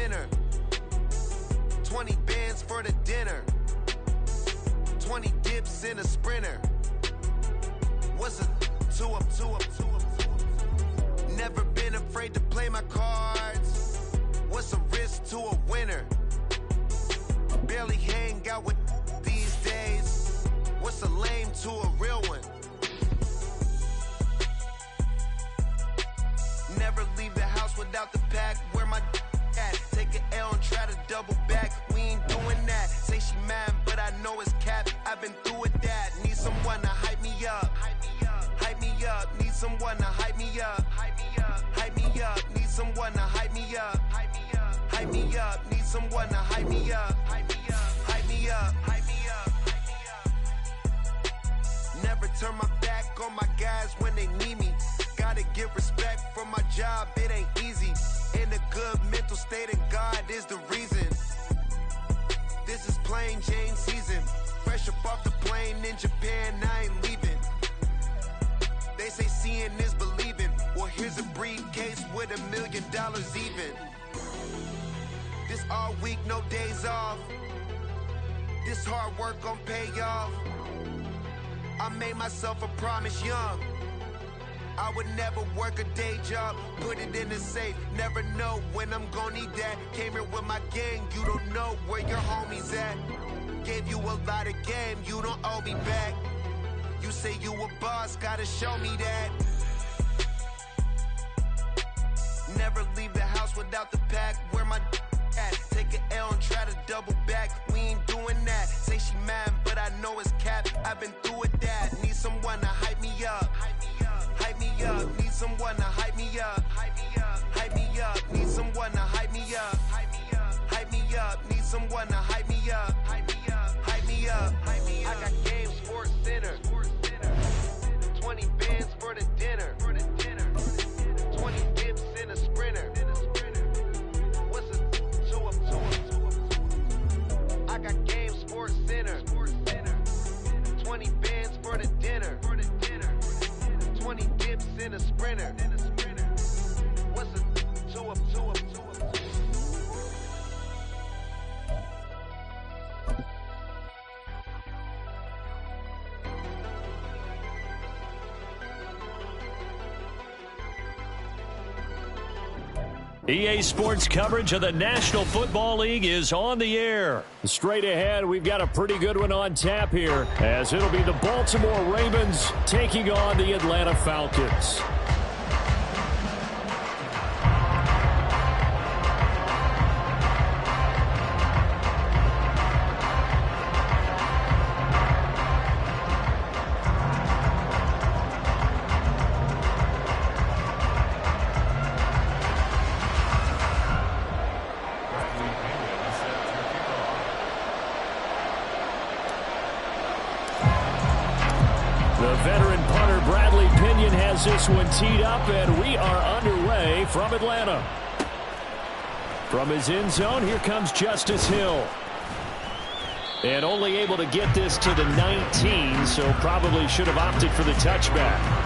sinner. 20 bands for the dinner. 20 dips in a sprinter. What's a 2 up, 2 up, 2 up, 2 up? Never been afraid to play my cards. What's a risk to a winner? Barely hang out with these days. What's a lame to a real one? Never leave the house without the pack. Where my at? Take an L and try to double back. We ain't doing that. Say she mad, but I know it's cap. I've been through with that. Need someone to hype me up. Hype me up. Need someone to hype me up. Hype me up. Need someone to hype me up. Hype me up. Need someone to hype me up. Hype me up. Hype me up. Never turn my back on my guys when they need me. Gotta give respect for my job, it ain't easy. In a good mental state and God is the reason. This is plain Jane season. Fresh up off the plane in Japan, I ain't leaving. They say seeing is believing. Well, here's a briefcase with $1 million even. This all week, no days off. This hard work gon' pay off. I made myself a promise young. I would never work a day job, put it in the safe. Never know when I'm gon' need that. Came here with my gang, you don't know where your homies at. Gave you a lot of game, you don't owe me back. You say you a boss, gotta show me that. Never leave the house without the pack. Where my at? Take an L and try to double back. We ain't doing that. Say she mad, but I know it's cap. I've been through with that. Need someone to hype me up. Hype me up. Need someone to hype me up. Hype me up. Need someone to hype me up. Hype me up. Need someone to hype me up. Hype me up. I got game, sports center. 20 bands for the dinner. 20 dips in a sprinter. What's a 2 up, 2 up, 2 up? I got game, sports center. 20 bands for the dinner. 20 dips in a sprinter. What's a 2 up, 2 up, 2 up? EA Sports coverage of the National Football League is on the air. Straight ahead, we've got a pretty good one on tap here, as it'll be the Baltimore Ravens taking on the Atlanta Falcons. This one teed up, and we are underway from Atlanta. From his end zone, here comes Justice Hill. And only able to get this to the 19, so probably should have opted for the touchback.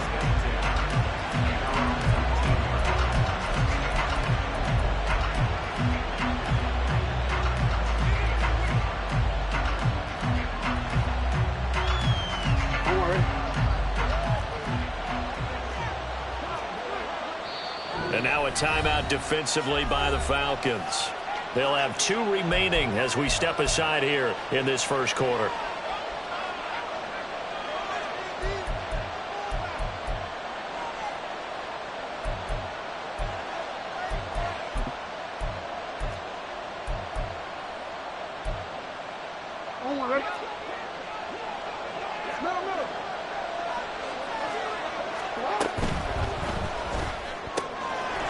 And now a timeout defensively by the Falcons. They'll have 2 remaining as we step aside here in this first quarter.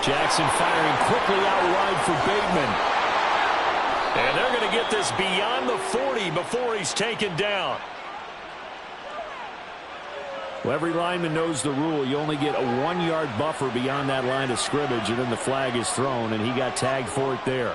Jackson firing quickly out wide for Bateman. And they're going to get this beyond the 40 before he's taken down. Well, every lineman knows the rule. You only get a 1-yard buffer beyond that line of scrimmage, and then the flag is thrown, and he got tagged for it there.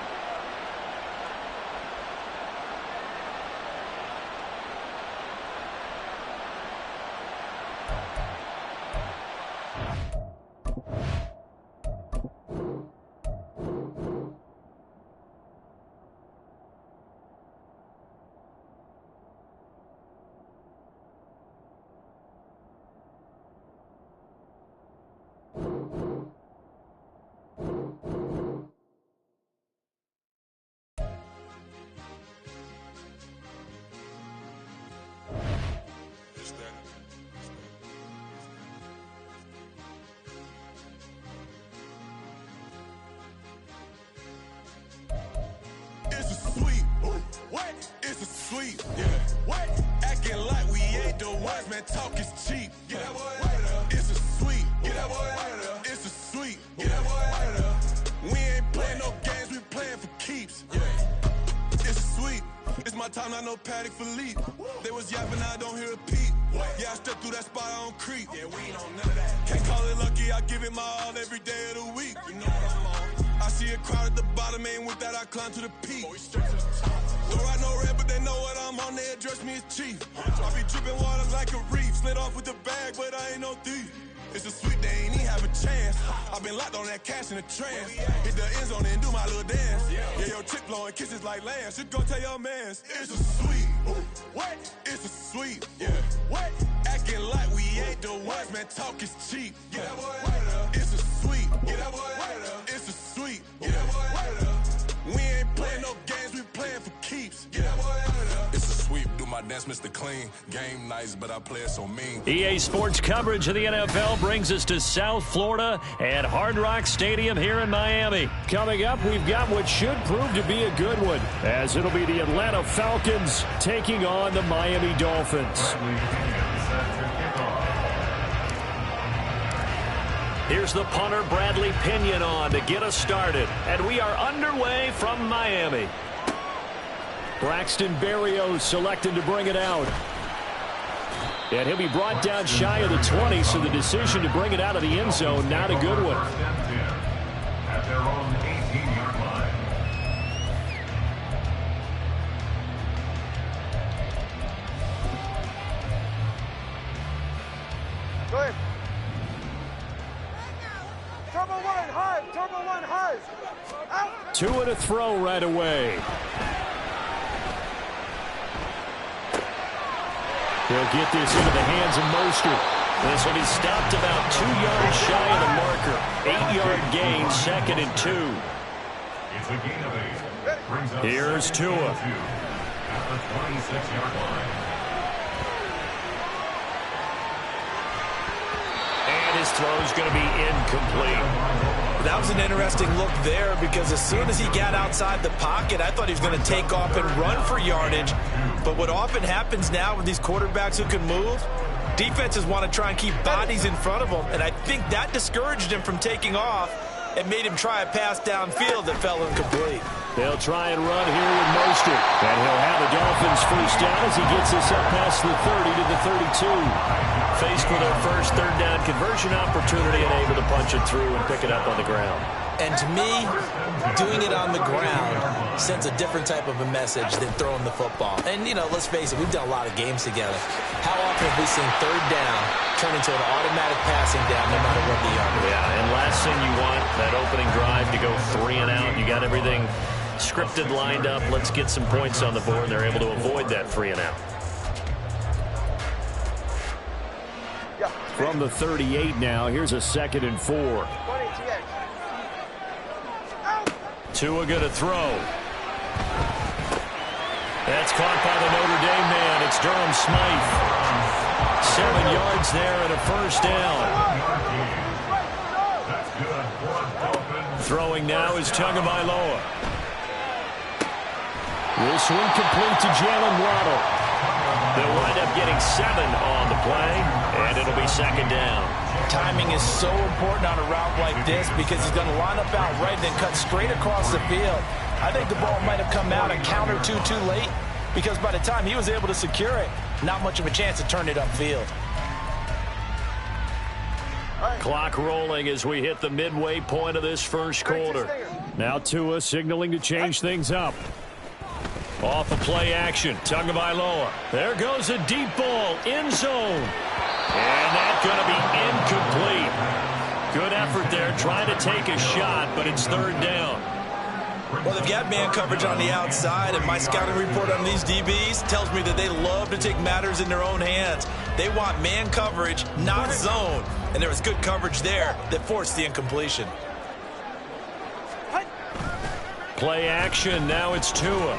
sweet, yeah. What? Acting like we ain't the ones, man, talk is cheap. Get that boy out of there. It's a sweet. Get that boy out of there. It's a sweet. Get that boy out of there. We ain't playing no games, we playing for keeps. Yeah. It's sweet. It's my time, not no Paddock Philippe. They was yapping, I don't hear a peep. Yeah, I stepped through that spot, I don't creep. Yeah, we ain't on none of that. Can't call it lucky, I give it my all every day of the week. You know what I'm on. I see a crowd at the bottom, ain't with that, I climb to the peak. Don't ride no red, but they know what I'm on, they address me as chief. I be dripping water like a reef. Slid off with the bag, but I ain't no thief. It's a sweet, they ain't even have a chance. I've been locked on that cash in a trance. Hit the end zone and do my little dance. Yeah, your chick blowing kisses like Lance. You go tell your mans. It's a sweet. What? It's a sweet. Yeah. What? Acting like we ain't the ones, man. Talk is cheap. Get that boy out of there. It's a sweet. Get that boy out of there. It's a sweet. Get that boy out of there. We ain't playing no games, we playing for keeps. Get that boy out of there. It's a sweep. Do my dance, Mr. Clean. Game nice, but I play it so mean. EA Sports coverage of the NFL brings us to South Florida at Hard Rock Stadium here in Miami. Coming up, we've got what should prove to be a good one, as it'll be the Atlanta Falcons taking on the Miami Dolphins. Here's the punter, Bradley Pinion, on to get us started. And we are underway from Miami. Braxton Berrios selected to bring it out. And he'll be brought down shy of the 20, so the decision to bring it out of the end zone, not a good one. At their own 18-yard line. Go ahead. Turbo one, high. Turbo one, high. Out. 2 and a throw right away. He'll get this into the hands of Mostert. This will be stopped about 2 yards shy of the marker. 8-yard gain, 2nd and 2. It's a gain of 8. Brings up Here's Tua. At the 26-yard line. And his throw's going to be incomplete. That was an interesting look there, because as soon as he got outside the pocket, I thought he was going to take off and run for yardage. But what often happens now with these quarterbacks who can move, defenses want to try and keep bodies in front of them, and I think that discouraged him from taking off and made him try a pass downfield that fell incomplete. They'll try and run here with Mostert, and he'll have the Dolphins first down as he gets this up past the 30 to the 32. Faced with their first third down conversion opportunity and able to punch it through and pick it up on the ground. And to me, doing it on the ground sends a different type of a message than throwing the football. And, you know, let's face it, we've done a lot of games together. How often have we seen third down turn into an automatic passing down no matter what the yard is? Yeah, and last thing you want, that opening drive to go 3 and out. You got everything scripted, lined up. Let's get some points on the board, and they're able to avoid that 3 and out. From the 38 now, here's a 2nd and 4. Tua going to throw. That's caught by the Notre Dame man. It's Durham Smythe. 7 yards there and a first down. Throwing now is Tagovailoa. Will swing complete to Jalen Waddle. They'll wind up getting 7 on the play, and it'll be 2nd down. Timing is so important on a route like this, because he's going to line up out right and then cut straight across the field. I think the ball might have come out and counter too late, because by the time he was able to secure it, not much of a chance to turn it upfield. Clock rolling as we hit the midway point of this first quarter. Now Tua signaling to change things up. Off of play action, Tagovailoa. There goes a deep ball, end zone. And that's going to be incomplete. Good effort there, trying to take a shot, but it's 3rd down. Well, they've got man coverage on the outside, and my scouting report on these DBs tells me that they love to take matters in their own hands. They want man coverage, not zone. And there was good coverage there that forced the incompletion. Play action, now it's Tua.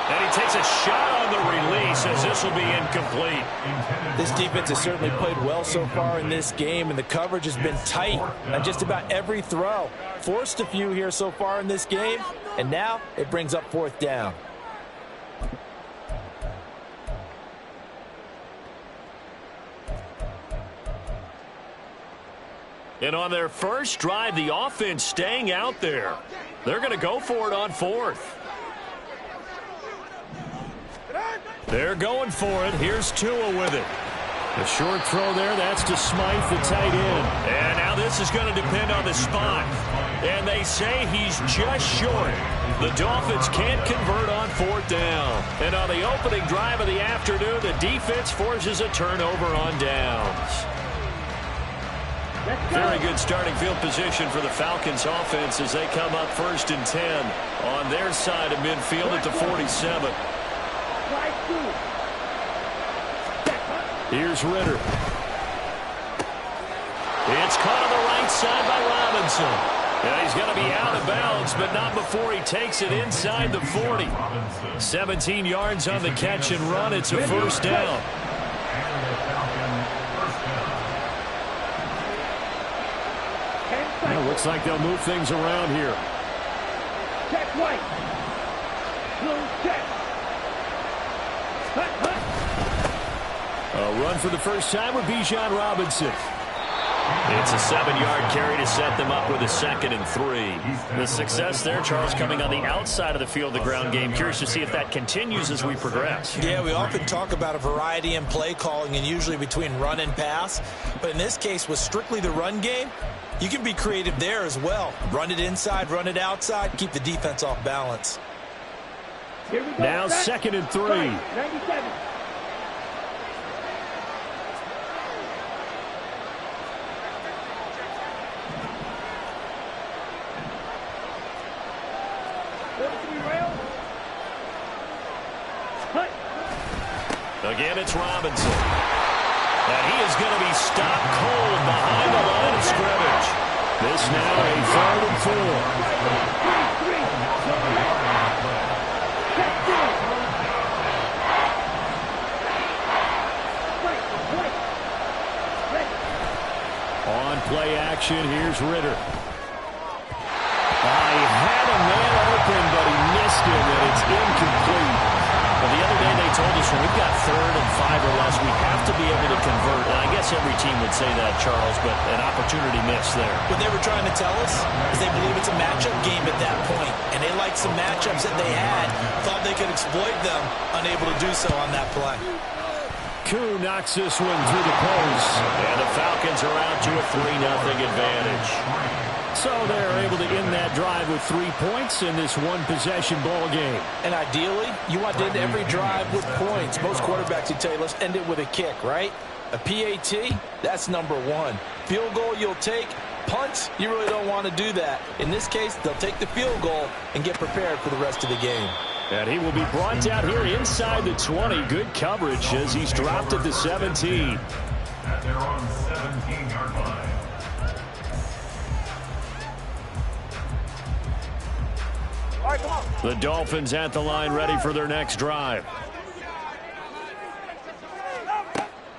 And he takes a shot on the release as this will be incomplete. This defense has certainly played well so far in this game, and the coverage has been tight on just about every throw. Forced a few here so far in this game, and now it brings up 4th down. And on their first drive, the offense staying out there. They're going to go for it on 4th. They're going for it. Here's Tua with it. A short throw there. That's to Smythe, the tight end. And now this is going to depend on the spot. And they say he's just short. The Dolphins can't convert on 4th down. And on the opening drive of the afternoon, the defense forces a turnover on downs. Very good starting field position for the Falcons offense as they come up 1st and 10 on their side of midfield at the 47. Here's Ritter. It's caught on the right side by Robinson. And he's going to be out of bounds, but not before he takes it inside the 40. 17 yards on the catch and run. It's a 1st down. Well, looks like they'll move things around here. Check right. Blue check. A run for the first time with Bijan Robinson. It's a 7-yard carry to set them up with a 2nd and 3. The success there, Charles, coming on the outside of the field, the ground game. Curious to see if that continues as we progress. Yeah, we often talk about a variety in play calling and usually between run and pass. But in this case, with strictly the run game, you can be creative there as well. Run it inside, run it outside, keep the defense off balance. Now 2nd and 3. 97. Again, it's Robinson. And he is going to be stopped cold behind the line of scrimmage. This now a 3rd and 4. On play action, here's Ritter. He had a man open, but he missed him, and it's incomplete. Well, the other day they told us when we've got 3rd and 5 or less, we have to be able to convert. And I guess every team would say that, Charles, but an opportunity missed there. What they were trying to tell us is they believe it's a matchup game at that point, and they liked some matchups that they had, thought they could exploit them, unable to do so on that play. Koo knocks this one through the post, and the Falcons are out to a 3-0 advantage. So they're able to end that drive with 3 points in this one-possession ball game. And ideally, you want to end every drive with points. Most quarterbacks would tell you, let's end it with a kick, right? A PAT, that's number 1. Field goal you'll take. Punts, you really don't want to do that. In this case, they'll take the field goal and get prepared for the rest of the game. And he will be brought down here inside the 20. Good coverage as he's dropped at the 17. At their own 17-yard line. All right, come on. The Dolphins at the line ready for their next drive.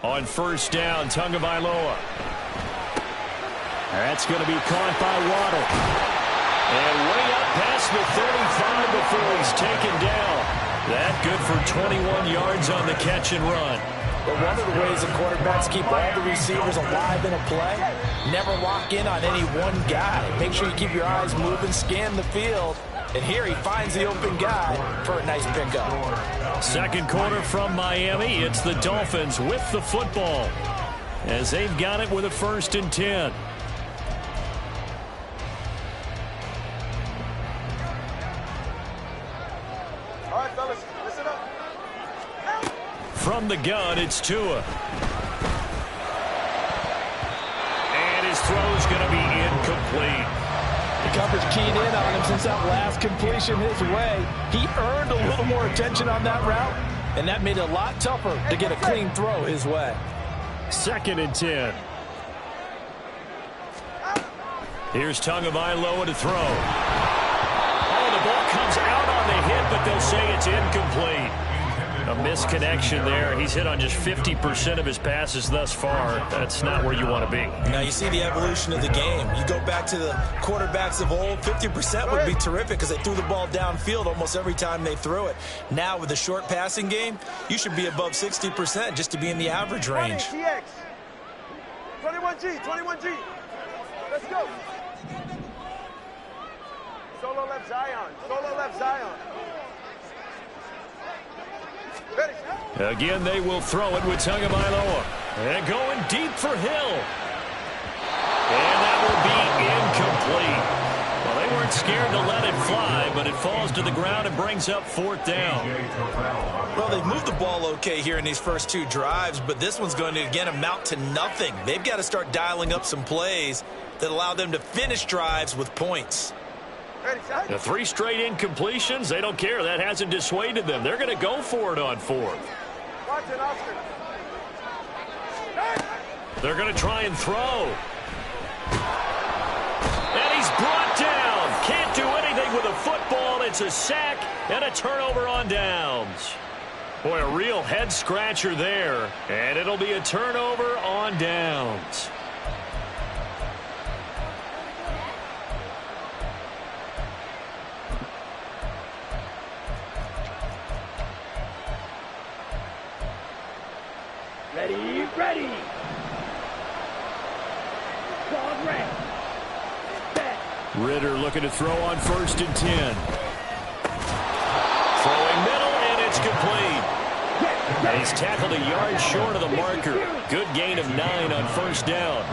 On 1st down, Tagovailoa. That's going to be caught by Waddle. And way up past the 35 before he's taken down. That good for 21 yards on the catch and run. But one of the ways the quarterbacks keep all the receivers alive in a play, never lock in on any one guy. Make sure you keep your eyes moving, scan the field. And here he finds the open guy for a nice pickup. Second quarter from Miami. It's the Dolphins with the football as they've got it with a 1st and 10. All right, fellas, listen up. From the gun, it's Tua. And his throw's going to be incomplete. The coverage keyed in on him since that last completion his way. He earned a little more attention on that route, and that made it a lot tougher to get a clean throw his way. 2nd and 10. Here's Tagovailoa to throw. Oh, the ball comes out on the hit, but they'll say it's incomplete. A misconnection there. He's hit on just 50% of his passes thus far. That's not where you want to be. Now you see the evolution of the game. You go back to the quarterbacks of old, 50% would be terrific because they threw the ball downfield almost every time they threw it. Now with the short passing game, you should be above 60% just to be in the average range. 21G, 21G. go. Solo left Zion. Solo left Zion. Ready. Again, they will throw it with Tagovailoa. And going deep for Hill. And that will be incomplete. Well, they weren't scared to let it fly, but it falls to the ground and brings up 4th down. Well, they've moved the ball okay here in these first 2 drives, but this one's going to, again, amount to nothing. They've got to start dialing up some plays that allow them to finish drives with points. The 3 straight incompletions, they don't care. That hasn't dissuaded them. They're going to go for it on 4th. Watch it, Oscar. They're going to try and throw. And he's brought down. Can't do anything with a football. It's a sack and a turnover on downs. Boy, a real head-scratcher there. And it'll be a turnover on downs. Ready, ready. Ball red. Ritter looking to throw on 1st and 10. Throwing middle, and it's complete. And he's tackled a yard short of the marker. Good gain of 9 on 1st down.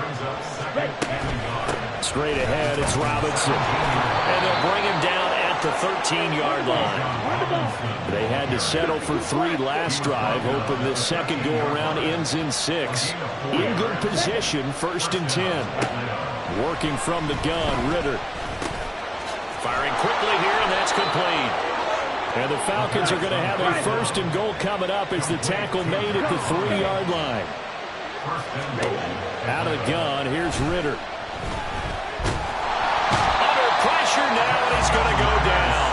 Straight ahead, it's Robinson. And they'll bring him down at the 13-yard line. They had to settle for 3 last drive, hoping this second go-around ends in 6. In good position, 1st and 10. Working from the gun, Ritter. Firing quickly here, and that's complete. And the Falcons are going to have a 1st and goal coming up as the tackle made at the 3-yard line. Out of the gun, here's Ritter. Under pressure now, and he's going to go down.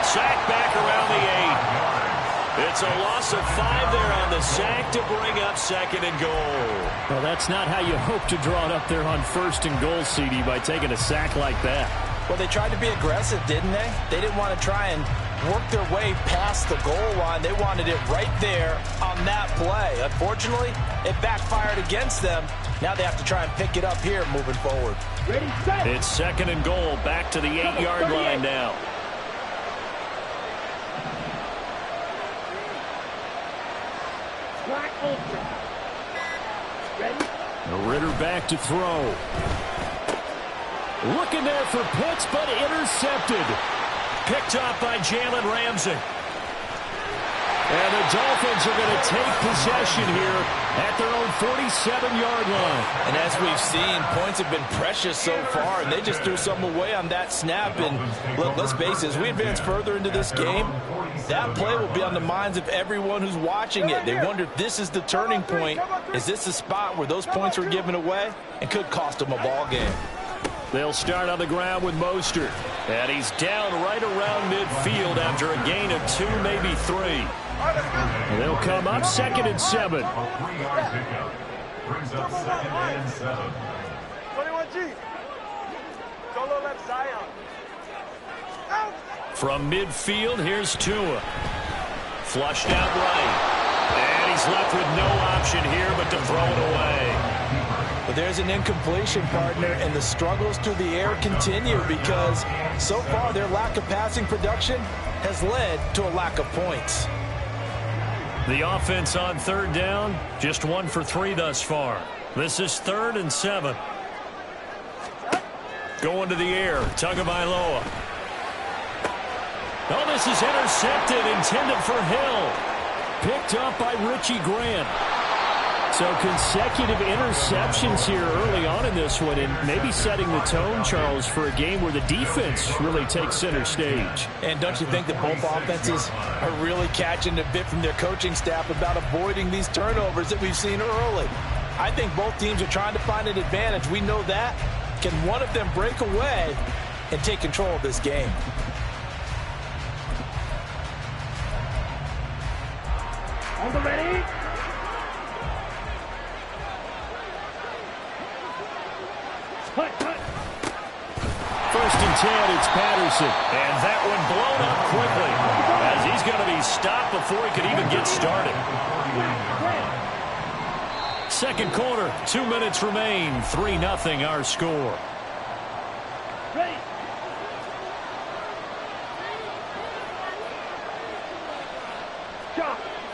Sack back around the 8. It's a loss of 5 there on the sack to bring up 2nd and goal. Well, that's not how you hope to draw it up there on 1st and goal, CD, by taking a sack like that. Well, they tried to be aggressive, didn't they? They didn't want to try and work their way past the goal line. They wanted it right there on that play. Unfortunately, it backfired against them. Now they have to try and pick it up here moving forward. Ready, set. It's 2nd and goal, back to the 8-yard line now. Black ultra. Ready. Ritter back to throw. Looking there for Pitts, but intercepted. Picked up by Jalen Ramsey. And the Dolphins are going to take possession here at their own 47-yard line. And as we've seen, points have been precious so far, and they just threw some away on that snap. And look, let's face it, as we advance further into this game, that play will be on the minds of everyone who's watching it. They wonder if this is the turning point. Is this the spot where those points were given away and could cost them a ball game? They'll start on the ground with Mostert. And he's down right around midfield after a gain of 2, maybe 3. And they'll come up 2nd and 7. Brings up 2nd and 7. 21G. Solo left Zion. Out. From midfield, here's Tua. Flushed out right. And he's left with no option here but to throw it away. But there's an incompletion, partner, and the struggles through the air continue because so far their lack of passing production has led to a lack of points. The offense on 3rd down, just 1 for 3 thus far. This is 3rd and 7. Going to the air, Tagovailoa. Oh, this is intercepted, intended for Hill. Picked up by Richie Grant. So consecutive interceptions here early on in this one, and maybe setting the tone, Charles, for a game where the defense really takes center stage. And don't you think that both offenses are really catching a bit from their coaching staff about avoiding these turnovers that we've seen early? I think both teams are trying to find an advantage. We know that. Can one of them break away and take control of this game? On the ready. Cut, cut. 1st and 10, it's Patterson. And that one blown up quickly as he's going to be stopped before he could even get started. 2nd quarter, 2 minutes remain, 3-0 our score.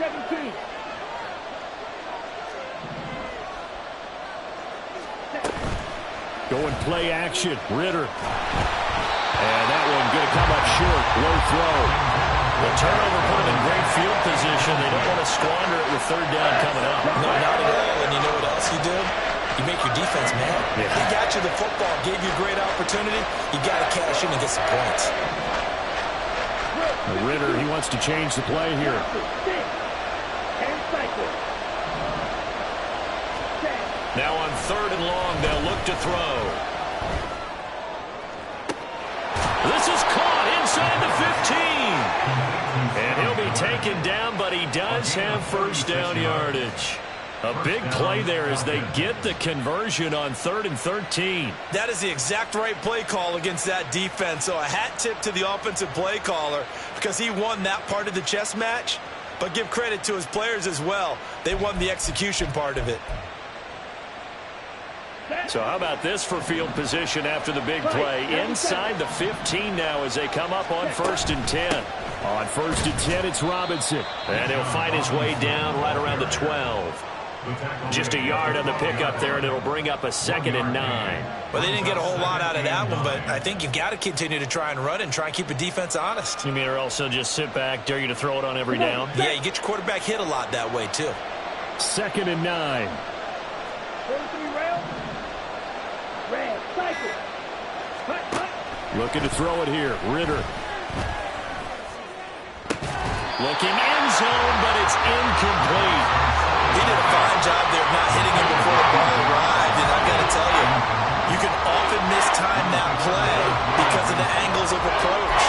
17. Going play action. Ritter. And that one going to come up short. Low throw. The turnover put him in great field position. They don't want to squander it with third down coming up. No, not at all. And you know what else you do? You make your defense mad. Yeah. He got you the football, gave you a great opportunity. You got to cash in and get some points. Ritter, he wants to change the play here. And cycle. Now on third and long, they'll look to throw. This is caught inside the 15. And he'll be taken down, but he does have first down yardage. A big play there as they get the conversion on 3rd and 13. That is the exact right play call against that defense. So a hat tip to the offensive play caller because he won that part of the chess match. But give credit to his players as well. They won the execution part of it. So how about this for field position after the big play? Inside the 15 now as they come up on 1st and 10. On 1st and 10, it's Robinson. And he'll fight his way down right around the 12. Just a yard on the pickup there, and it'll bring up a 2nd and 9. Well, they didn't get a whole lot out of that one, but I think you've got to continue to try and run and try and keep the defense honest. You mean or else they'll just sit back, dare you to throw it on every down? Yeah, you get your quarterback hit a lot that way, too. 2nd and 9. 43 rail. Red, cycle. Looking to throw it here. Ritter. Looking end zone, but it's incomplete. He did a fine job there of not hitting him before the ball arrived, and I've got to tell you, you can often mistime that play because of the angles of approach.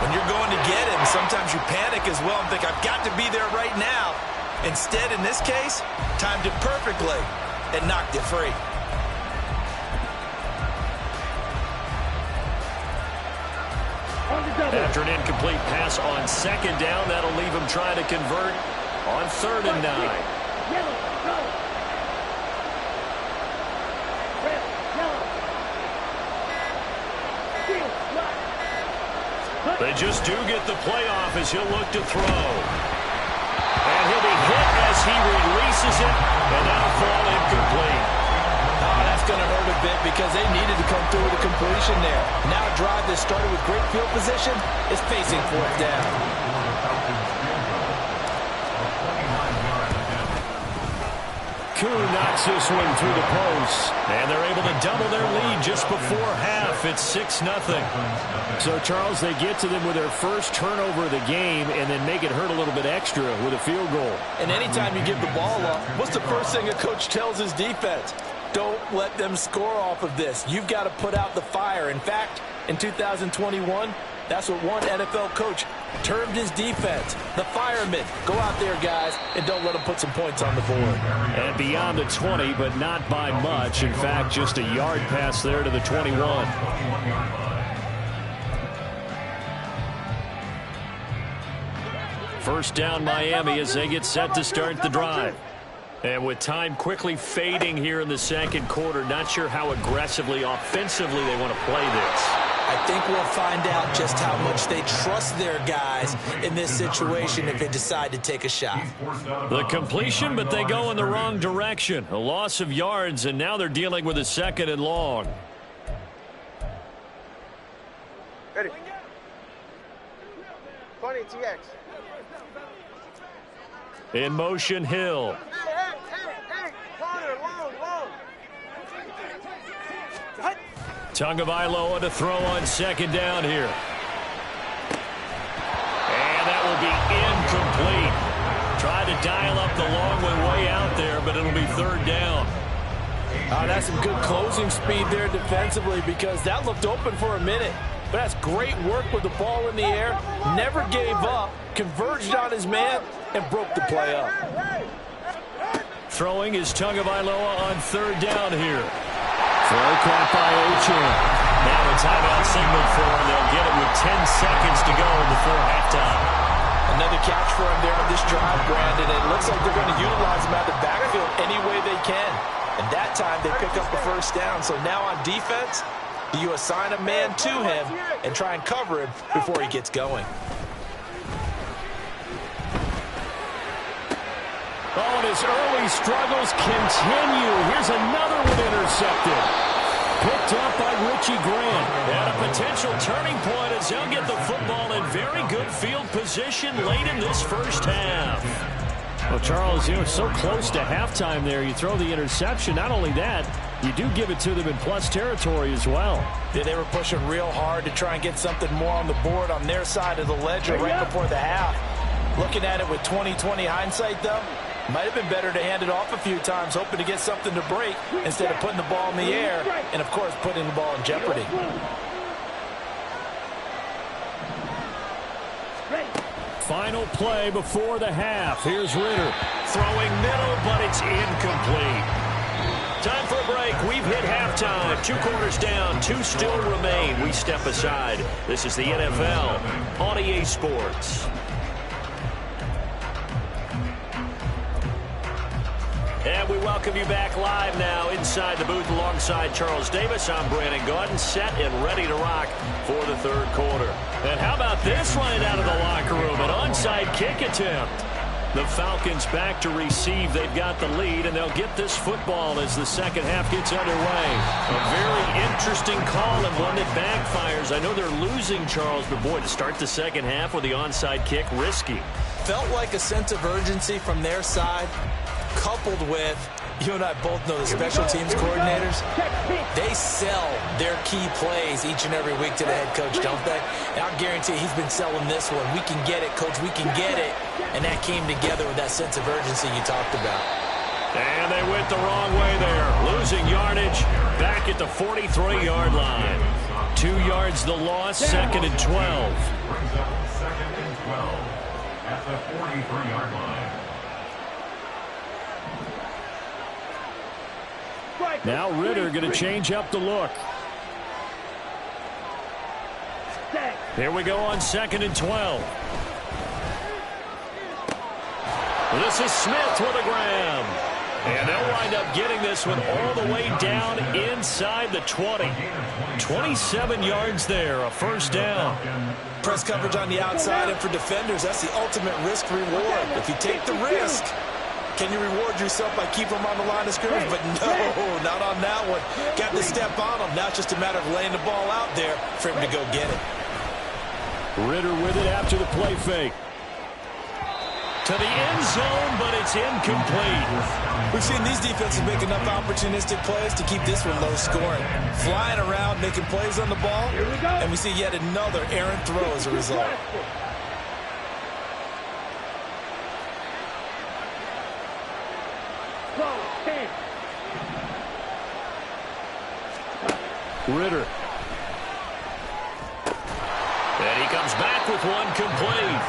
When you're going to get him, sometimes you panic as well and think, I've got to be there right now. Instead, in this case, timed it perfectly and knocked it free. After an incomplete pass on 2nd down, that'll leave him trying to convert on 3rd and 9. Yellow, go. Red, yellow. Field, right. They just do get the playoff as he'll look to throw. And he'll be hit as he releases it, and that'll fall incomplete. Oh, that's going to hurt a bit because they needed to come through with a completion there. Now a drive that started with great field position is facing 4th down. Koo knocks this one through the post, and they're able to double their lead just before half. It's 6-0. So, Charles, they get to them with their first turnover of the game and then make it hurt a little bit extra with a field goal. And anytime you give the ball up, what's the first thing a coach tells his defense? Don't let them score off of this. You've got to put out the fire. In fact, in 2021, that's what one NFL coach termed his defense. The firemen. Go out there, guys, and don't let them put some points on the board. And beyond the 20, but not by much. In fact, just a yard pass there to the 21. First down, Miami, as they get set to start the drive. And with time quickly fading here in the 2nd quarter, not sure how aggressively, offensively they want to play this. I think we'll find out just how much they trust their guys in this situation if they decide to take a shot. The completion, but they go in the wrong direction. A loss of yards, and now they're dealing with a 2nd and long. Ready. 20 TX. In motion, Hill. Hey, corner, long. Tagovailoa to throw on 2nd down here. And that will be incomplete. Tried to dial up the long way out there, but it'll be 3rd down. That's some good closing speed there defensively because that looked open for a minute. But that's great work with the ball in the air. Never gave up, converged on his man, and broke the play up. Throwing is Tagovailoa on 3rd down here. Throw caught by Ochan. Now a timeout signal for him. They'll get it with 10 seconds to go before halftime. Another catch for him there on this drive, Brandon. It looks like they're going to utilize him out the backfield any way they can. And that time they pick up the first down. So now on defense, you assign a man to him and try and cover him before he gets going. Oh, and his early struggles continue. Here's another one intercepted. Picked up by Richie Grant. And a potential turning point as he'll get the football in very good field position late in this first half. Well, Charles, so close to halftime there. You throw the interception. Not only that, you do give it to them in plus territory as well. Yeah, they were pushing real hard to try and get something more on the board on their side of the ledger right before the half. Looking at it with 20/20 hindsight, though, might have been better to hand it off a few times, hoping to get something to break instead of putting the ball in the air and, of course, putting the ball in jeopardy. Final play before the half. Here's Ritter. Throwing middle, but it's incomplete. Time for a break. We've hit halftime. 2 quarters down. 2 still remain. We step aside. This is the NFL on EA Sports. And we welcome you back live now inside the booth alongside Charles Davis. I'm Brandon Gaudin, set and ready to rock for the third quarter. And how about this right out of the locker room? An onside kick attempt. The Falcons back to receive. They've got the lead, and they'll get this football as the second half gets underway. A very interesting call and one that backfires. I know they're losing, Charles, but boy, to start the second half with the onside kick, risky. Felt like a sense of urgency from their side, coupled with, you and I both know the special teams coordinators, they sell their key plays each and every week to the head coach, don't they? And I'll guarantee he's been selling this one. We can get it, coach, we can get it. And that came together with that sense of urgency you talked about. And they went the wrong way there. Losing yardage back at the 43-yard line. 2 yards the loss, second and 12. Brings up second and 12 at the 43-yard line. Now Ritter going to change up the look. Here we go on second and 12. This is Smith with a grab. And they'll wind up getting this one all the way down inside the 20. 27 yards there, a first down. Press coverage on the outside, and for defenders, that's the ultimate risk reward. If you take the risk, can you reward yourself by keeping them on the line of scrimmage? But no, not on that one. Got to step on them. Now it's just a matter of laying the ball out there for him to go get it. Ritter with it after the play fake. To the end zone, but it's incomplete. We've seen these defenses make enough opportunistic plays to keep this one low scoring. Flying around, making plays on the ball, and we see yet another errant throw as a result. Ritter. And he comes back with one complete.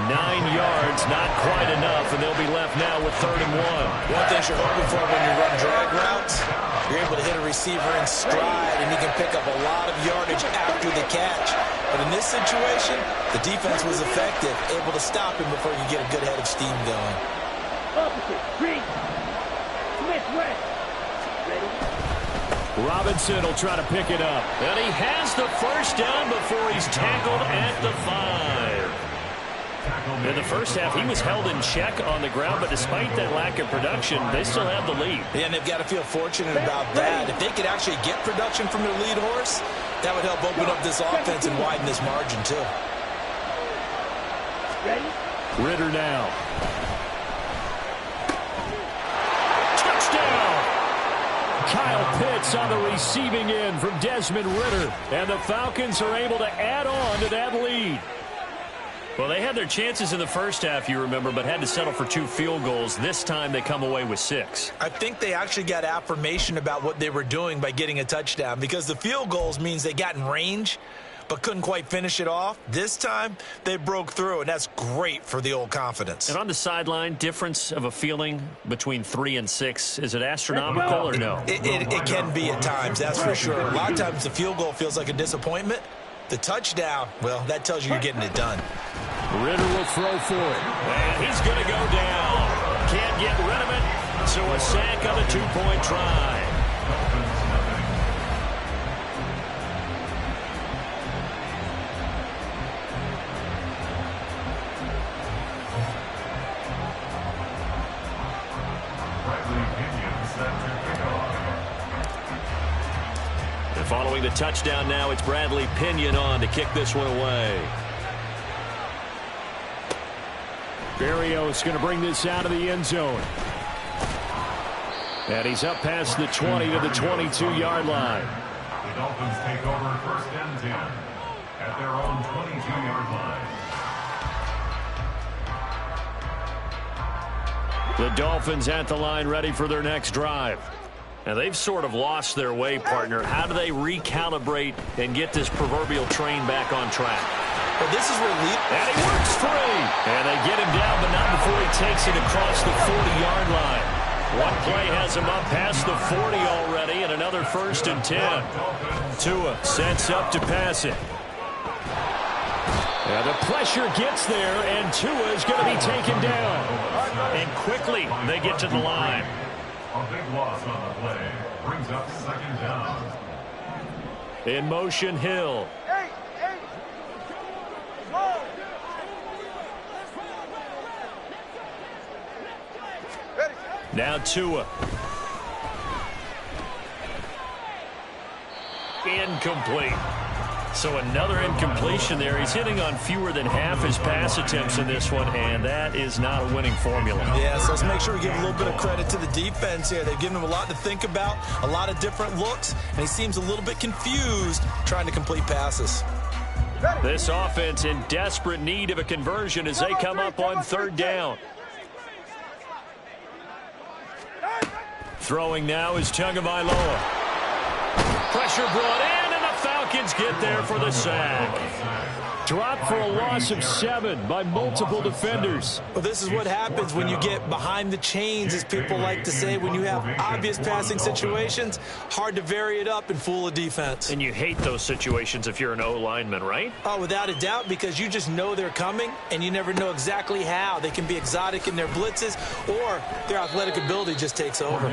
9 yards, not quite enough, and they'll be left now with 3rd and 1. One thing you're hoping for when you run drag routes, you're able to hit a receiver in stride, and he can pick up a lot of yardage after the catch. But in this situation, the defense was effective, able to stop him before you get a good head of steam going. Opposite, green. Smith west. Ready? Robinson will try to pick it up. And he has the first down before he's tackled at the 5. In the first half, he was held in check on the ground, but despite that lack of production, they still have the lead. Yeah, and they've got to feel fortunate about that. If they could actually get production from their lead horse, that would help open up this offense and widen this margin, too. Ready? Ritter now. Touchdown! Kyle Pitts on the receiving end from Desmond Ritter. And the Falcons are able to add on to that lead. Well, they had their chances in the first half, you remember, but had to settle for 2 field goals. This time they come away with 6. I think they actually got affirmation about what they were doing by getting a touchdown, because the field goals means they got in range but couldn't quite finish it off. This time they broke through, and that's great for the old confidence. And on the sideline, difference of a feeling between 3 and 6, is it astronomical or no? It can be at times, that's for sure. A lot of times the field goal feels like a disappointment. The touchdown, well, that tells you you're getting it done. Ritter will throw for it. And he's going to go down. Can't get rid of it. So a sack on the 2-point try. Following the touchdown now, it's Bradley Pinion on to kick this one away. Berrios going to bring this out of the end zone. And he's up past the 20 to the 22-yard line. The Dolphins take over 1st and 10 at their own 22-yard line. The Dolphins at the line, ready for their next drive. Now, they've sort of lost their way, partner. How do they recalibrate and get this proverbial train back on track? Well, this is where and he works free. And they get him down, but not before he takes it across the 40-yard line. One play has him up past the 40 already, and another 1st and 10. Tua sets up to pass it. Now the pressure gets there, and Tua is going to be taken down. And quickly they get to the line. A big loss on the play brings up 2nd down. In motion, Hill. Now Tua. Incomplete. So another incompletion there. He's hitting on fewer than half his pass attempts in this one, and that is not a winning formula. Yeah, so let's make sure we give a little bit of credit to the defense here. They've given him a lot to think about, a lot of different looks, and he seems a little bit confused trying to complete passes. This offense in desperate need of a conversion as they come up on 3rd down. Throwing now is Tagovailoa. Pressure brought in, and the Falcons get there for the sack. Dropped for a loss of 7 by multiple defenders. Well, this is what happens when you get behind the chains, as people like to say. When you have obvious passing situations, hard to vary it up and fool a defense. And you hate those situations if you're an O-lineman, right? Oh, without a doubt, because you just know they're coming, and you never know exactly how. They can be exotic in their blitzes, or their athletic ability just takes over.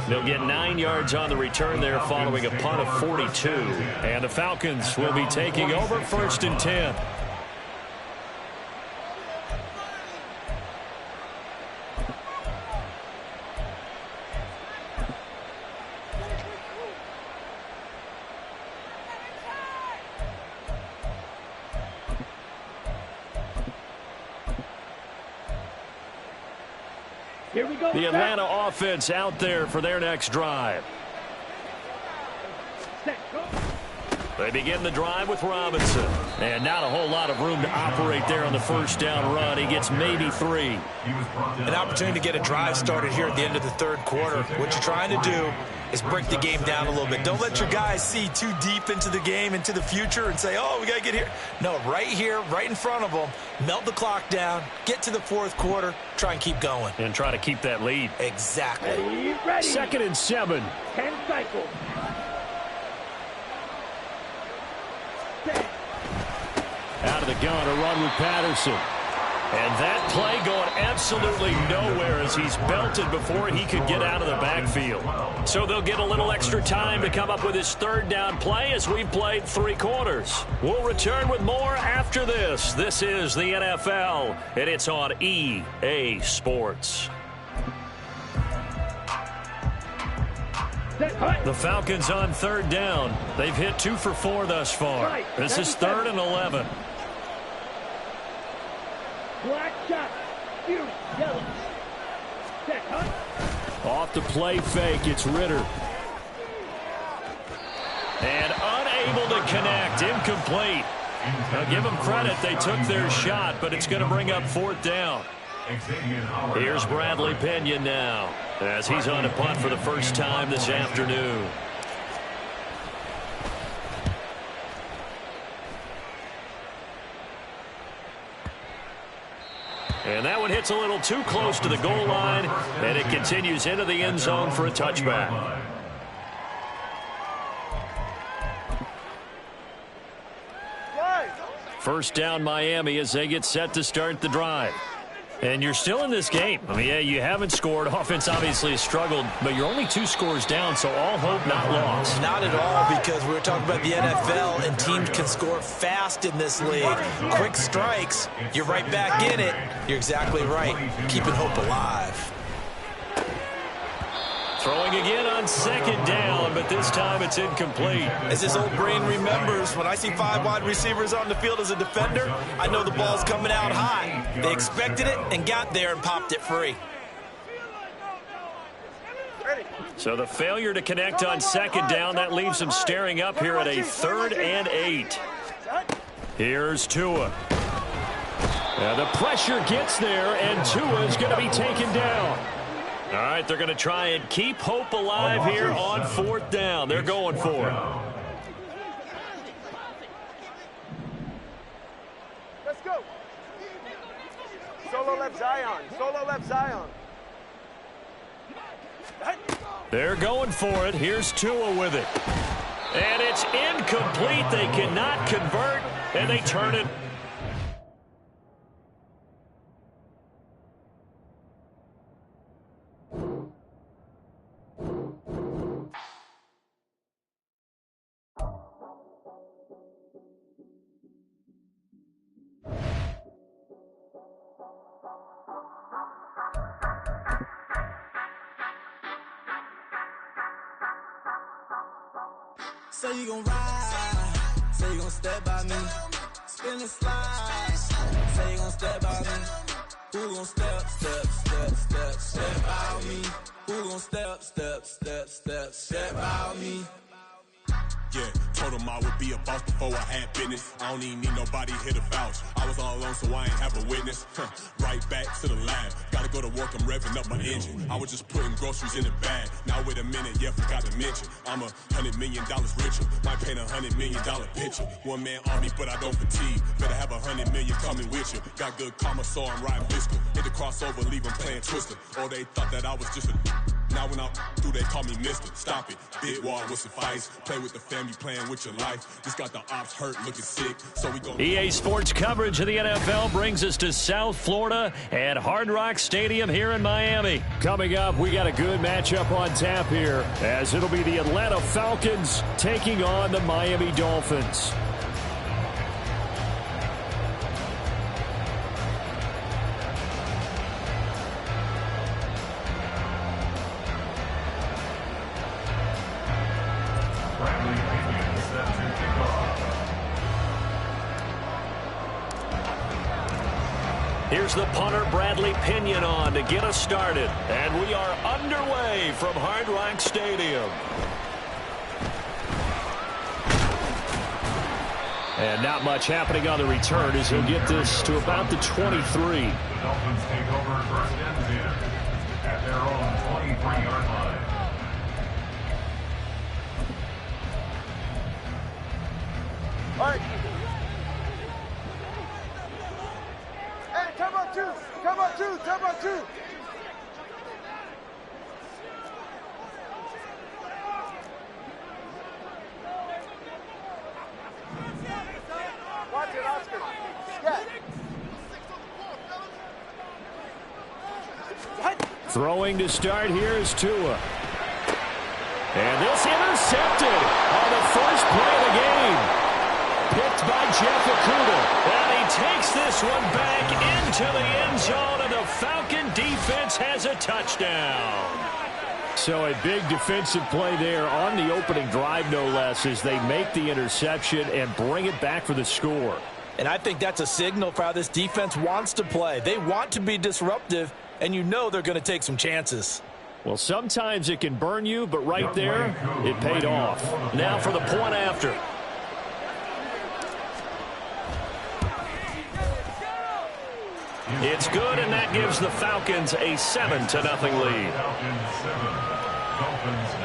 They'll get 9 yards on the return there following a punt of 42. And the Falcons will be taking over 1st and 10. Here we go. The Atlanta offense out there for their next drive. Set, go. They begin the drive with Robinson. And not a whole lot of room to operate there on the 1st down run. He gets maybe 3. An opportunity to get a drive started here at the end of the 3rd quarter. What you're trying to do is break the game down a little bit. Don't let your guys see too deep into the game, into the future, and say, oh, we got to get here. No, right here, right in front of them, melt the clock down, get to the 4th quarter, try and keep going. And try to keep that lead. Exactly. Ready. 2nd and 7. 10 cycles. Out of the gun, a run with Patterson. And that play going absolutely nowhere as he's belted before he could get out of the backfield. So they'll get a little extra time to come up with his 3rd down play as we've played 3 quarters. We'll return with more after this. This is the NFL, and it's on EA Sports. The Falcons on 3rd down. They've hit 2 for 4 thus far. This is 3rd and 11. Black shot. Huge. Yellow. Set, huh? Off the play fake, it's Ritter. And unable to connect, incomplete. Now give them credit, they took their shot, but it's going to bring up 4th down. Here's Bradley Pinion now, as he's on a punt for the first time this afternoon. And that one hits a little too close to the goal line, and it continues into the end zone for a touchback. First down Miami as they get set to start the drive. And you're still in this game. I mean, yeah, you haven't scored. Offense obviously has struggled, but you're only 2 scores down, so all hope not lost. Not at all, because we were talking about the NFL, and teams can score fast in this league. Quick strikes, you're right back in it. You're exactly right. Keeping hope alive. Throwing again on second down, but this time it's incomplete. As his old brain remembers, when I see 5 wide receivers on the field as a defender, I know the ball's coming out high. They expected it and got there and popped it free. So the failure to connect on second down, that leaves them staring up here at a 3rd and 8. Here's Tua. The pressure gets there, and Tua's going to be taken down. All right, they're going to try and keep hope alive here on 4th down. They're going for it. Let's go. Solo left Zion. Solo left Zion. They're going for it. Here's Tua with it. And it's incomplete. They cannot convert, and they turn it. Say you gon' ride, say you gon' step by me, spin and slide, say you gon' step by me, who gon' step by me, who gon' step by me. Yeah, told him I would be a boss before I had business. I don't even need nobody here to vouch. I was all alone, so I ain't have a witness. Right back to the lab. Gotta go to work, I'm revving up my engine. I was just putting groceries in the bag. Now wait a minute, yeah, forgot to mention. I'm $100 million richer. Might paint $100 million picture. One man army, but I don't fatigue. Better have $100 million coming with you. Got good karma, so I'm riding fiscal. Hit the crossover, leave them playing Twister. Or they thought that I was just a... Now when I do, they call me Mister. Stop it. Big wall will suffice. Play with the family, playing with your life. Just got the ops hurt, looking sick. So we go. EA Sports coverage of the NFL brings us to South Florida at Hard Rock Stadium here in Miami. Coming up, we got a good matchup on tap here, as it'll be the Atlanta Falcons taking on the Miami Dolphins. Here's the punter, Bradley Pinion, on to get us started. And we are underway from Hard Rock Stadium. And not much happening on the return as he'll get this to about the 23. The Dolphins take over 1st and 10 at their own 23-yard line. All right. Hey, come on, 2. Come on, 2. Come on, 2. Watch it, Oscar. Yeah. Throwing to start here is Tua. And this intercepted on the first play of the game. Picked by Jeff Okudah. And he takes this one back into the end zone, and the Falcon defense has a touchdown. So a big defensive play there on the opening drive, no less, as they make the interception and bring it back for the score. And I think that's a signal for how this defense wants to play. They want to be disruptive, and you know they're going to take some chances. Well, sometimes it can burn you, but right there, it paid off. Now for the point after. It's good, and that gives the Falcons a 7-0 lead. Falcons 7, Dolphins 0.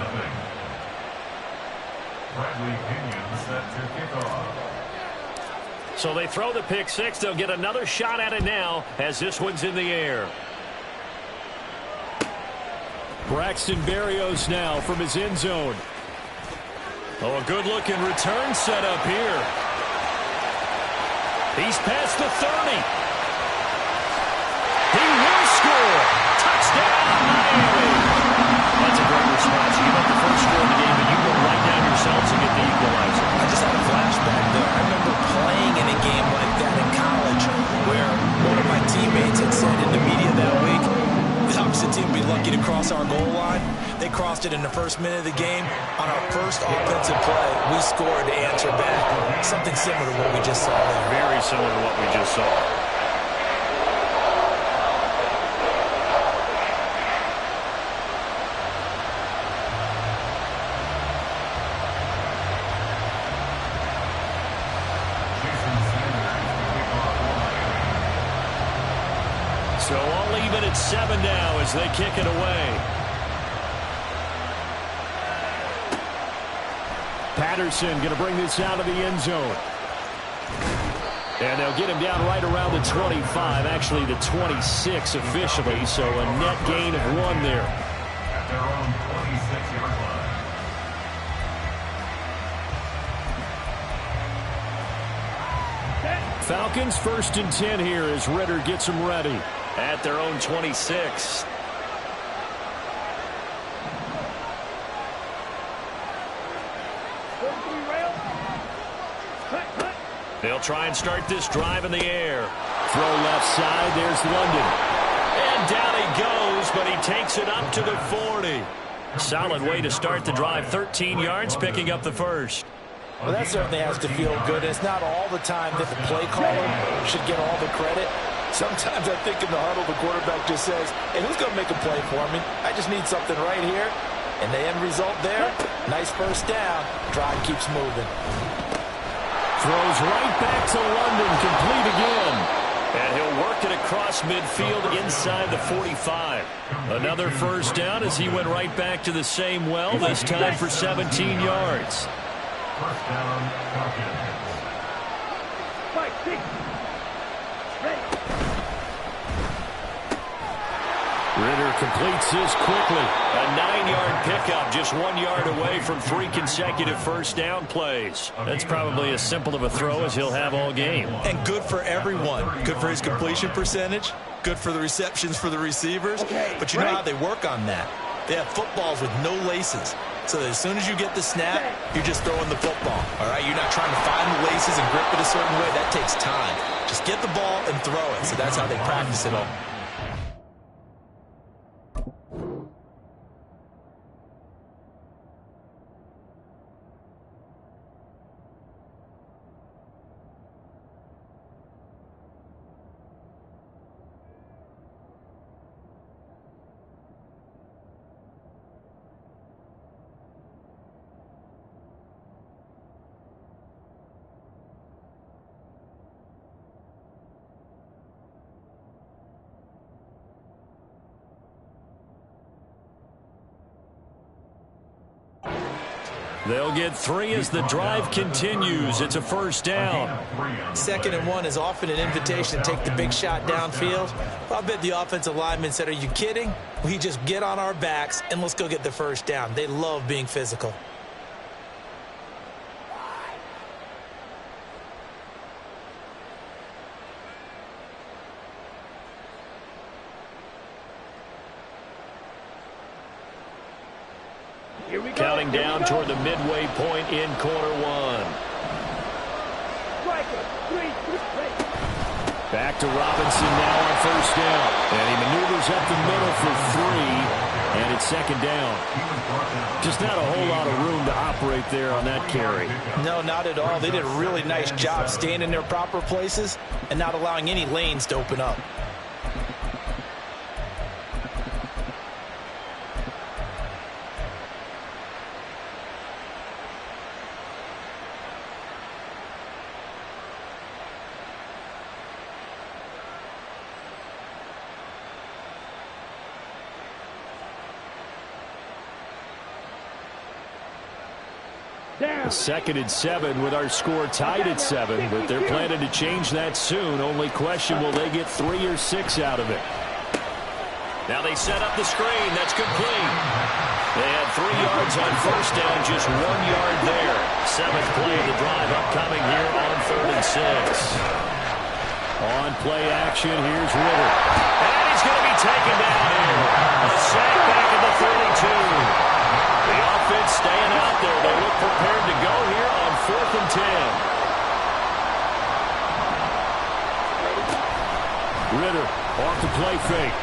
Bradley Pinion set to kick off. So they throw the pick six. They'll get another shot at it now as this one's in the air. Braxton Berrios now from his end zone. Oh, a good-looking return set up here. He's past the 30. He will score. Touchdown, Miami. That's a great response. You give up the first score of the game, but you go right down yourselves and get the equalizer. I just had a flashback there. I remember playing in a game like that in college where one of my teammates had said in the media that week, the opposite team would be lucky to cross our goal line. They crossed it in the first minute of the game. On our first offensive play, we scored to answer back. Something similar to what we just saw there. Very similar to what we just saw. So all even at 7 now as they kick it away. Patterson going to bring this out of the end zone. And they'll get him down right around the 25, actually the 26 officially, so a net gain of 1 there. At their own 26-yard line. Falcons 1st and 10 here as Ritter gets them ready at their own 26. They'll try and start this drive in the air. Throw left side. There's London. And down he goes, but he takes it up to the 40. Solid way to start the drive. 13 yards, picking up the first. Well, that certainly has to feel good. It's not all the time that the play caller should get all the credit. Sometimes I think in the huddle, the quarterback just says, hey, who's going to make a play for me? I just need something right here. And the end result there, nice first down. Drive keeps moving. Throws right back to London, complete again. And he'll work it across midfield inside the 45. Another first down as he went right back to the same well, this time for 17 yards. First down, Falcons. 5, 6. Ready. Ritter completes this quickly. A 9-yard pickup, just 1 yard away from 3 consecutive first down plays. That's probably as simple of a throw as he'll have all game. And good for everyone. Good for his completion percentage. Good for the receptions for the receivers. But you know how they work on that. They have footballs with no laces. So that as soon as you get the snap, you're just throwing the football. All right, you're not trying to find the laces and grip it a certain way. That takes time. Just get the ball and throw it. So that's how they practice it all. They'll get 3 as the drive continues. It's a first down. 2nd and 1 is often an invitation to take the big shot downfield. I bet the offensive lineman said, are you kidding? We just get on our backs and let's go get the first down. They love being physical. Counting down toward the midway point in quarter 1. Back to Robinson now on first down. And he maneuvers up the middle for 3. And it's 2nd down. Just not a whole lot of room to operate there on that carry. No, not at all. They did a really nice job staying in their proper places and not allowing any lanes to open up. A 2nd and 7 with our score tied at 7, but they're planning to change that soon. Only question, will they get 3 or 6 out of it? Now they set up the screen. That's complete. They had 3 yards on first down, just 1 yard there. 7th play of the drive upcoming here on 3rd and 6. On play action, here's Ritter. And he's going to be taken down here. A sack back at the 32. The offense staying out there. They look prepared to go here on 4th and 10. Ritter off the play fake.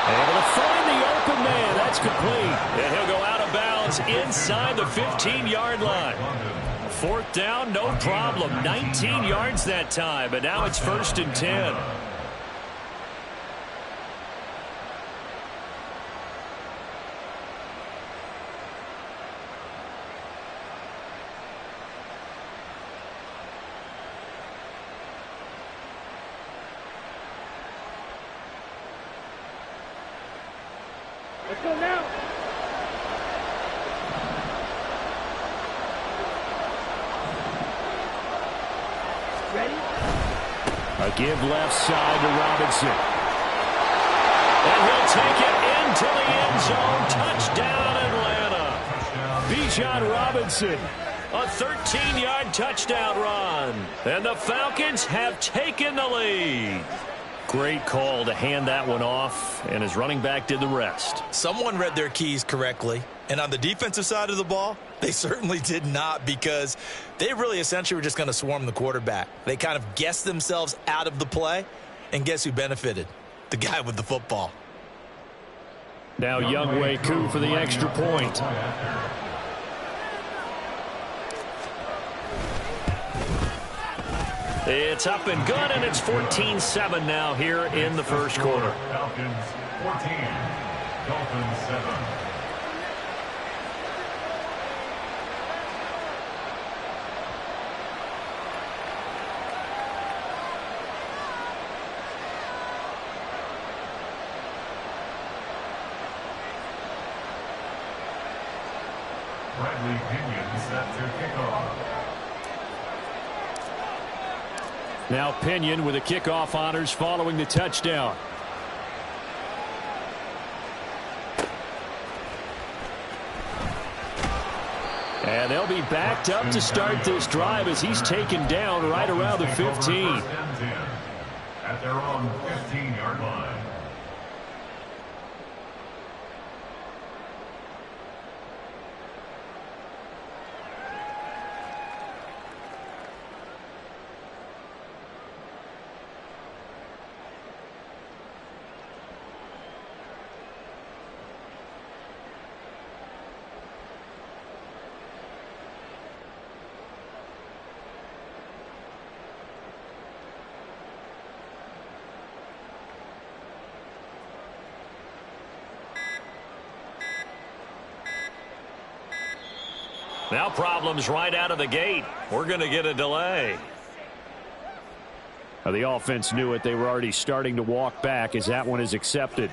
Able to find the open That's complete. And he'll go out of bounds inside the 15-yard line. Fourth down, no problem. 19 yards that time, but now it's 1st and 10. Let's go now. Ready? A give left side to Robinson. And he'll take it into the end zone. Touchdown, Atlanta. Bijan Robinson. A 13-yard touchdown run. And the Falcons have taken the lead. Great call to hand that one off, and his running back did the rest. Someone read their keys correctly, and on the defensive side of the ball, they certainly did not, because they really essentially were just going to swarm the quarterback. They kind of guessed themselves out of the play, and guess who benefited? The guy with the football. Now Younghoe Koo for the extra point. It's up and good, and it's 14-7 now here in the first quarter. Falcons 14, Dolphins 7. Bradley Pinion set to kick off. Now Pinion with the kickoff honors following the touchdown. And they'll be backed up to start this drive as he's taken down right around the 15. At their own 15-yard line. Now problems right out of the gate. We're going to get a delay. Now, the offense knew it. They were already starting to walk back as that one is accepted.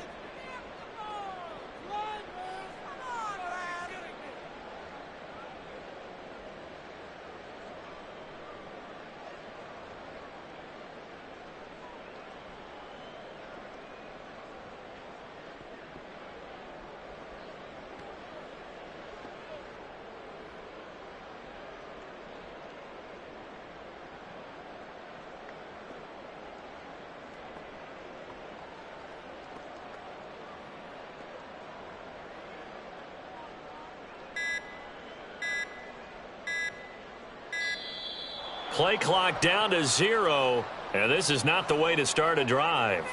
Play clock down to 0, and this is not the way to start a drive.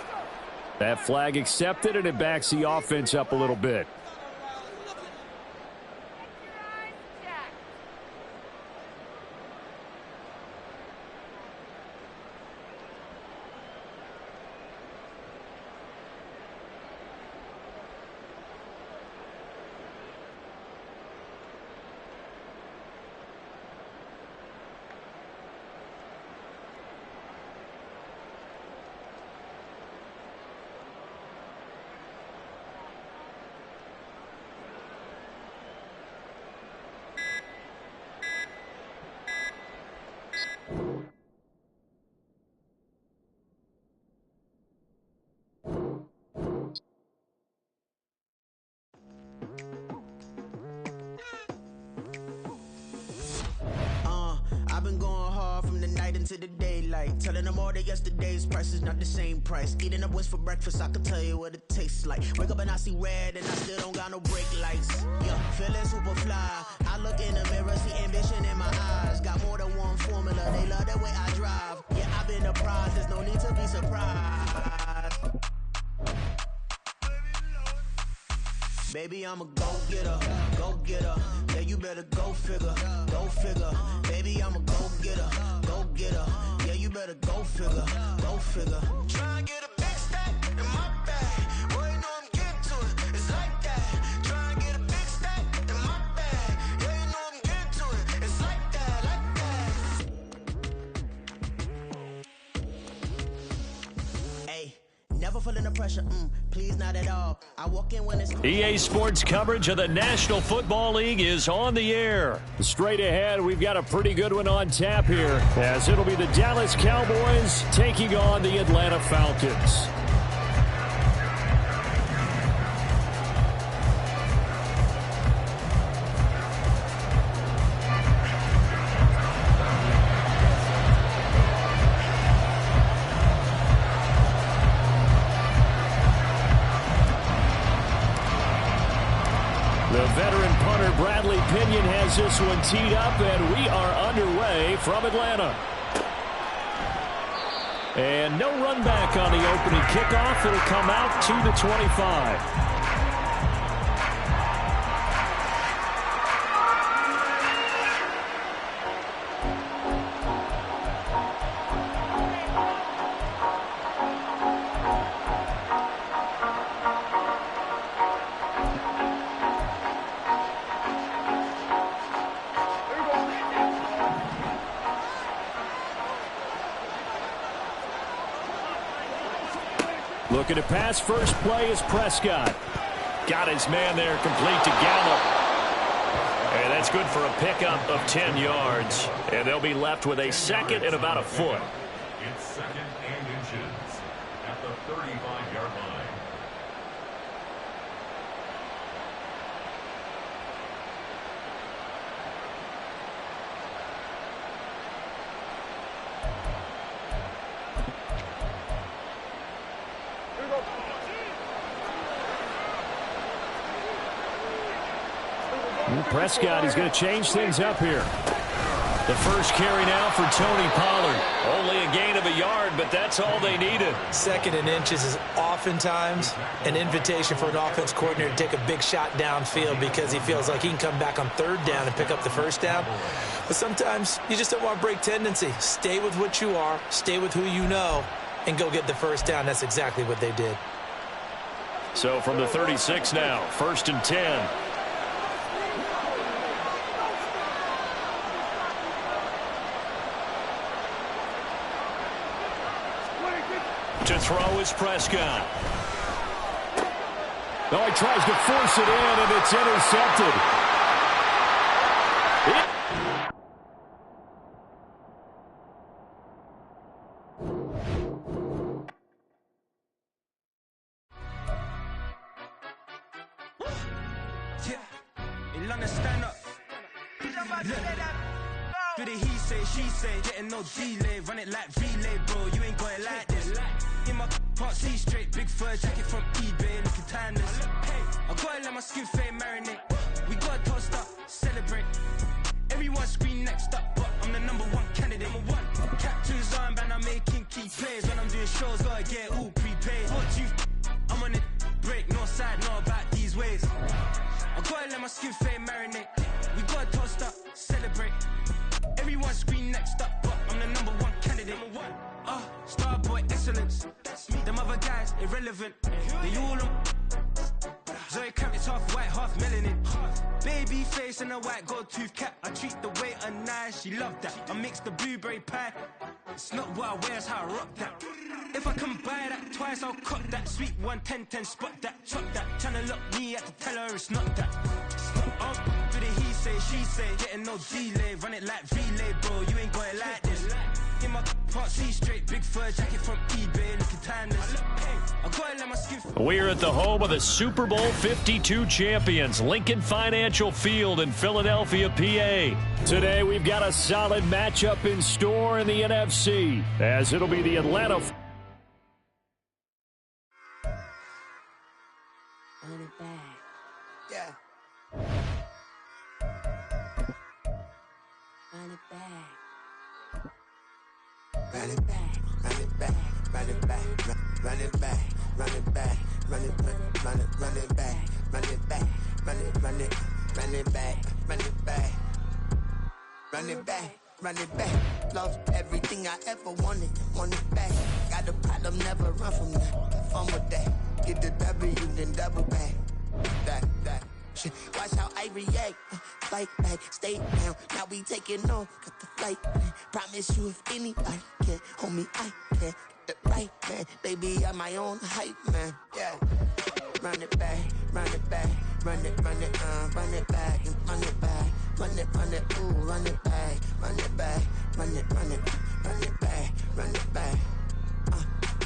That flag accepted, and it backs the offense up a little bit. I've been going hard from the night into the daylight, telling them all that yesterday's price is not the same price. Eating up what's for breakfast, I can tell you what it tastes like. Wake up and I see red and I still don't got no brake lights. Yeah, feeling super fly. I look in the mirror, see ambition in my eyes. Got more than one formula, they love the way I drive. Yeah, I've been a prize, there's no need to be surprised. Baby, I'm a go-getter, go-getter. Yeah, you better go figure, go figure. Baby, I'm a go-getter, go-getter. Yeah, you better go figure, go figure. Try and get a big stack in my bag. Boy, you know I'm getting to it. It's like that. Try and get a big stack in my bag. Yeah, you know I'm getting to it. It's like that, like that. Hey, never feeling the pressure, please not at all. I walk in when it's EA Sports coverage of the National Football League is on the air. Straight ahead, we've got a pretty good one on tap here, as it'll be the Dallas Cowboys taking on the Atlanta Falcons. The veteran punter Bradley Pinion has this one teed up, and we are underway from Atlanta. And no run back on the opening kickoff. It'll come out to the 25. Looking to pass, first play is Prescott. Got his man there, complete to Gallup. And that's good for a pickup of 10 yards. And they'll be left with a second and about a foot. It's second and inches at the 35-yard line. Prescott is going to change things up here. The first carry now for Tony Pollard. Only a gain of a yard, but that's all they needed. Second and inches is oftentimes an invitation for an offense coordinator to take a big shot downfield because he feels like he can come back on third down and pick up the first down. But sometimes you just don't want to break tendency. Stay with what you are, stay with who you know, and go get the first down. That's exactly what they did. So from the 36 now, 1st and 10. To throw is Prescott. Oh, he tries to force it in, and it's intercepted. In London, stand up. Do the he say, she say, getting no delay, run it like relay, bro. You ain't got it like this. In my can't see straight, big fur jacket from eBay, looking timeless. I gotta let my skin fade marinate. We gotta toast up, celebrate. Everyone scream next up, but I'm the #1 candidate. Captain's armband, I'm making key plays. When I'm doing shows, gotta get all prepaid. What you? I'm on it, break, no side, no about these ways. I gotta let my skin fade marinate. We gotta toast up, celebrate. Everyone scream next up, but I'm the #1 candidate. Starboy excellence. Them other guys irrelevant. They all on. Zoe Kravitz half white, half melanin. Baby face and a white gold tooth cap. I treat the waiter nice, she love that. I mix the blueberry pie. It's not what I wear, it's how I rock that. If I can buy that twice, I'll cut that. Sweet 110, spot that, chop that. Tryna look me at the tell her it's not that. Do the he say, she say, getting no delay, run it like relay, bro. You ain't got it like this. In my can't see straight, big fur jacket from eBay, looking timeless. I gotta let my skin. We're at the home of the Super Bowl 52 champions, Lincoln Financial Field in Philadelphia, PA. Today we've got a solid matchup in store in the NFC, as it'll be the Atlanta. Run it back. Yeah. Run it back. Run it back. Run it back. run it back, run it back, run it back, run it back, run it back, run it back, run it back, run it back, run it back. Run it back, lost everything I ever wanted it back. Got a problem, never run from that. Fun with that, get the W, then double back. That shit. Watch how I react. Fight back, stay down. Now we taking off, got the flight plan. Promise you, if anybody can, homie, I can. Get the right man, baby, I'm my own hype man. Yeah. Run it back, run it back, run it back, and run it back, run it, ooh, run it back, run it back, run it back, run it back.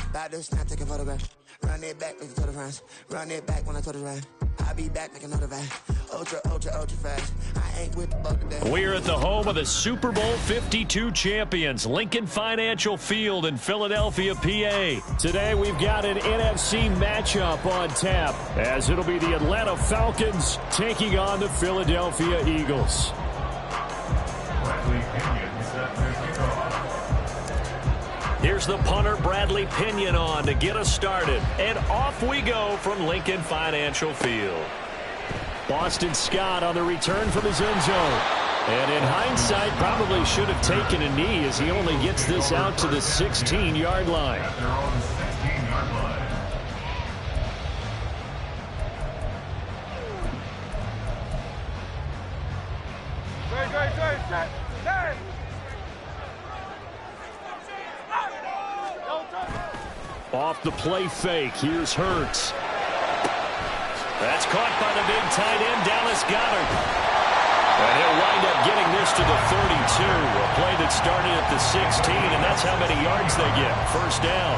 About to snap, taking photographs. Run it back, making total runs. Run it back when I told it right. I'll be back, making another back. Ultra fast. I ain't with the boat today. We're at the home of the Super Bowl 52 champions, Lincoln Financial Field in Philadelphia, PA. Today we've got an NFC matchup on tap, as it'll be the Atlanta Falcons taking on the Philadelphia Eagles. Here's the punter, Bradley Pinion, on to get us started. And off we go from Lincoln Financial Field. Boston Scott on the return from his end zone. And in hindsight, probably should have taken a knee as he only gets this out to the 16-yard line. At their own 16-yard line. Hey. Off the play fake, here's Hurts. That's caught by the big tight end, Dallas Goedert. And he'll wind up getting this to the 32. A play that started at the 16, and that's how many yards they get. First down.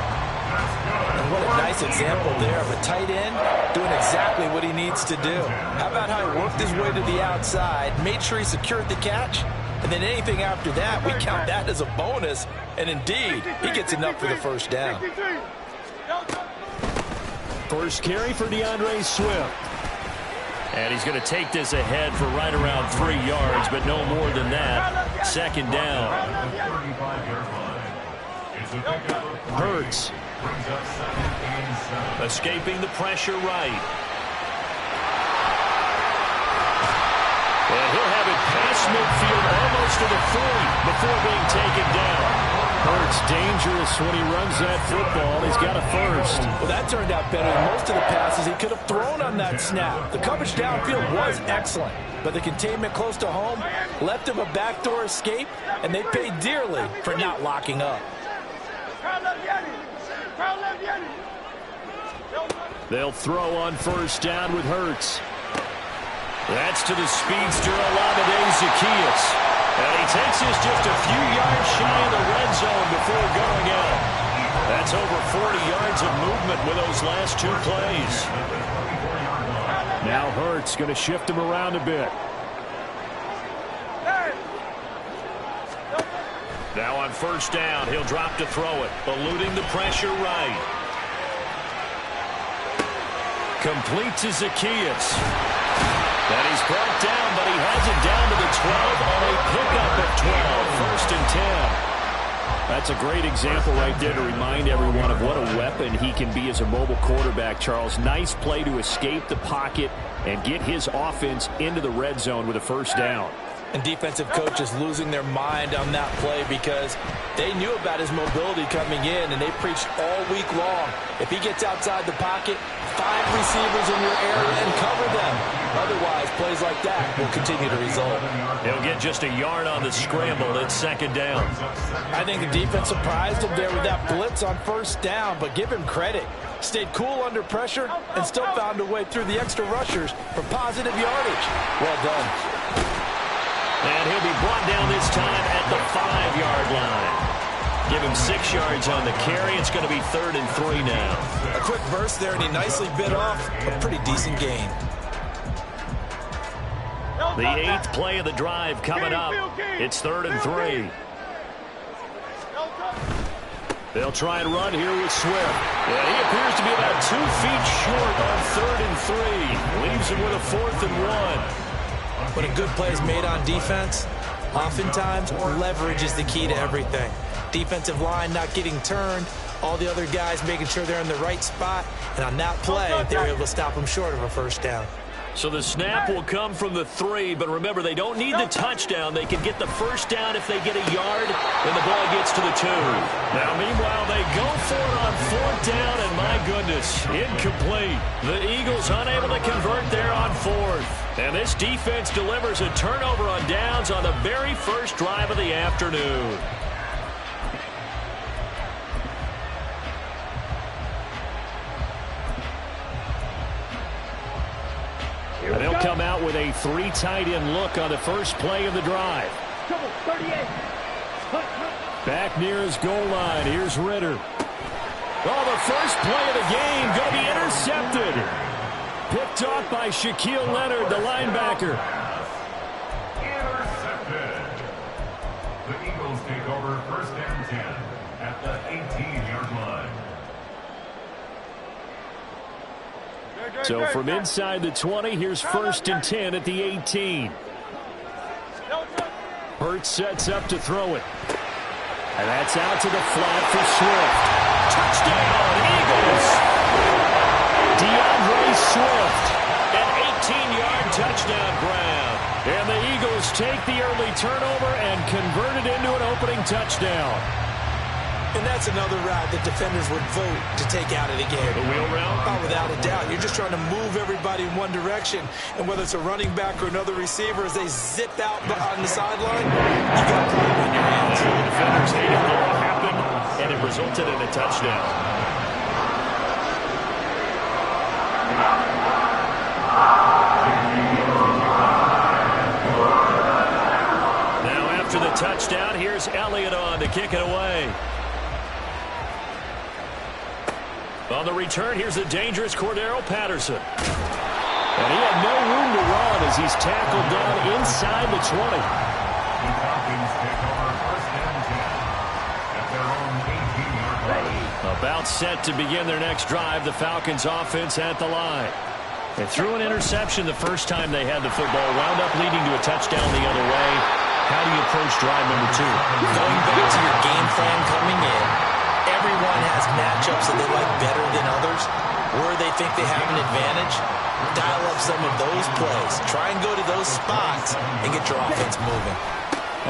And what a nice example there of a tight end doing exactly what he needs to do. How about how he worked his way to the outside, made sure he secured the catch, and then anything after that, we count that as a bonus. And indeed, he gets enough for the first down. First carry for DeAndre Swift. And he's going to take this ahead for right around 3 yards, but no more than that. Second down. Hurts. Escaping the pressure right. And he'll have it past midfield almost to the 40 before being taken down. Hurts dangerous when he runs that football. He's got a first. Well, that turned out better than most of the passes he could have thrown on that snap. The coverage downfield was excellent, but the containment close to home left him a backdoor escape, and they paid dearly for not locking up. They'll throw on first down with Hurts. That's to the speedster Olamide Zaccheaus. And he takes this just a few yards shy of the red zone before going out. That's over 40 yards of movement with those last 2 plays. Now Hurts going to shift him around a bit. Now on first down, he'll drop to throw it, eluding the pressure right. Completes to Zaccheaus. And he's brought down, but he has it down to the 12 on a pickup of 12. First and 10. That's a great example right there to remind everyone of what a weapon he can be as a mobile quarterback, Charles. Nice play to escape the pocket and get his offense into the red zone with a first down. And defensive coaches losing their mind on that play because they knew about his mobility coming in, and they preached all week long. If he gets outside the pocket, 5 receivers in your area and cover them. Otherwise, plays like that will continue to result. He'll get just a yard on the scramble. It's second down. I think the defense surprised him there with that blitz on first down, but give him credit. Stayed cool under pressure and still found a way through the extra rushers for positive yardage. Well done. And he'll be brought down this time at the 5-yard line. Give him 6 yards on the carry. It's going to be 3rd and 3 now. A quick burst there, and he nicely bit off a pretty decent gain. The 8th play of the drive coming up. It's 3rd and 3. They'll try and run here with Swift. Yeah, he appears to be about 2 feet short on 3rd and 3. Leaves him with a 4th and 1. When a good play is made on defense, oftentimes leverage is the key to everything. Defensive line not getting turned, all the other guys making sure they're in the right spot. And on that play, they were able to stop them short of a first down. So the snap will come from the 3, but remember, they don't need the touchdown. They can get the first down if they get a yard, and the ball gets to the 2. Now, meanwhile, they go for it on 4th down, and my goodness, incomplete. The Eagles unable to convert there on 4th. And this defense delivers a turnover on downs on the very first drive of the afternoon. And they'll come out with a 3 tight end look on the first play of the drive. Back near his goal line. Here's Ritter. Oh, the first play of the game going to be intercepted. Picked off by Shaquille Leonard, the linebacker. Intercepted. The Eagles take over 1st and 10 at the 18-yard line. So from inside the 20, here's 1st and 10 at the 18. Hurts sets up to throw it. And that's out to the flat for Swift. Touchdown, Eagles! DeAndre Swift, an 18-yard touchdown grab. And the Eagles take the early turnover and convert it into an opening touchdown. And that's another route that defenders would vote to take out of the game. The wheel route? Oh, without a doubt. You're just trying to move everybody in one direction. And whether it's a running back or another receiver, as they zip out on the sideline, you got time on your hands. The defenders hated what happened, and it resulted in a touchdown. Now after the touchdown, here's Elliott on to kick it away. On the return, here's the dangerous Cordero Patterson. And he had no room to run as he's tackled down inside the 20. The Falcons take over 1st and 10 at their own 18-yard line. About set to begin their next drive, the Falcons offense at the line. They threw an interception the first time they had the football, wound up leading to a touchdown the other way. How do you approach drive number 2? Going back to your game plan coming in, everyone has matchups that they like better than others, where they think they have an advantage. Dial up some of those plays. Try and go to those spots and get your offense moving.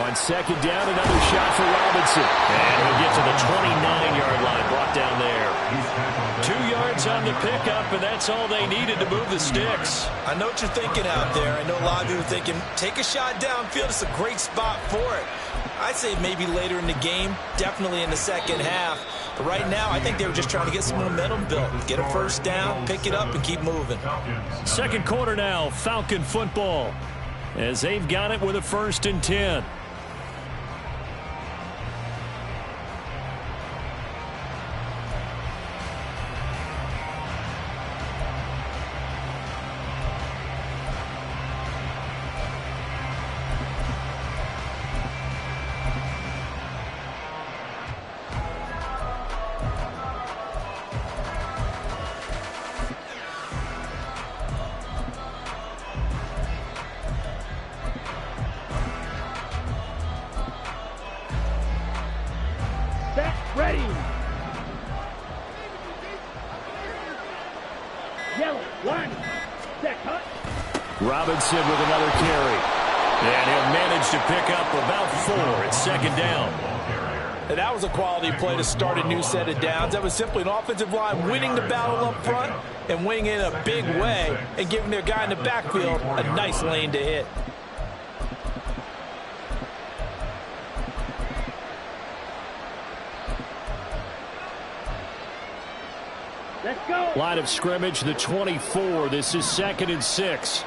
On 2nd down, another shot for Robinson. And he'll get to the 29-yard line, brought down there. 2 yards on the pickup, and that's all they needed to move the sticks. I know what you're thinking out there. I know a lot of you are thinking, take a shot downfield. It's a great spot for it. I'd say maybe later in the game, definitely in the second half. But right now, I think they were just trying to get some momentum built. Get a first down, pick it up, and keep moving. Second quarter now, Falcon football, as they've got it with a 1st and 10. Ready. Yellow, line, set, cut. Robinson with another carry. And he'll manage to pick up about 4. It's 2nd down. And that was a quality play to start a new set of downs. That was simply an offensive line winning the battle up front and winning in a big way and giving their guy in the backfield a nice lane to hit. Let's go. Line of scrimmage, the 24. This is 2nd and 6.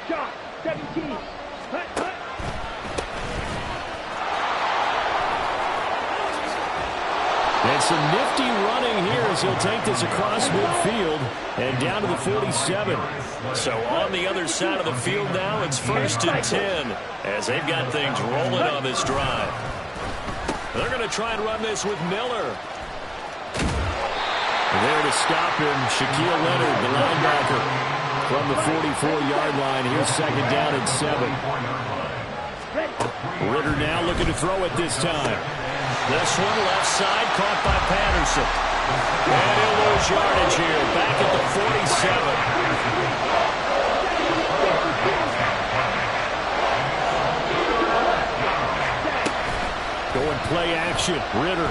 Shot, 17. Hut, hut. And some nifty running here as he'll take this across midfield and down to the 47. So on the other side of the field now, it's 1st and 10 as they've got things rolling on this drive. They're going to try and run this with Miller. There to stop him, Shaquille Leonard, the linebacker, from the 44-yard line. Here's 2nd down and 7. Ritter now looking to throw it this time. This one left side, caught by Patterson. And he'll lose yardage here, back at the 47. Going play action. Ritter.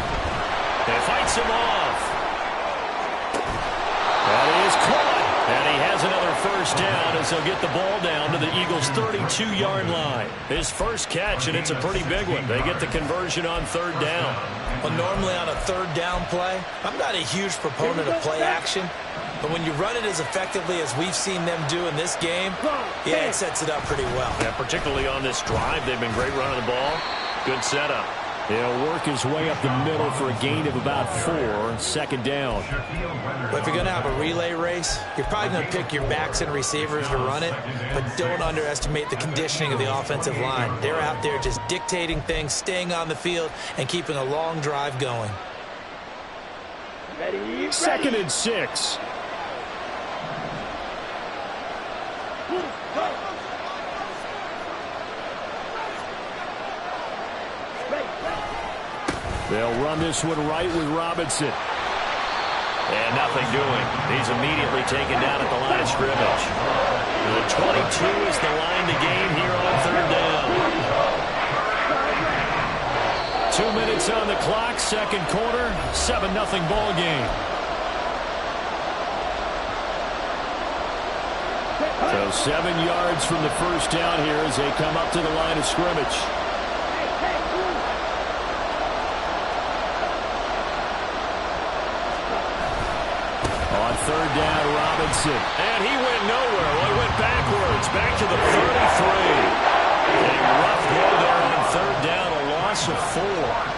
They fights him off. That is caught. And he has another first down as they'll get the ball down to the Eagles' 32-yard line. His first catch, and it's a pretty big one. They get the conversion on third down. Well, normally on a third down play, I'm not a huge proponent of play action. But when you run it as effectively as we've seen them do in this game, yeah, it sets it up pretty well. Yeah, particularly on this drive. They've been great running the ball. Good setup. He'll work his way up the middle for a gain of about 4, second down. But if you're going to have a relay race, you're probably going to pick your backs and receivers to run it, but don't underestimate the conditioning of the offensive line. They're out there just dictating things, staying on the field, and keeping a long drive going. Ready. Second and 6. They'll run this one right with Robinson. And nothing doing. He's immediately taken down at the line of scrimmage. The 22 is the line to gain here on third down. 2 minutes on the clock, second quarter, 7-0 ball game. So 7 yards from the first down here as they come up to the line of scrimmage. On third down, Robinson. And he went nowhere. Well, he went backwards. Back to the 33. A rough go there on third down, a loss of 4.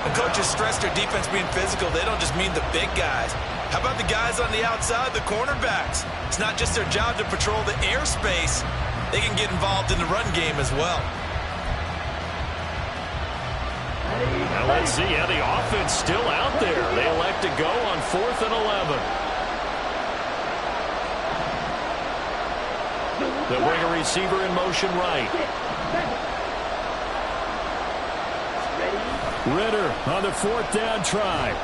The coaches stress their defense being physical. They don't just mean the big guys. How about the guys on the outside, the cornerbacks? It's not just their job to patrol the airspace. They can get involved in the run game as well. Now let's see how the offense still out there. They elect to go on 4th and 11. They'll bring a receiver in motion right. Ritter on the 4th down try.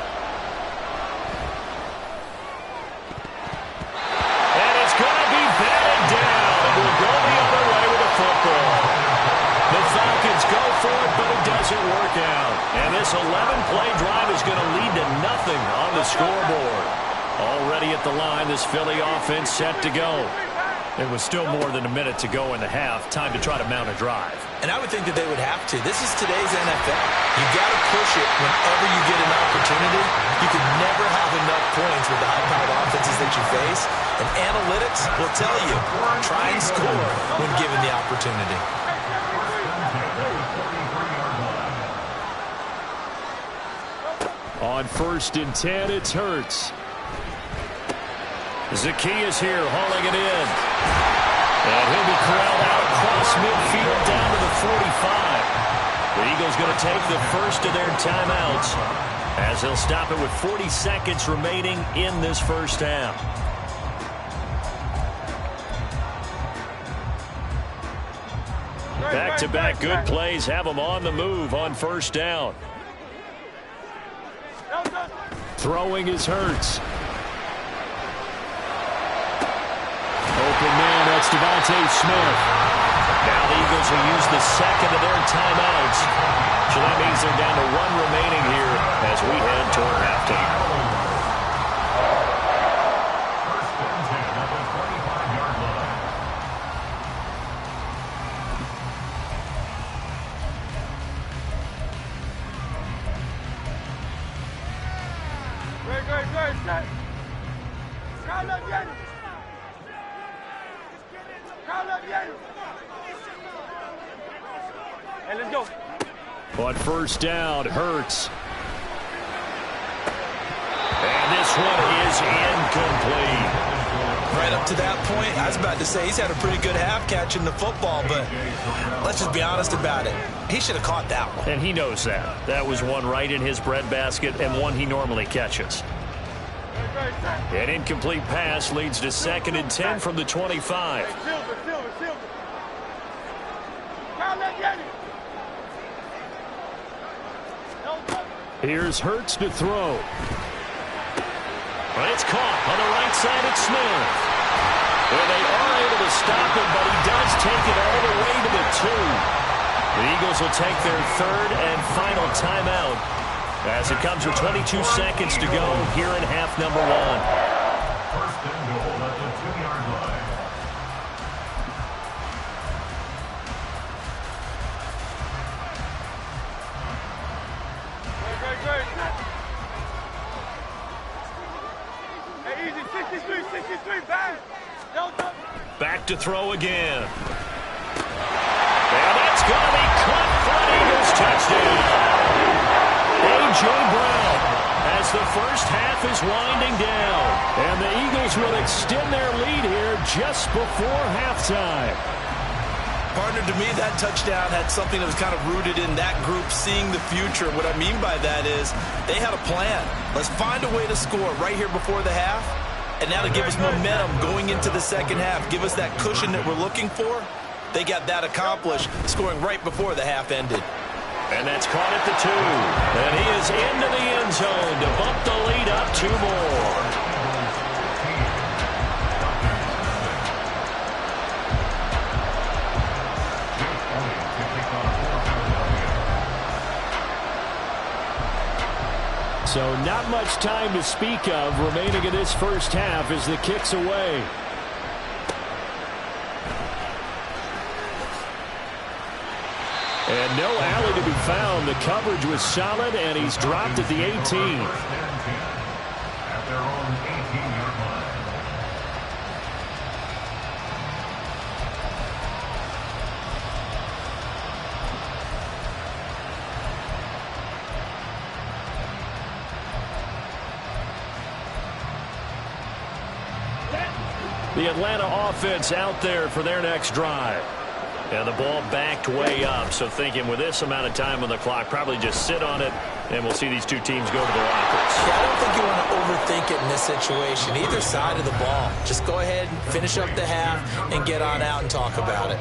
And it's going to be batted down. And we'll go the other way with the football. The Falcons go for it, but it doesn't work out. And this 11-play drive is going to lead to nothing on the scoreboard. Already at the line, this Philly offense set to go. It was still more than a minute to go in the half. Time to try to mount a drive. And I would think that they would have to. This is today's NFL. You got to push it whenever you get an opportunity. You can never have enough points with the high-powered offenses that you face. And analytics will tell you, try and score when given the opportunity. On 1st and 10, it's Hurts. Zacchaeus here hauling it in. And he'll be corralled out across midfield down to the 45. The Eagles going to take the first of their timeouts as they'll stop it with 40 seconds remaining in this first half. Back-to-back good plays have them on the move on first down. Throwing is Hurts. Open man, that's Devontae Smith. Now the Eagles will use the second of their timeouts. So that means they're down to 1 remaining here as we head toward halftime. Hey, let's go. On first down, Hurts. And this one is incomplete. Right up to that point, I was about to say he's had a pretty good half catching the football, but let's just be honest about it. He should have caught that one. And he knows that. That was one right in his breadbasket and one he normally catches. An incomplete pass leads to 2nd and 10 from the 25. Here's Hurts to throw. But it's caught on the right side at Smith. And they are able to stop him, but he does take it all the way to the 2. The Eagles will take their third and final timeout as it comes with 22 seconds to go here in half number 1. First and goal at the 2-yard line. Great. Hey, easy. 63, bang. Back to throw again. And that's going to be caught for an Eagles touchdown. A.J. Brown as the first half is winding down. And the Eagles will extend their lead here just before halftime. Partner, to me, that touchdown had something that was kind of rooted in that group seeing the future. What I mean by that is they had a plan. Let's find a way to score right here before the half. And now to give us momentum going into the second half, give us that cushion that we're looking for. They got that accomplished, scoring right before the half ended. And that's caught at the 2. And he is into the end zone to bump the lead up 2 more. So not much time to speak of remaining in this first half as the kick's away. And no alley to be found. The coverage was solid, and he's dropped at the 18. At their own 18-yard line. The Atlanta offense out there for their next drive. And the ball backed way up, so thinking with this amount of time on the clock, probably just sit on it, and we'll see these two teams go to the lockers. Yeah, I don't think you want to overthink it in this situation, either side of the ball. Just go ahead and finish up the half and get on out and talk about it.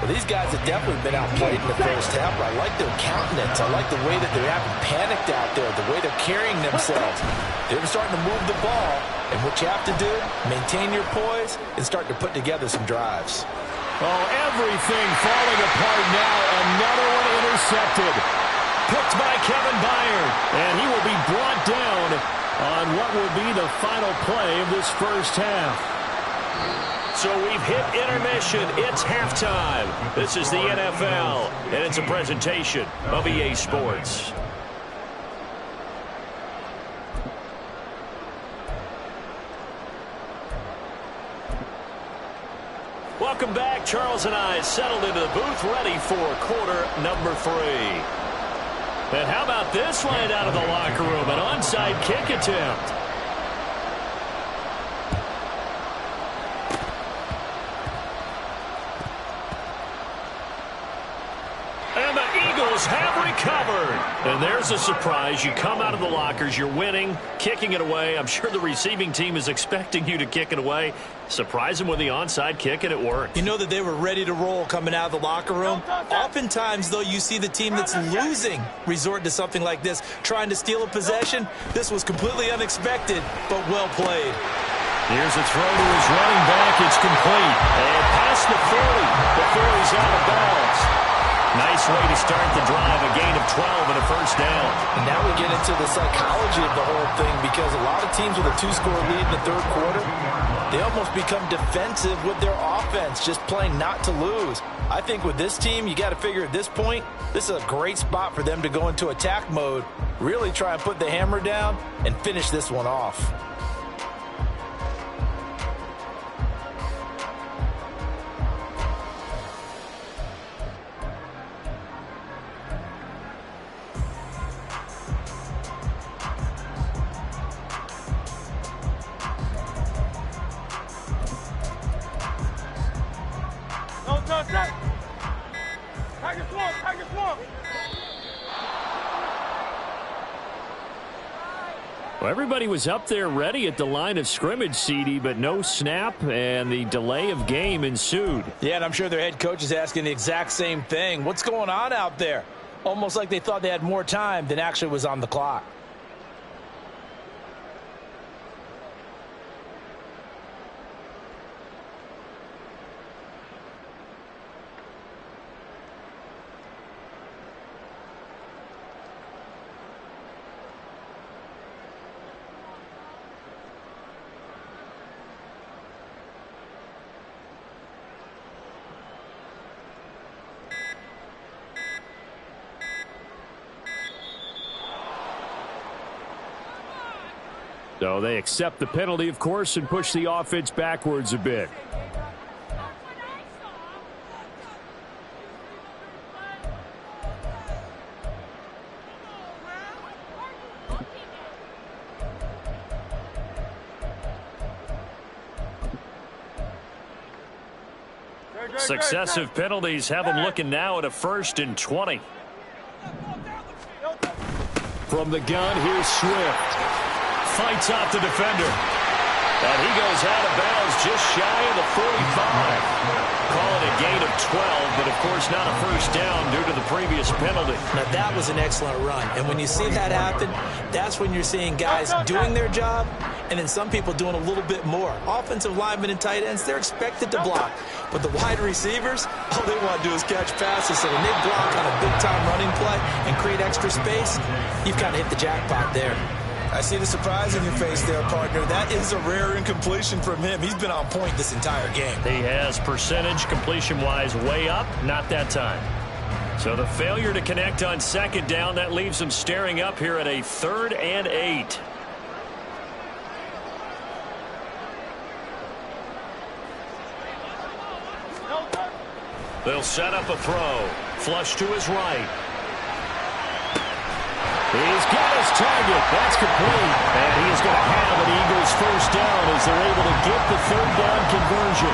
Well, these guys have definitely been outplayed in the first half, but I like their countenance. I like the way that they haven't panicked out there, the way they're carrying themselves. They're starting to move the ball, and what you have to do, maintain your poise and start to put together some drives. Oh, everything falling apart now. Another one intercepted. Picked by Kevin Byard, and he will be brought down on what will be the final play of this first half. So we've hit intermission. It's halftime. This is the NFL, and it's a presentation of EA Sports. Welcome back. Charles and I settled into the booth, ready for quarter number 3. And how about this line out of the locker room? An onside kick attempt. And the Eagles have recovered. And there's a surprise. You come out of the lockers, you're winning, kicking it away. I'm sure the receiving team is expecting you to kick it away. Surprise them with the onside kick, and it worked. You know that they were ready to roll coming out of the locker room. Oftentimes, though, you see the team that's losing resort to something like this, trying to steal a possession. This was completely unexpected, but well played. Here's a throw to his running back. It's complete. And past the 40 before he's out of bounds. Nice way to start the drive, a gain of 12 and a first down. And now we get into the psychology of the whole thing, because a lot of teams with a 2-score lead in the third quarter, they almost become defensive with their offense, just playing not to lose. I think with this team, you got to figure at this point, this is a great spot for them to go into attack mode, really try and put the hammer down and finish this one off. Well, everybody was up there ready at the line of scrimmage, CD, but no snap, and the delay of game ensued. Yeah, and I'm sure their head coach is asking the exact same thing. What's going on out there? Almost like they thought they had more time than actually was on the clock. So they accept the penalty, of course, and push the offense backwards a bit. Successive penalties have them looking now at a 1st and 20. From the gun, here's Swift. Fights off the defender. And he goes out of bounds just shy of the 45. Call it a gain of 12, but of course not a first down due to the previous penalty. Now that was an excellent run. And when you see that happen, that's when you're seeing guys doing their job and then some people doing a little bit more. Offensive linemen and tight ends, they're expected to block. But the wide receivers, all they want to do is catch passes. So when they block on a big-time running play and create extra space, you've kind of hit the jackpot there. I see the surprise in your face there, partner. That is a rare incompletion from him. He's been on point this entire game. He has percentage completion-wise way up, not that time. So the failure to connect on 2nd down, that leaves him staring up here at a 3rd and 8. They'll set up a throw. Flush to his right. He's got his target. That's complete. And he is going to have an Eagles first down as they're able to get the 3rd down conversion.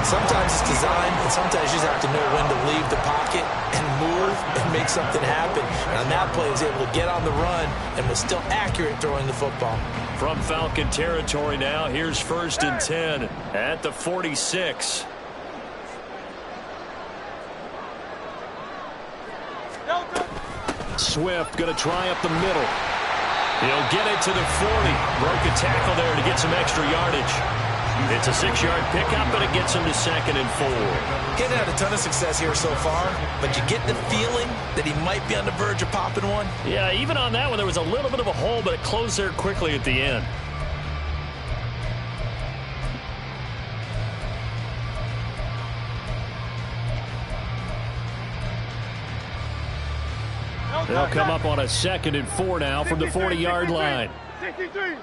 Sometimes it's designed, and sometimes you just have to know when to leave the pocket and move and make something happen. And on that play, he was able to get on the run and was still accurate throwing the football. From Falcon territory now, here's 1st and 10 at the 46. Swift going to try up the middle. He'll get it to the 40. Broke a tackle there to get some extra yardage. It's a 6-yard pickup, and it gets him to 2nd and 4. He hasn't had a ton of success here so far, but you get the feeling that he might be on the verge of popping one. Yeah, even on that one, there was a little bit of a hole, but it closed there quickly at the end. They'll come up on a 2nd and 4 now from the 40-yard line. 63.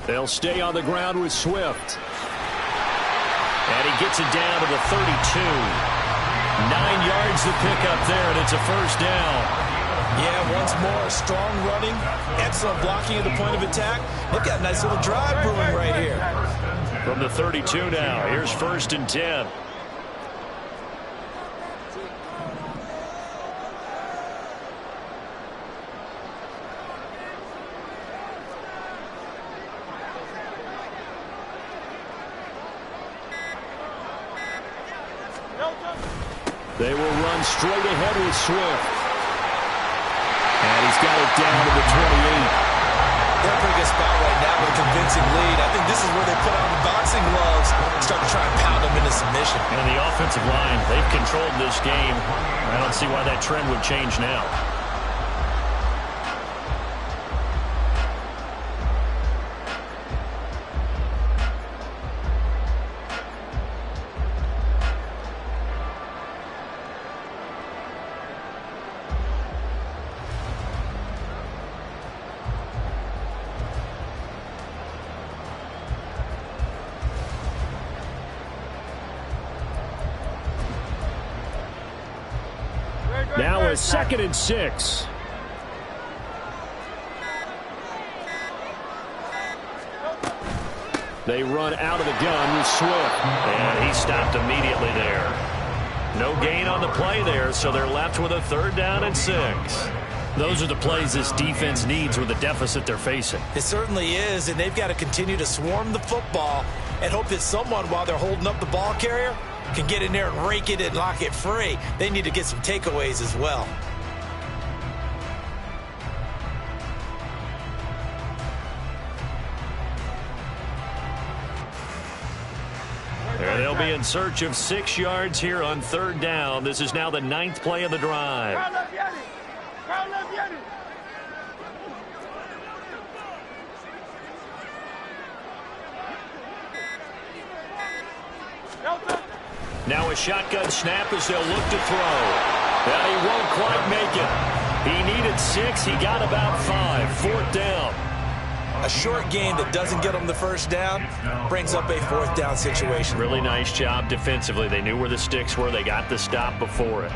They'll stay on the ground with Swift. And he gets it down to the 32. 9 yards to pick up there, and it's a first down. Yeah, once more, strong running, excellent blocking at the point of attack. Look at a nice little drive brewing right here. From the 32 now, here's 1st and 10. They will run straight ahead with Swift. And he's got it down to the 28. They're in a pretty good spot right now with a convincing lead. I think this is where they put on the boxing gloves and start to try and pound them into submission. And the offensive line, they've controlled this game. I don't see why that trend would change now. Now a 2nd and 6. They run out of the gun with Swift. And he stopped immediately there. No gain on the play there, so they're left with a 3rd down and 6. Those are the plays this defense needs with the deficit they're facing. It certainly is, and they've got to continue to swarm the football and hope that someone, while they're holding up the ball carrier, can get in there and rake it and lock it free. They need to get some takeaways as well. They'll be in search of 6 yards here on 3rd down. This is now the 9th play of the drive. Now a shotgun snap as they'll look to throw. And he won't quite make it. He needed 6. He got about 5. 4th down. A short gain that doesn't get them the 1st down brings up a 4th down situation. Really nice job defensively. They knew where the sticks were. They got the stop before it.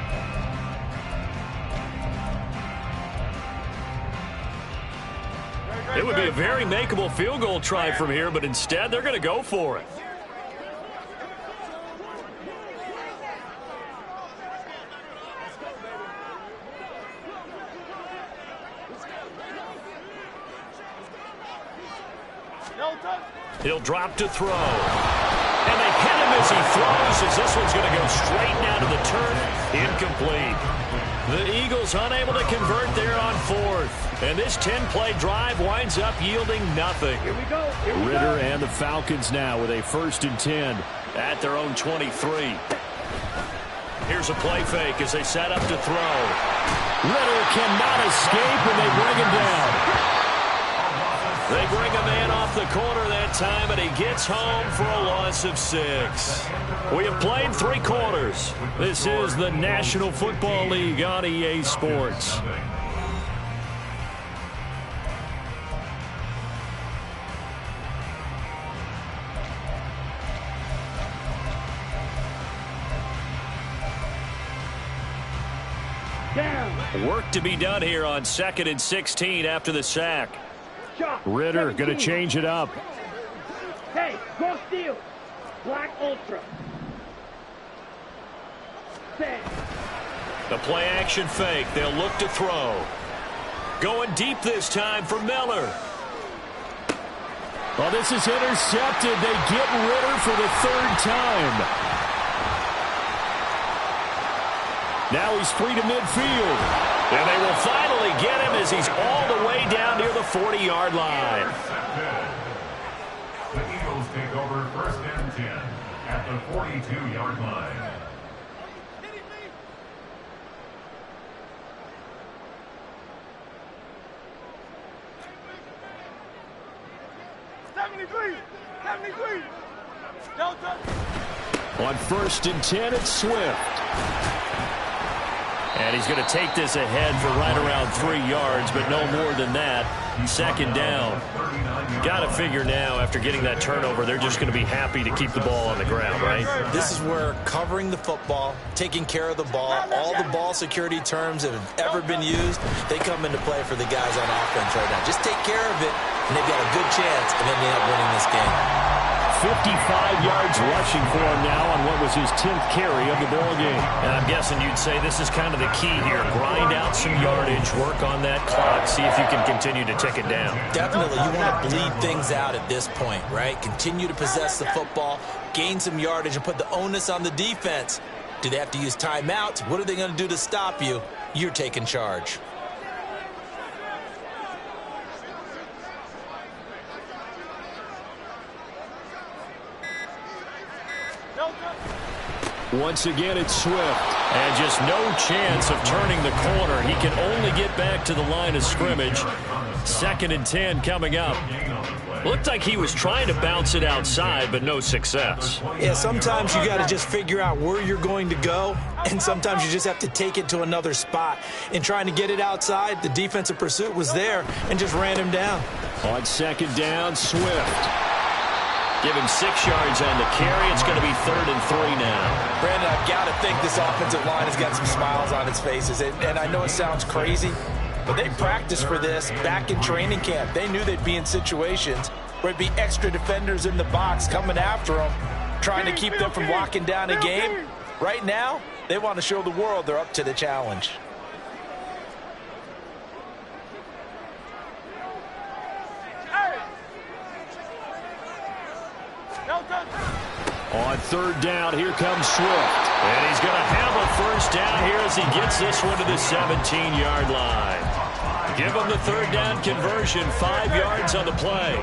It would be a very makeable field goal try from here, but instead they're going to go for it. He'll drop to throw. And they hit him as he throws, as this one's going to go straight down to the turf. Incomplete. The Eagles unable to convert there on 4th. And this 10-play drive winds up yielding nothing. Here we go. Ritter and the Falcons now with a 1st and 10 at their own 23. Here's a play fake as they set up to throw. Ritter cannot escape, and they bring him down. They bring a man off the corner that time, and he gets home for a loss of 6. We have played 3 quarters. This is the National Football League on EA Sports. Down. Work to be done here on 2nd and 16 after the sack. Ritter going to change it up. Hey, go steal. Black Ultra. Set. The play action fake. They'll look to throw. Going deep this time for Miller. Well, this is intercepted. They get Ritter for the 3rd time. Now he's free to midfield. And they will finally get him as he's all the way down near the 40-yard line. The Eagles take over 1st and 10 at the 42-yard line. On 1st and 10, it's Swift. And he's going to take this ahead for right around 3 yards, but no more than that. 2nd down. Got to figure now, after getting that turnover, they're just going to be happy to keep the ball on the ground, right? This is where covering the football, taking care of the ball, all the ball security terms that have ever been used, they come into play for the guys on offense right now. Just take care of it, and they've got a good chance of ending up winning this game. 55 yards rushing for him now on what was his 10th carry of the ball game. And I'm guessing you'd say this is kind of the key here. Grind out some yardage, work on that clock, see if you can continue to tick it down. Definitely. You want to bleed things out at this point, right? Continue to possess the football, gain some yardage, and put the onus on the defense. Do they have to use timeouts? What are they going to do to stop you? You're taking charge. Once again, it's Swift. And just no chance of turning the corner. He can only get back to the line of scrimmage. 2nd and 10 coming up. Looked like he was trying to bounce it outside, but no success. Yeah, sometimes you got to just figure out where you're going to go, and sometimes you just have to take it to another spot. In trying to get it outside, the defensive pursuit was there and just ran him down. On 2nd down, Swift. Give him 6 yards on the carry. It's going to be 3rd and 3 now. Brandon, I've got to think this offensive line has got some smiles on its faces. And I know it sounds crazy, but they practiced for this back in training camp. They knew they'd be in situations where it'd be extra defenders in the box coming after them, trying to keep them from locking down a game. Right now, They want to show the world they're up to the challenge. On third down, here comes Swift. And he's going to have a first down here as he gets this one to the 17-yard line. Give him the third down conversion, 5 yards on the play.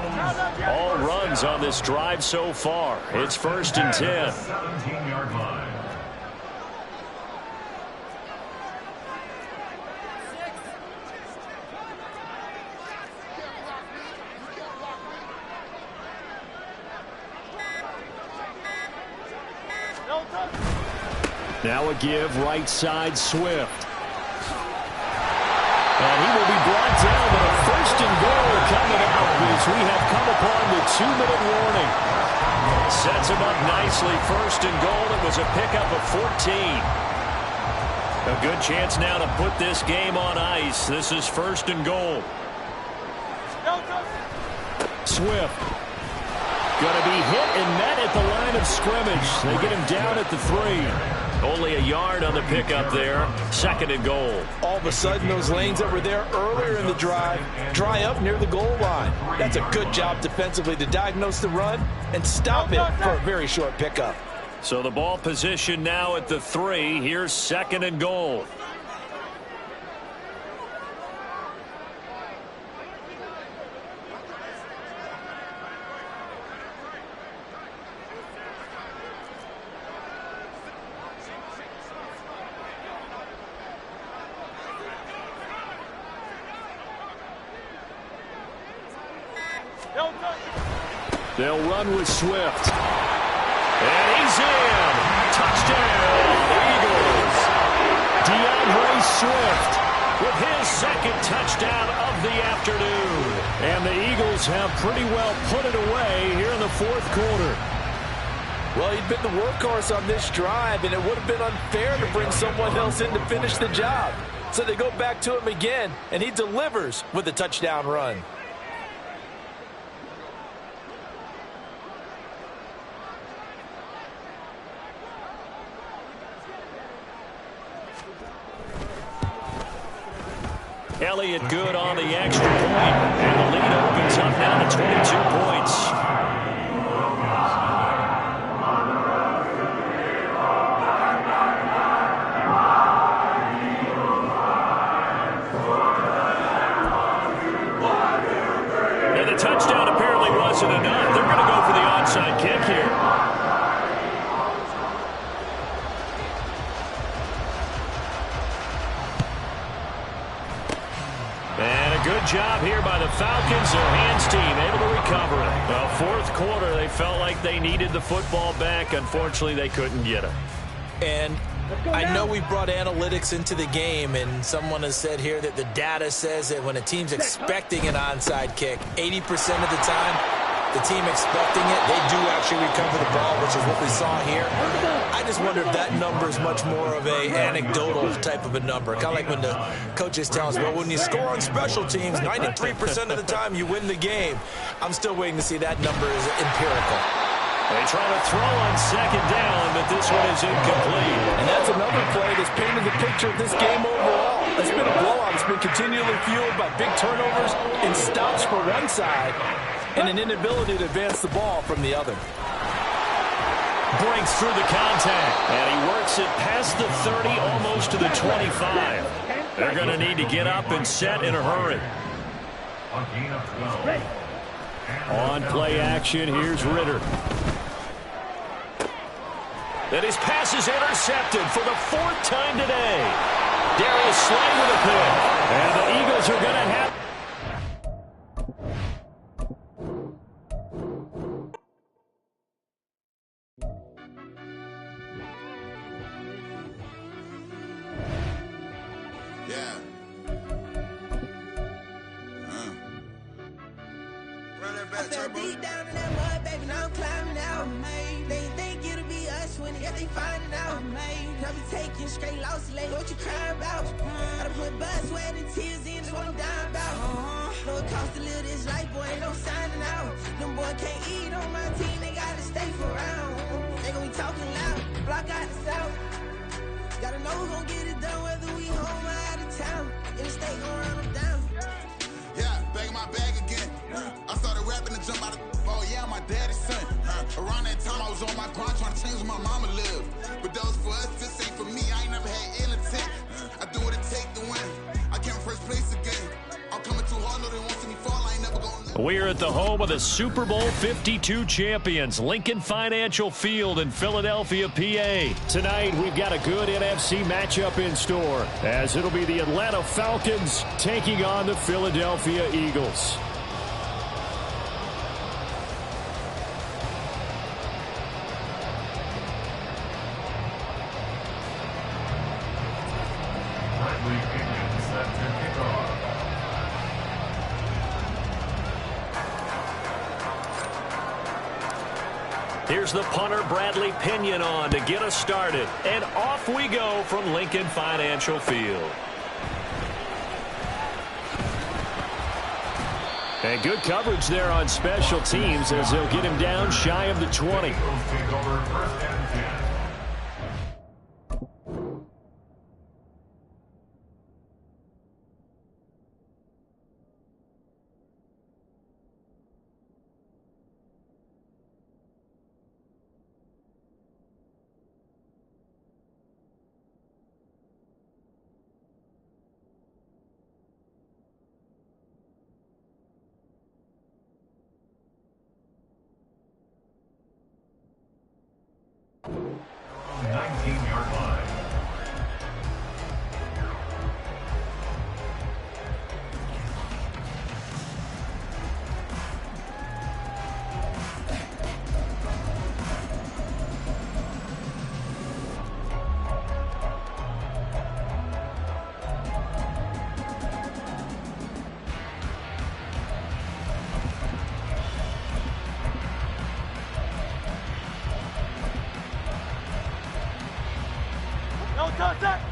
All runs on this drive so far. It's 1st and 10. 17-yard line. Now a give, right side, Swift. And he will be brought down with a 1st and goal coming out as we have come upon the 2-minute warning. Sets him up nicely, 1st and goal. It was a pickup of 14. A good chance now to put this game on ice. This is 1st and goal. Swift. Going to be hit and met at the line of scrimmage. They get him down at the 3. Only a yard on the pickup there. 2nd and goal. All of a sudden, those lanes that were there earlier in the drive dry up near the goal line. That's a good job defensively to diagnose the run and stop it for a very short pickup. So the ball position now at the 3. Here's 2nd and goal. They'll run with Swift. And he's in. Touchdown, Eagles. DeAndre Swift with his 2nd touchdown of the afternoon. And the Eagles have pretty well put it away here in the 4th quarter. Well, he'd been the workhorse on this drive, and it would have been unfair to bring someone else in to finish the job. So they go back to him again, and he delivers with a touchdown run. Elliott good on the extra point. And the lead opens up now to 22 points. And the touchdown apparently wasn't enough. They're going to go for the onside kick here. Good job here by the Falcons. Their hands team able to recover it. Well, 4th quarter, they felt like they needed the football back. Unfortunately, they couldn't get it. And I know we brought analytics into the game, and someone has said here that the data says that when a team's expecting an onside kick, 80% of the time, the team expecting it, they do actually recover the ball, which is what we saw here. I just wonder if that number is much more of a anecdotal type of a number. Kind of like when the coaches tell us, well, when you score on special teams, 93% of the time you win the game. I'm still waiting to see that number is empirical. They try to throw on 2nd down, but this one is incomplete. And that's another play that's painted the picture of this game overall. It's been a blowout. It's been continually fueled by big turnovers and stops for one side and an inability to advance the ball from the other. Breaks through the contact, and he works it past the 30, almost to the 25. They're going to need to get up and set in a hurry. A gain of 12. On play action, here's Ritter. And his pass is intercepted for the 4th time today. Darius Slay with a pick. And the Eagles are going to have... Deep down in that mud, baby, now I'm climbing out. They think it'll be us when they find it out. Now we taking straight losses, like what you crying about? Gotta put blood, sweat, and tears in, that's what I'm down about. Know it cost to live this life, boy, ain't no signing out. Them boy can't eat on my team, they gotta stay for round. They gon' be talking loud, block out the south. know we're gonna get it done whether we home or out of town. In the state, gonna run them down. Yeah, back in my bag again. I started rapping to jump out of. Oh yeah, my daddy's son. Around that time I was on my grind trying to change where my mama lived. But that was for us, this ain't for me. I ain't never had ill intent. I do what it take to win. I came first place again. I'm coming too hard, no they won't see me fall. I ain't never gonna live. We're at the home of the Super Bowl 52 champions, Lincoln Financial Field in Philadelphia, PA. Tonight, we've got a good NFC matchup in store, as it'll be the Atlanta Falcons taking on the Philadelphia Eagles. Here's the punter, Bradley Pinion, on to get us started. And off we go from Lincoln Financial Field. And good coverage there on special teams as they'll get him down shy of the 20. No contact.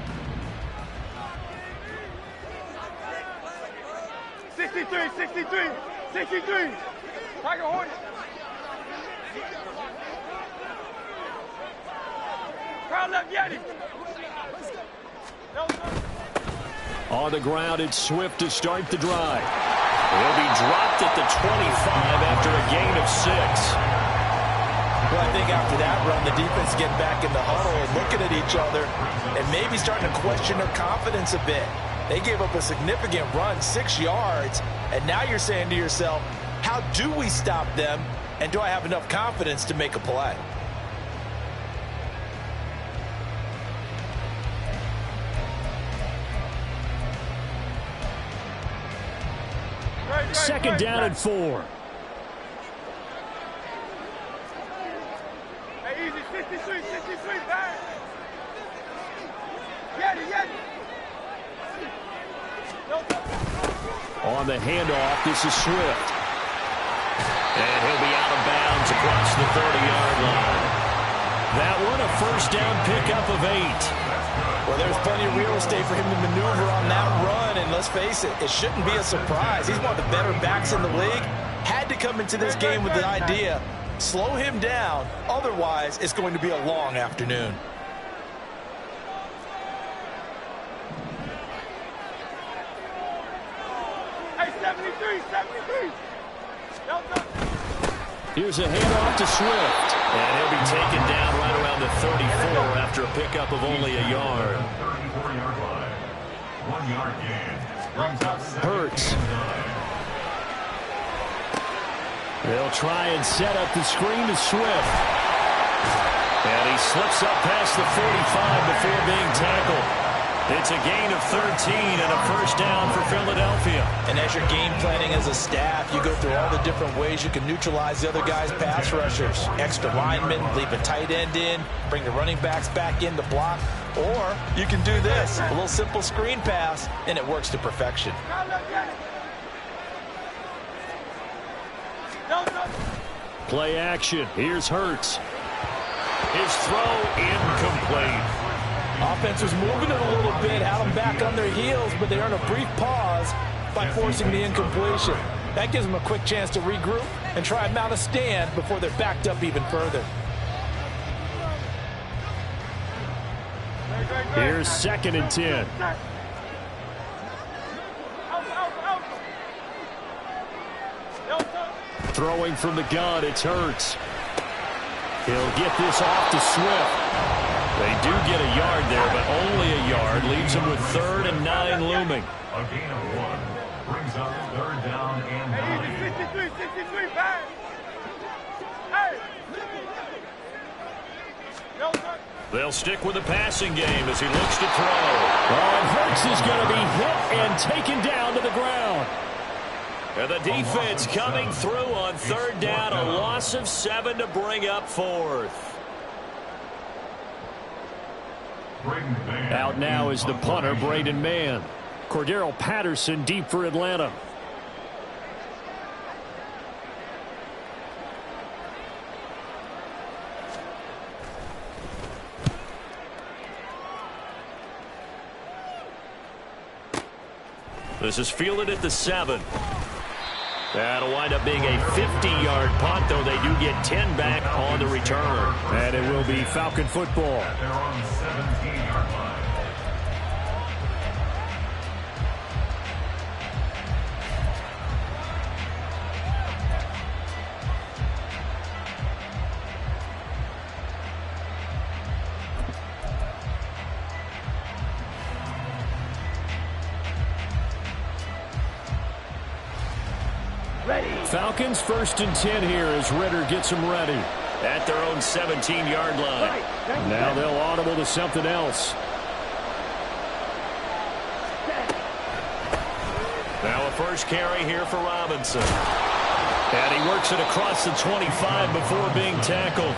63, 63, 63. Tiger Hornet. Crowd left Yeti. No, on the ground, it's Swift to start the drive. He'll be dropped at the 25 after a gain of 6. Well, I think after that run, the defense getting back in the huddle and looking at each other and maybe starting to question their confidence a bit. They gave up a significant run, 6 yards, and now you're saying to yourself, how do we stop them, and do I have enough confidence to make a play? Second down and 4. Hey, easy, 63, 63, bang. Yeti, Yeti. On the handoff, this is Swift. And he'll be out of bounds across the 30-yard line. That one, a first down pickup of 8. Well, there's plenty of real estate for him to maneuver on that run, and let's face it, it shouldn't be a surprise. He's one of the better backs in the league. Had to come into this game with the idea, slow him down, otherwise it's going to be a long afternoon. Hey, 73, 73. Here's a handoff to Swift. And he'll be taken down right around the 34 after a pickup of only a yard. 34-yard line. 1 yard gain. Brings up Hurts. They'll try and set up the screen to Swift. And he slips up past the 45 before being tackled. It's a gain of 13 and a first down for Philadelphia. And as you're game planning as a staff, you go through all the different ways you can neutralize the other guy's pass rushers. Extra linemen, leave a tight end in, bring the running backs back in to block. Or you can do this, a little simple screen pass, and it works to perfection. Play action. Here's Hurts. His throw incomplete. Offense was moving it a little bit, had them back on their heels, but they earn a brief pause by forcing the incompletion. That gives them a quick chance to regroup and try and mount a stand before they're backed up even further. Here's 2nd and 10. Throwing from the gun, it's Hurts. He'll get this off to Swift. They do get a yard there, but only a yard. Leaves them with 3rd and 9 looming. A gain of 1 brings up 3rd down and 9. 63, bang! Hey! They'll stick with the passing game as he looks to throw. Oh, and Hurts is going to be hit and taken down to the ground. And the defense coming through on 3rd down, a loss of 7 to bring up 4th. Out now is the punter, Braden Mann. Cordero Patterson deep for Atlanta. This is fielded at the 7. That'll wind up being a 50-yard punt, though they do get 10 back on the return. And it will be Falcon football. They're on the 17-yard line. Falcons 1st and 10 here as Ritter gets them ready. At their own 17-yard line. Now they'll audible to something else. Now a first carry here for Robinson. And he works it across the 25 before being tackled.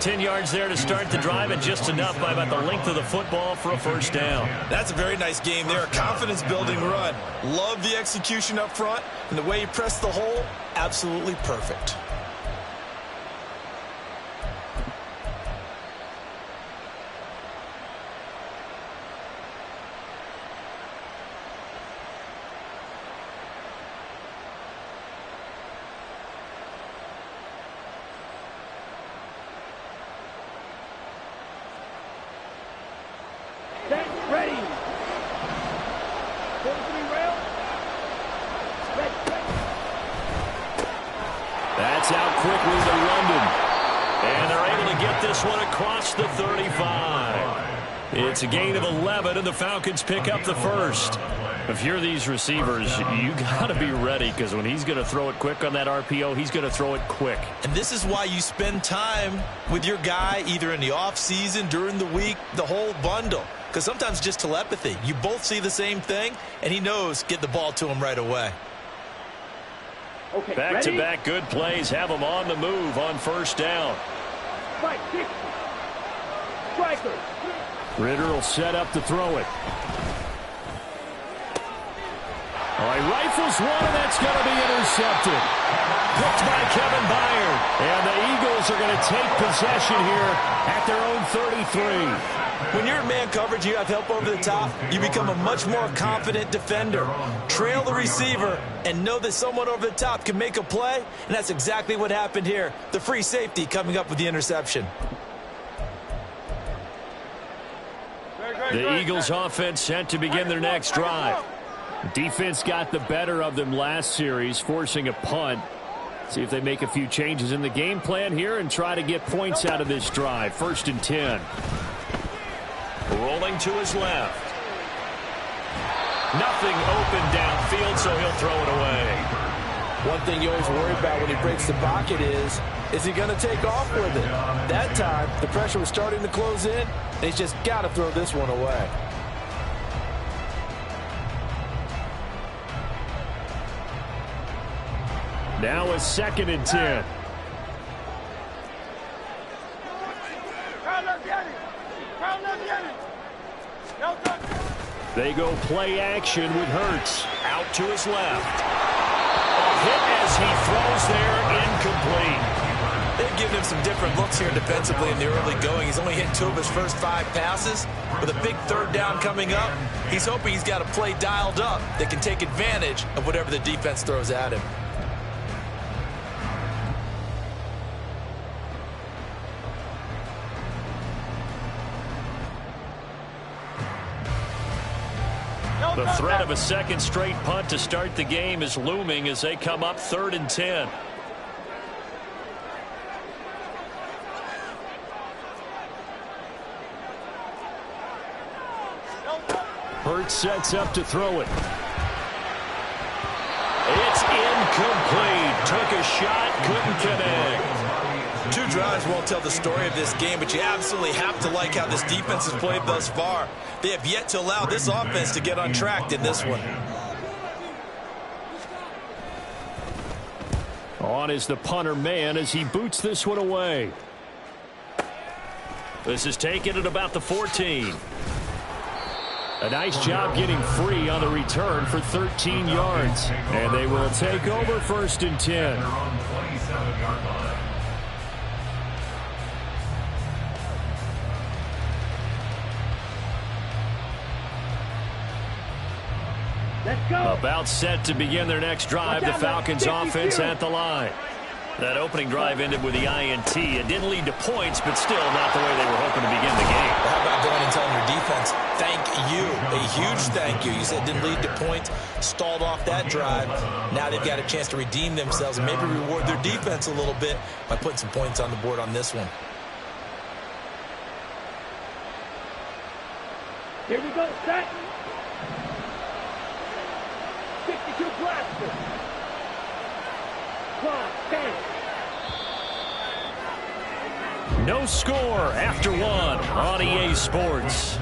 10 yards there to start the drive, and just enough by about the length of the football for a first down. That's a very nice game there. Confidence-building run. Love the execution up front, and the way he pressed the hole, absolutely perfect. Ready. That's out quickly to London. And they're able to get this one across the 35. It's a gain of 11, and the Falcons pick up the first. If you're these receivers, you got to be ready, because when he's going to throw it quick on that RPO, he's going to throw it quick. And this is why you spend time with your guy either in the offseason, during the week, the whole bundle. Because sometimes just telepathy. You both see the same thing, and he knows get the ball to him right away. Okay, Back-to-back good plays have him on the move on first down. Strike 60. Striker. Ritter will set up to throw it. Oh, he rifles one, and that's going to be intercepted. Picked by Kevin Byard. And the Eagles are going to take possession here at their own 33. When you're in man coverage, you have help over the top, you become a much more confident defender. Trail the receiver and know that someone over the top can make a play, and that's exactly what happened here. The free safety coming up with the interception. The Eagles offense set to begin their next drive. Defense got the better of them last series, forcing a punt. See if they make a few changes in the game plan here and try to get points out of this drive. 1st and 10. Rolling to his left. Nothing open downfield, so he'll throw it away. One thing you always worry about when he breaks the pocket is he going to take off with it? That time, the pressure was starting to close in, and he's just got to throw this one away. Now a 2nd and 10. They go play action with Hurts. Out to his left. A hit as he throws there, incomplete. They've given him some different looks here defensively in the early going. He's only hit 2 of his first 5 passes. With a big 3rd down coming up, he's hoping he's got a play dialed up that can take advantage of whatever the defense throws at him. The threat of a second straight punt to start the game is looming as they come up 3rd and 10. Hurts sets up to throw it. It's incomplete. Took a shot, couldn't connect. 2 drives won't tell the story of this game, but you absolutely have to like how this defense has played thus far. They have yet to allow this offense to get on track in this one. On is the punter man as he boots this one away. This is taken at about the 14. A nice job getting free on the return for 13 yards. And they will take over 1st and 10. Let's go. About set to begin their next drive. The Falcons offense at the line. That opening drive ended with the INT. It didn't lead to points, but still not the way they were hoping to begin the game. How about going and telling your defense, thank you, a huge thank you. You said it didn't lead to points, stalled off that drive. Now they've got a chance to redeem themselves and maybe reward their defense a little bit by putting some points on the board on this one. Here we go, set. 62 blaster. Clock, 10. No score after 1 on EA Sports.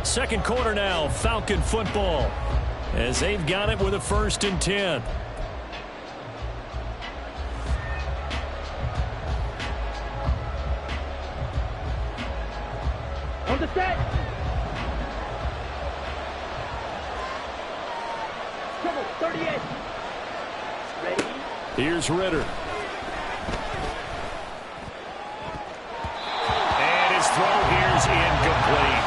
Second quarter now, Falcon football, as they've got it with a 1st and 10. On the set. Trouble, 38. Ready. Here's Ritter. And his throw here's incomplete.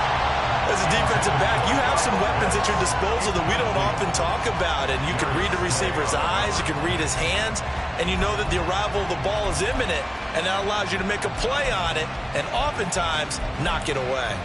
As a defensive back, you have some weapons at your disposal that we don't often talk about. And you can read the receiver's eyes, you can read his hands, and you know that the arrival of the ball is imminent. And that allows you to make a play on it and oftentimes knock it away.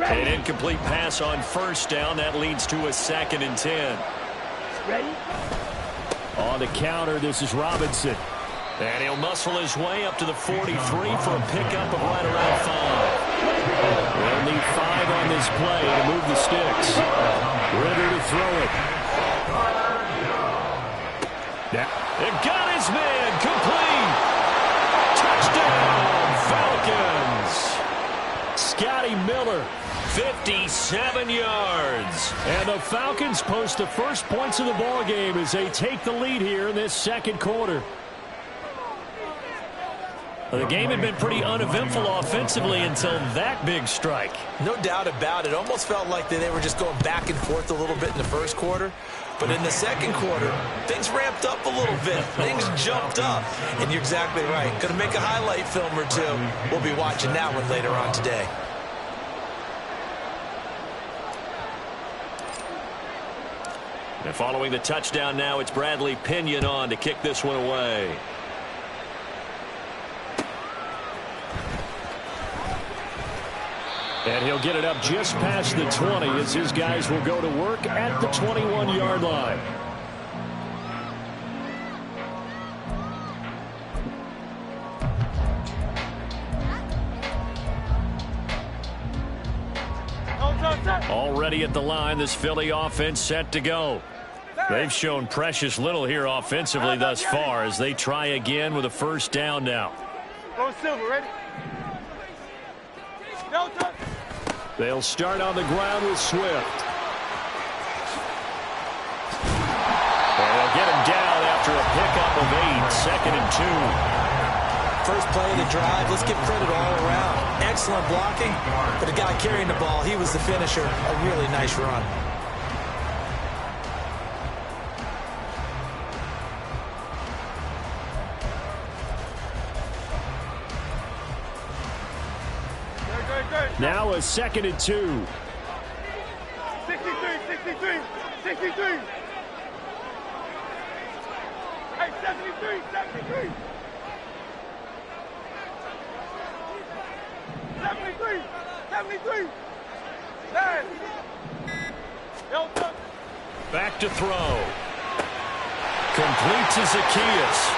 An incomplete pass on 1st down. That leads to a 2nd and 10. Ready? On the counter, this is Robinson. And he'll muscle his way up to the 43 for a pickup of right around 5. They'll need 5 on this play to move the sticks. Ritter to throw it. It got his man complete. Touchdown, Falcons. Scotty Miller, 57 yards. And the Falcons post the first points of the ball game as they take the lead here in this second quarter. The game had been pretty uneventful offensively until that big strike. No doubt about it. Almost felt like they were just going back and forth a little bit in the first quarter. But in the second quarter, things ramped up a little bit. Things jumped up. And you're exactly right. Going to make a highlight film or two. We'll be watching that one later on today. And following the touchdown now, it's Bradley Pinion on to kick this one away. And he'll get it up just past the 20 as his guys will go to work at the 21-yard line. Already at the line, this Philly offense set to go. They've shown precious little here offensively thus far as they try again with a 1st down now. Go Silver, ready? They'll start on the ground with Swift. And they'll get him down after a pickup of 8, 2nd and 2. First play of the drive, let's give credit all around. Excellent blocking, but the guy carrying the ball, he was the finisher. A really nice run. Now a 2nd and 2. 63, 63, 63. Hey, 73, 73. 73, 73. Man. Back to throw. Complete to Zacchaeus.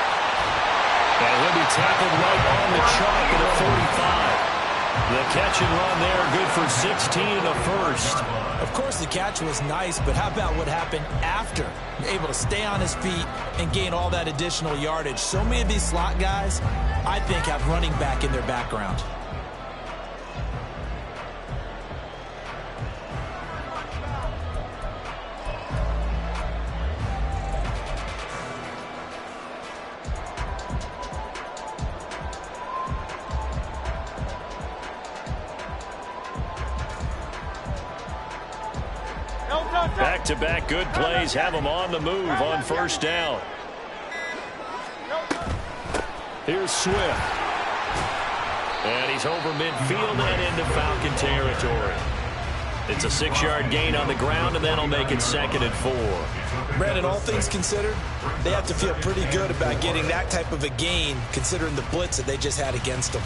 And he'll be tackled right on the chalk at a 45. The catch and run there, good for 16 and a first. Of course, the catch was nice, but how about what happened after? Able to stay on his feet and gain all that additional yardage. So many of these slot guys, I think, have running back in their background. Back-to-back good plays have them on the move on first down. Here's Swift. And he's over midfield and into Falcon territory. It's a 6-yard gain on the ground, and that'll make it 2nd and 4. Brandon, all things considered, they have to feel pretty good about getting that type of a gain, considering the blitz that they just had against them.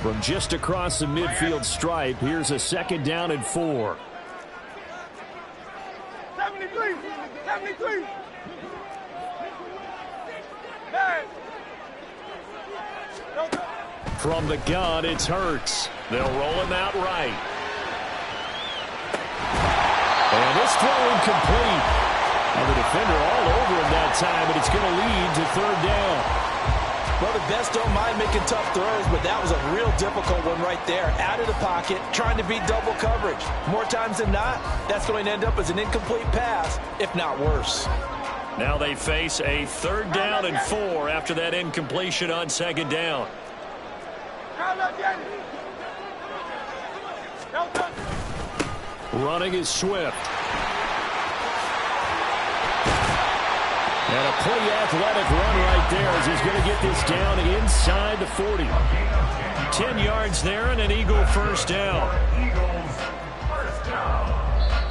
From just across the midfield stripe, here's a 2nd down and 4. 73, 73. From the gun, it's Hurts. They'll roll him out right. And this throw incomplete. And the defender all over him that time, but it's going to lead to 3rd down. Well, the best don't mind making tough throws, but that was a real difficult one right there. Out of the pocket, trying to beat double coverage. More times than not, that's going to end up as an incomplete pass, if not worse. Now they face a 3rd down and 4 after that incompletion on 2nd down. Running is Swift. And a pretty athletic run right there as he's going to get this down inside the 40. 10 yards there and an Eagle first down.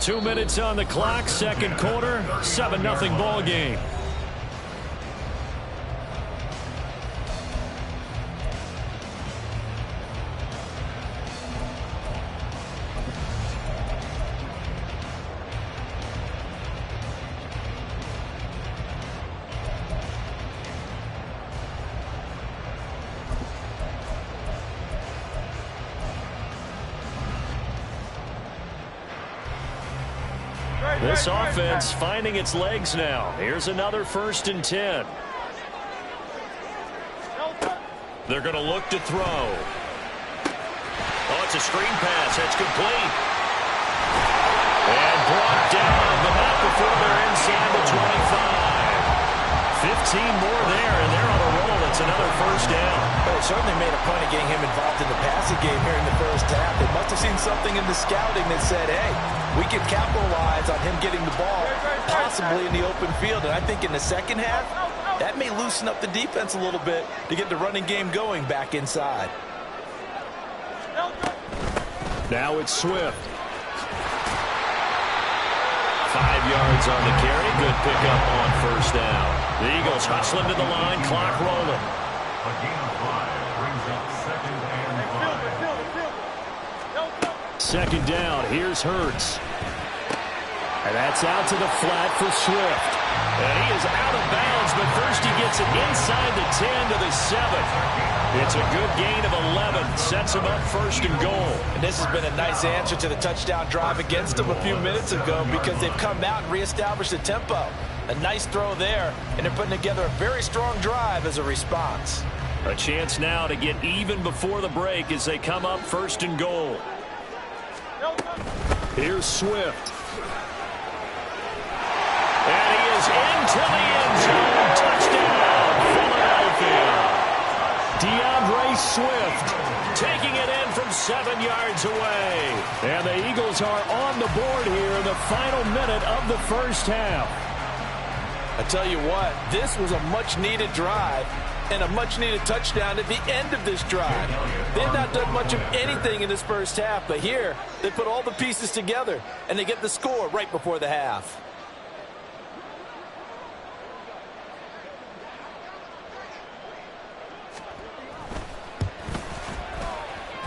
2 minutes on the clock, 2nd quarter, 7-0 ball game. This offense finding its legs now. Here's another 1st and 10. They're going to look to throw. Oh, it's a screen pass. That's complete. And brought down, but not before they're inside the 25. 15 more there, and they're on a roll. It's another 1st down. Well, they certainly made a point of getting him involved in the passing game here in the first half. They must have seen something in the scouting that said, hey, we can capitalize on him getting the ball, possibly in the open field. And I think in the second half, that may loosen up the defense a little bit to get the running game going back inside. Now it's Swift. 5 yards on the carry. Good pickup on first down. The Eagles hustling to the line, clock rolling. A gain of 5 brings up 2nd and 5. 2nd down, here's Hurts. And that's out to the flat for Swift. And he is out of bounds, but first he gets it inside the 10 to the 7. It's a good gain of 11. Sets him up 1st and goal. And this has been a nice answer to the touchdown drive against them a few minutes ago because they've come out and reestablished the tempo. A nice throw there, and they're putting together a very strong drive as a response. A chance now to get even before the break as they come up 1st and goal. Here's Swift. And he is into the end zone. Touchdown, Philadelphia. DeAndre Swift taking it in from 7 yards away. And the Eagles are on the board here in the final minute of the first half. I tell you what, this was a much-needed drive and a much-needed touchdown at the end of this drive. They've not done much of anything in this first half, but here they put all the pieces together, and they get the score right before the half.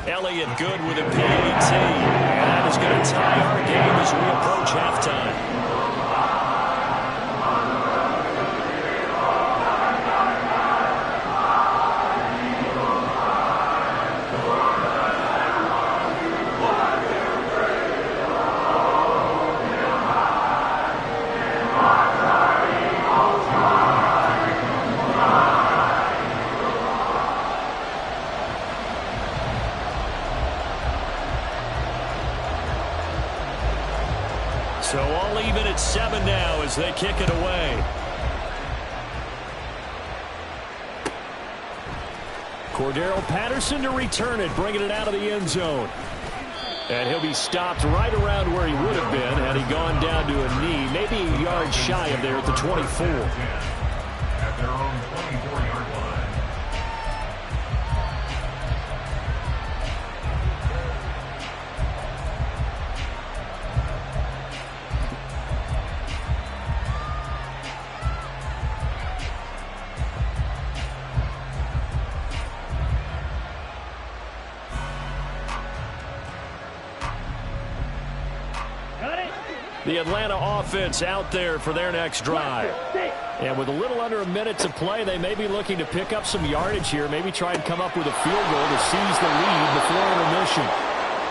Elliott good with a Pt. And that is going to tie our game as we approach halftime. So all even at 7 now as they kick it away. Cordero Patterson to return it, bringing it out of the end zone. And he'll be stopped right around where he would have been had he gone down to a knee, maybe a yard shy of there at the 24. At their own 24-yard line. The Atlanta offense out there for their next drive. And with a little under a minute to play, they may be looking to pick up some yardage here, maybe try and come up with a field goal to seize the lead before intermission.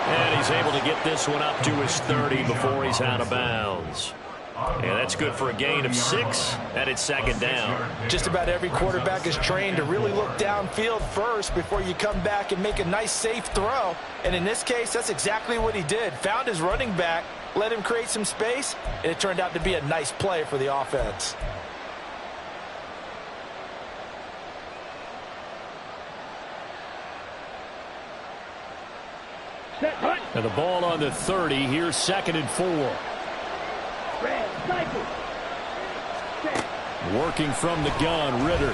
And he's able to get this one up to his 30 before he's out of bounds. And that's good for a gain of 6, and it's second down. Just about every quarterback is trained to really look downfield first before you come back and make a nice, safe throw. And in this case, that's exactly what he did. Found his running back, let him create some space, and it turned out to be a nice play for the offense. And the ball on the 30. Here's 2nd and 4. Working from the gun, Ritter.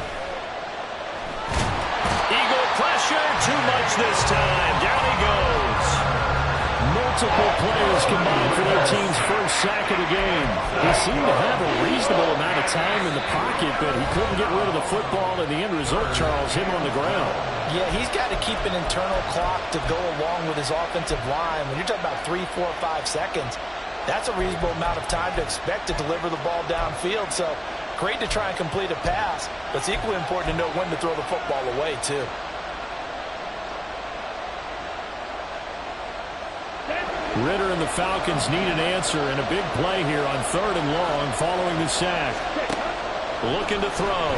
Eagle pressure, too much this time. Down he goes. Multiple players combined for their team's first sack of the game. He seemed to have a reasonable amount of time in the pocket, but he couldn't get rid of the football, and the end result, Charles, him on the ground. Yeah, he's got to keep an internal clock to go along with his offensive line. When you're talking about 3, 4, 5 seconds, that's a reasonable amount of time to expect to deliver the ball downfield. So great to try and complete a pass, but it's equally important to know when to throw the football away, too. Ritter and the Falcons need an answer, and a big play here on 3rd and long following the sack. Looking to throw.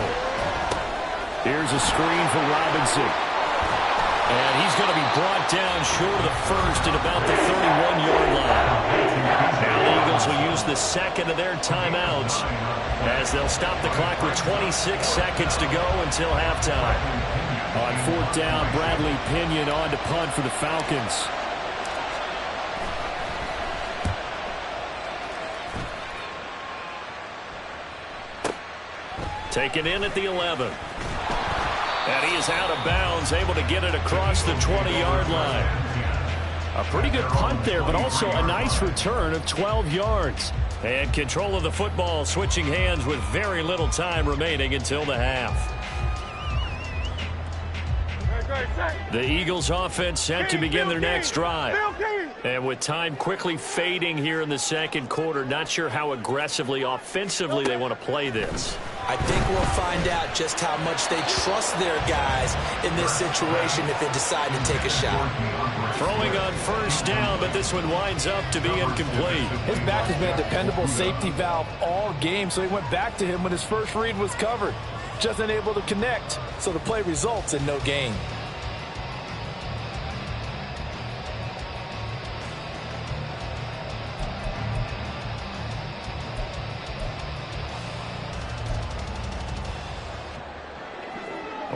Here's a screen for Robinson. And he's going to be brought down short of the first at about the 31-yard line. Now the Eagles will use the second of their timeouts as they'll stop the clock with 26 seconds to go until halftime. On 4th down, Bradley Pinion on to punt for the Falcons. Taken in at the 11. And he is out of bounds, able to get it across the 20-yard line. A pretty good punt there, but also a nice return of 12 yards. And control of the football, switching hands with very little time remaining until the half. The Eagles offense set to begin their next drive. And with time quickly fading here in the second quarter, not sure how aggressively, offensively they want to play this. I think we'll find out just how much they trust their guys in this situation if they decide to take a shot. Throwing on 1st down, but this one winds up to be incomplete. His back has been a dependable safety valve all game, so he went back to him when his first read was covered. Just unable to connect, so the play results in no gain.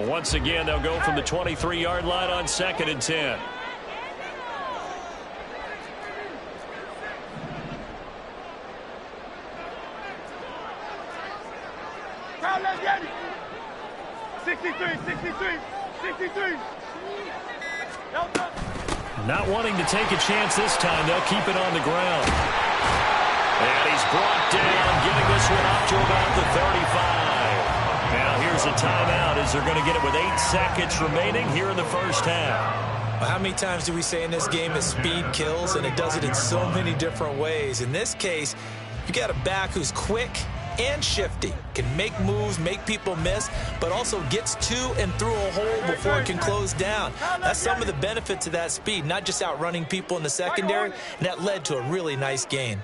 Once again, they'll go from the 23-yard line on 2nd and 10. Crowd left, Yanni. 63. Not wanting to take a chance this time, they'll keep it on the ground. And he's brought down, getting this one up to about the 35. Now here's a timeout as they're going to get it with 8 seconds remaining here in the first half. Well, how many times do we say in this game is speed kills, and it does it in so many different ways. In this case, you got a back who's quick and shifty, can make moves, make people miss, but also gets to and through a hole before it can close down. That's some of the benefits of that speed, not just outrunning people in the secondary, and that led to a really nice gain.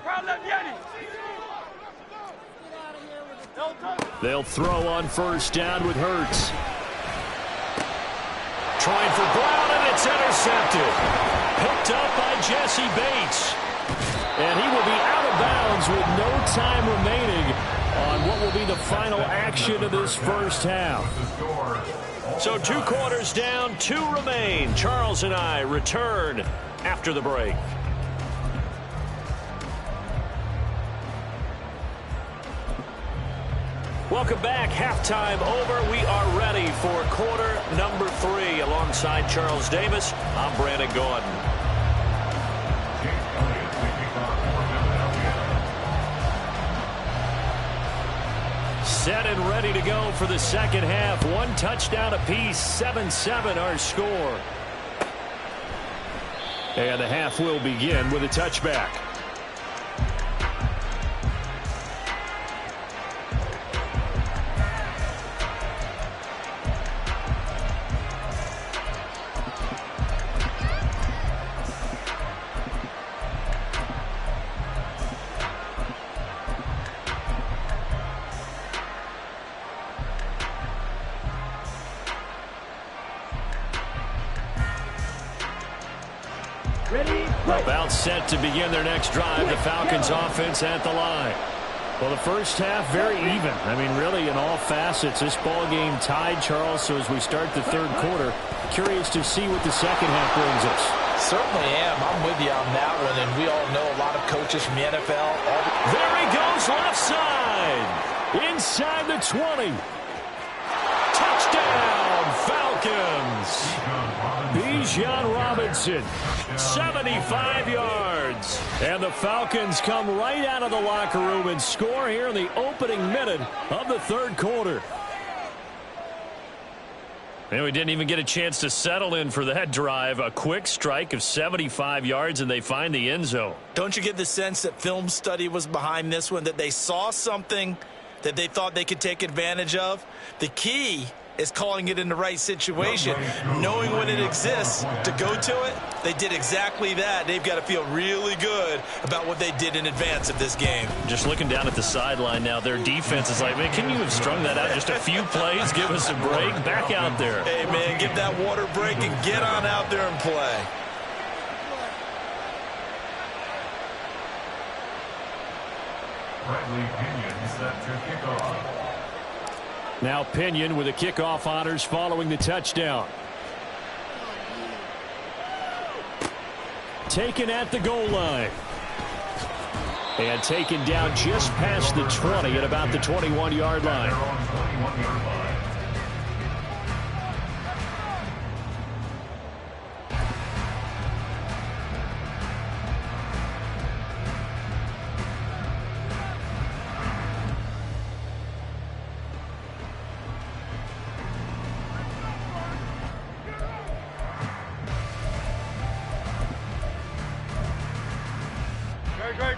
They'll throw on first down with Hurts. Trying for Brown, and it's intercepted. Picked up by Jesse Bates. And he will be out of bounds with no time remaining on what will be the final action of this first half. So 2 quarters down, 2 remain. Charles and I return after the break. Welcome back. Halftime over. We are ready for quarter number 3. Alongside Charles Davis, I'm Brandon Gordon. Set and ready to go for the second half. 1 touchdown apiece, 7-7 our score. And the half will begin with a touchback. About set to begin their next drive. The Falcons offense at the line. Well, the first half very even. I mean, really in all facets. This ball game tied, Charles. So as we start the third quarter, curious to see what the second half brings us. Certainly am. I'm with you on that one. And we all know a lot of coaches from the NFL. There he goes, left side. Inside the 20. Touchdown, Falcons. Bijan Robinson, 75 yards. And the Falcons come right out of the locker room and score here in the opening minute of the third quarter. And we didn't even get a chance to settle in for that drive. A quick strike of 75 yards, and they find the end zone. Don't you get the sense that film study was behind this one, that they saw something that they thought they could take advantage of? The key is calling it in the right situation, knowing when it exists to go to it. They did exactly that. They've got to feel really good about what they did in advance of this game. Just looking down at the sideline now, their defense is like, man, can you have strung that out just a few plays? Give us a break. Back out there. Hey, man, give that water break and get on out there and play. Set to kick off. Now Pinion with the kickoff honors following the touchdown. Taken at the goal line. And taken down just past the 20 at about the 21-yard line.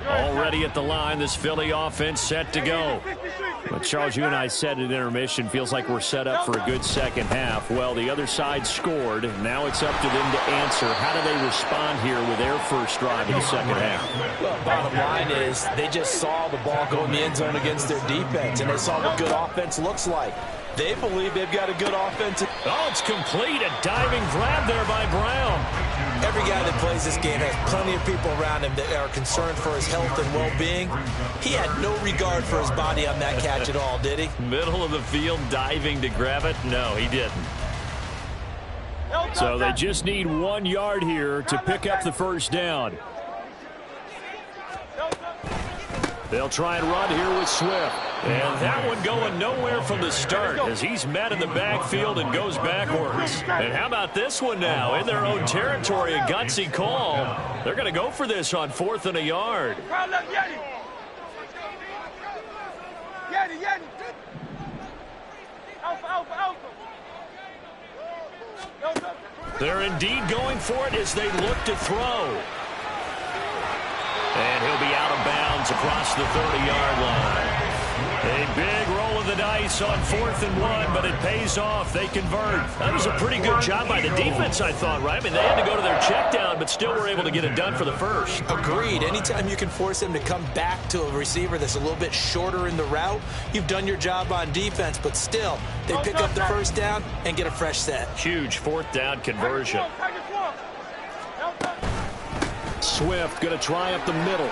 Already at the line, this Philly offense set to go. But Charles, you and I said at intermission, feels like we're set up for a good second half. Well, the other side scored. Now it's up to them to answer. How do they respond here with their first drive of the second half? Well, bottom line is they just saw the ball go in the end zone against their defense, and they saw what good offense looks like. They believe they've got a good offense. Oh, it's complete. A diving grab there by Brown. Every guy that plays this game has plenty of people around him that are concerned for his health and well-being. He had no regard for his body on that catch at all, did he? Middle of the field, diving to grab it? No, he didn't. So they just need 1 yard here to pick up the first down. They'll try and run here with Swift. And that one going nowhere from the start as he's met in the backfield and goes backwards. And how about this one now? In their own territory, a gutsy call. They're going to go for this on 4th and a yard. They're indeed going for it as they look to throw. And he'll be out of bounds across the 30-yard line. A big roll of the dice on 4th and 1, but it pays off. They convert. That was a pretty good job by the defense, I thought, right? I mean, they had to go to their check down, but still were able to get it done for the first. Agreed. Anytime you can force them to come back to a receiver that's a little bit shorter in the route, you've done your job on defense, but still, they pick up the first down and get a fresh set. Huge 4th down conversion. Swift going to try up the middle.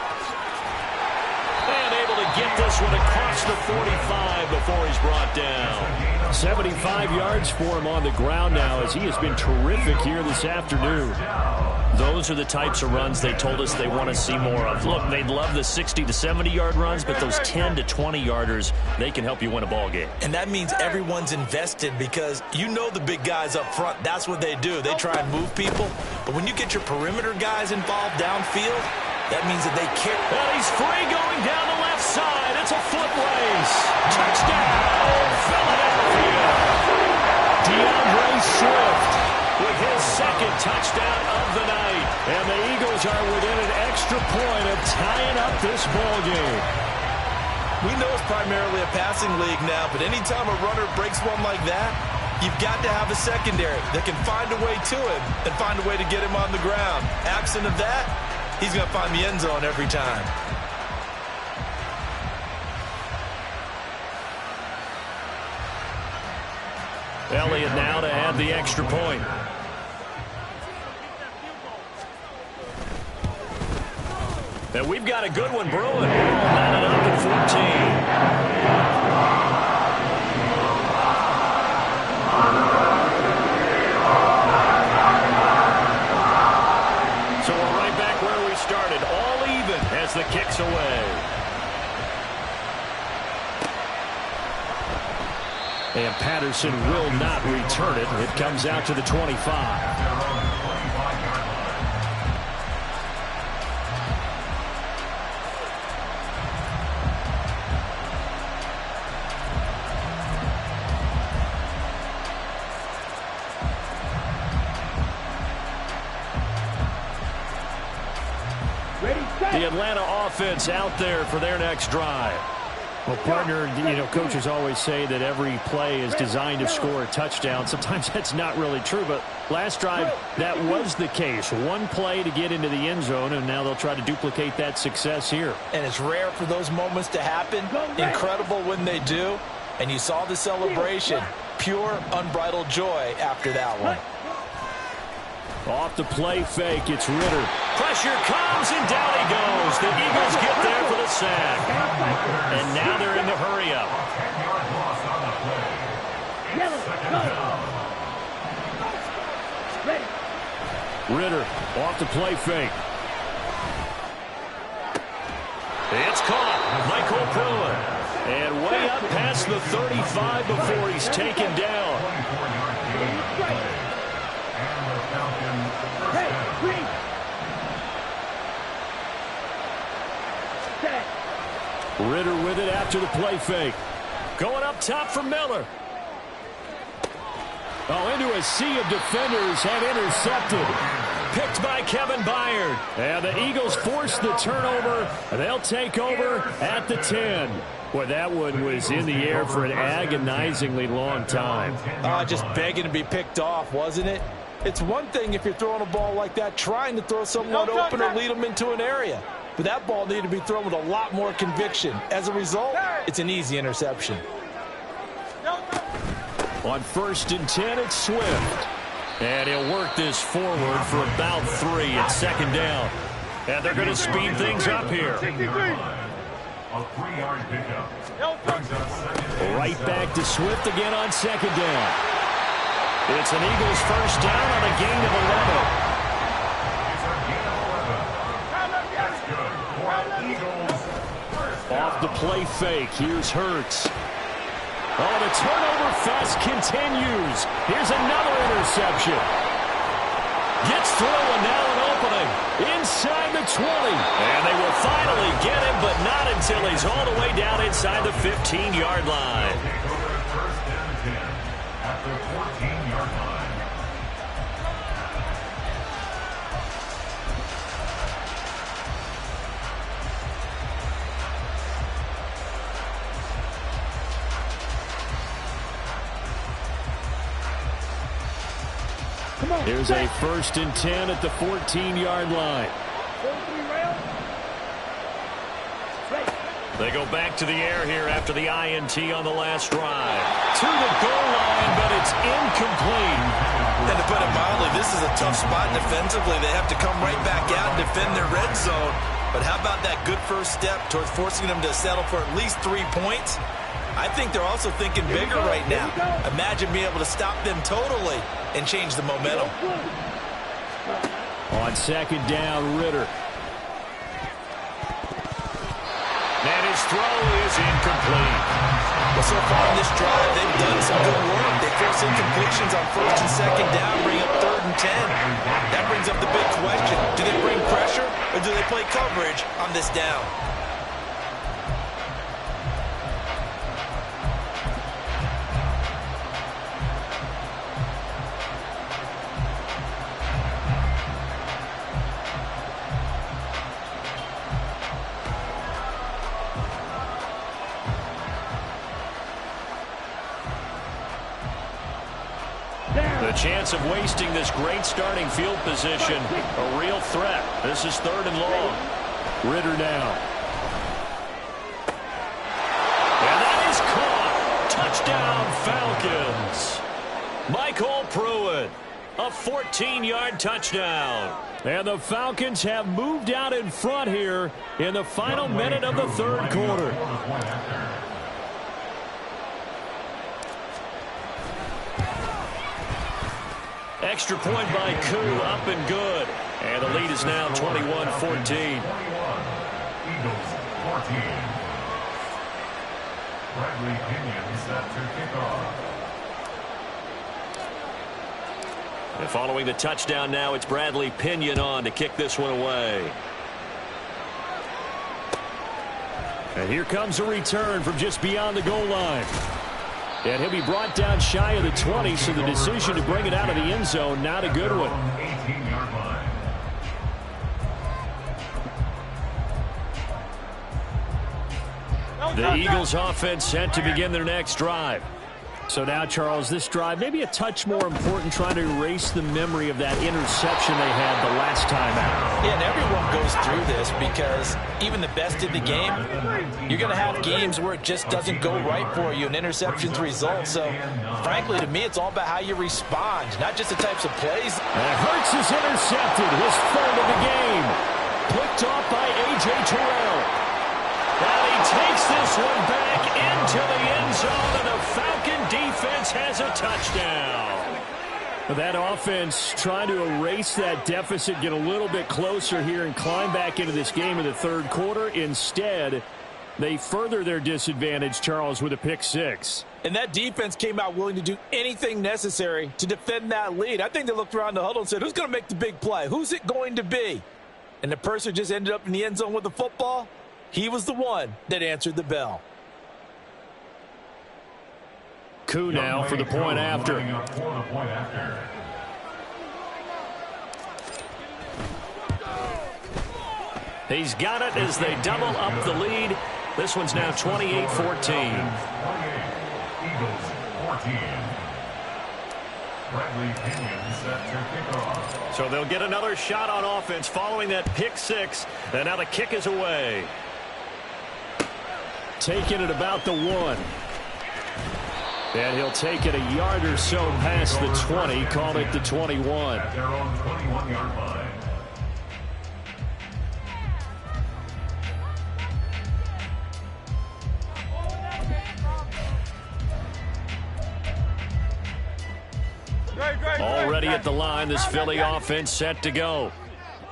And able to get this one across the 45 before he's brought down. 75 yards for him on the ground now as he has been terrific here this afternoon. Those are the types of runs they told us they want to see more of. Look, they'd love the 60 to 70-yard runs, but those 10 to 20-yarders, they can help you win a ball game. And that means everyone's invested because you know the big guys up front. That's what they do. They try and move people. But when you get your perimeter guys involved downfield, that means that they care. And he's free going down the left side. It's a foot race. Touchdown, Philadelphia. DeAndre Swift with his second touchdown of the night. And the Eagles are within an extra point of tying up this ball game. We know it's primarily a passing league now, but anytime a runner breaks one like that, you've got to have a secondary that can find a way to him and find a way to get him on the ground. Absent of that, he's going to find the end zone every time. Elliott now to add the extra point. And we've got a good one brewing. Lining up at 14. So we're right back where we started. All even as the kick's away. And Patterson will not return it. It comes out to the 25. The Atlanta offense out there for their next drive. Well, partner, coaches always say that every play is designed to score a touchdown. Sometimes that's not really true, but last drive, that was the case. One play to get into the end zone, and now they'll try to duplicate that success here. And it's rare for those moments to happen. Incredible when they do. And you saw the celebration. Pure, unbridled joy after that one. Off the play fake, it's Ritter. Pressure comes, and down he goes. The Eagles get there for the sack. And now they're in the hurry-up. Ritter off the play fake. It's caught. Michael Pruitt. And way up past the 35 before he's taken down. Ritter with it after the play fake. Going up top for Miller. Oh, into a sea of defenders and intercepted. Picked by Kevin Byard. And the Eagles force the turnover. They'll take over at the 10. Boy, that one was in the air for an agonizingly long time. Just begging to be picked off, wasn't it? It's one thing if you're throwing a ball like that, trying to throw someone open or lead them into an area. But that ball needed to be thrown with a lot more conviction. As a result, it's an easy interception. On 1st and 10, it's Swift. And he'll work this forward for about 3 at 2nd down. And they're going to speed things up here. A 3-yard pickup. Right back to Swift again on 2nd down. It's an Eagles first down on a gain of 11. It's a gain of 11. That's good for Eagles first Off the play fake. Here's Hurts. Oh, the turnover fest continues. Here's another interception. Gets through, and now an opening inside the 20. And they will finally get him, but not until he's all the way down inside the 15-yard line. First and 10 at the 14-yard line. Here's a 1st and 10 at the 14-yard line. They go back to the air here after the INT on the last drive. To the goal line, but it's incomplete. And to put it mildly, this is a tough spot defensively. They have to come right back out and defend their red zone. But how about that good first step towards forcing them to settle for at least 3 points? I think they're also thinking bigger right now. Imagine being able to stop them totally and change the momentum. On 2nd down, Ritter. And his throw is incomplete. Well, so far in this drive, they've done some good work. They force incompletions on 1st and 2nd down, bring up 3rd and 10. That brings up the big question. Do they bring pressure or do they play coverage on this down? The chance of wasting this great starting field position, a real threat. This is 3rd and long. Ritter now. And that is caught. Touchdown, Falcons. Michael Pruitt, a 14-yard touchdown. And the Falcons have moved out in front here in the final minute of the 3rd quarter. Extra point by Koo, up and good. And the lead is now 21-14. Eagles 14. Bradley Pinion set to kick off. And following the touchdown now, it's Bradley Pinion on to kick this one away. And here comes a return from just beyond the goal line. And he'll be brought down shy of the 20, so the decision to bring it out of the end zone, not a good one. 18-yard line. The Eagles offense set to begin their next drive. So now, Charles, this drive maybe a touch more important, trying to erase the memory of that interception they had the last time out. Yeah, and everyone goes through this because even the best in the game, you're going to have games where it just doesn't go right for you and interceptions result. So, frankly, to me, it's all about how you respond, not just the types of plays. And Hurts is intercepted, his 3rd of the game. Picked off by A.J. Terrell. And he takes this one back into the end zone, and the Falcon defense has a touchdown. That offense trying to erase that deficit, get a little bit closer here, and climb back into this game in the 3rd quarter. Instead, they further their disadvantage, Charles, with a pick 6. And that defense came out willing to do anything necessary to defend that lead. I think they looked around the huddle and said, who's going to make the big play? Who's it going to be? And the person just ended up in the end zone with the football. He was the one that answered the bell. Koo now for the point after. He's got it as they double up the lead. This one's now 28-14. Eagles 14. Bradley Pinion set to kick off. So they'll get another shot on offense following that pick 6. And now the kick is away. Taking it about the 1. And he'll take it a yard or so past the 20. Call it the 21. At their own 21-yard line. Already at the line, this Philly offense set to go.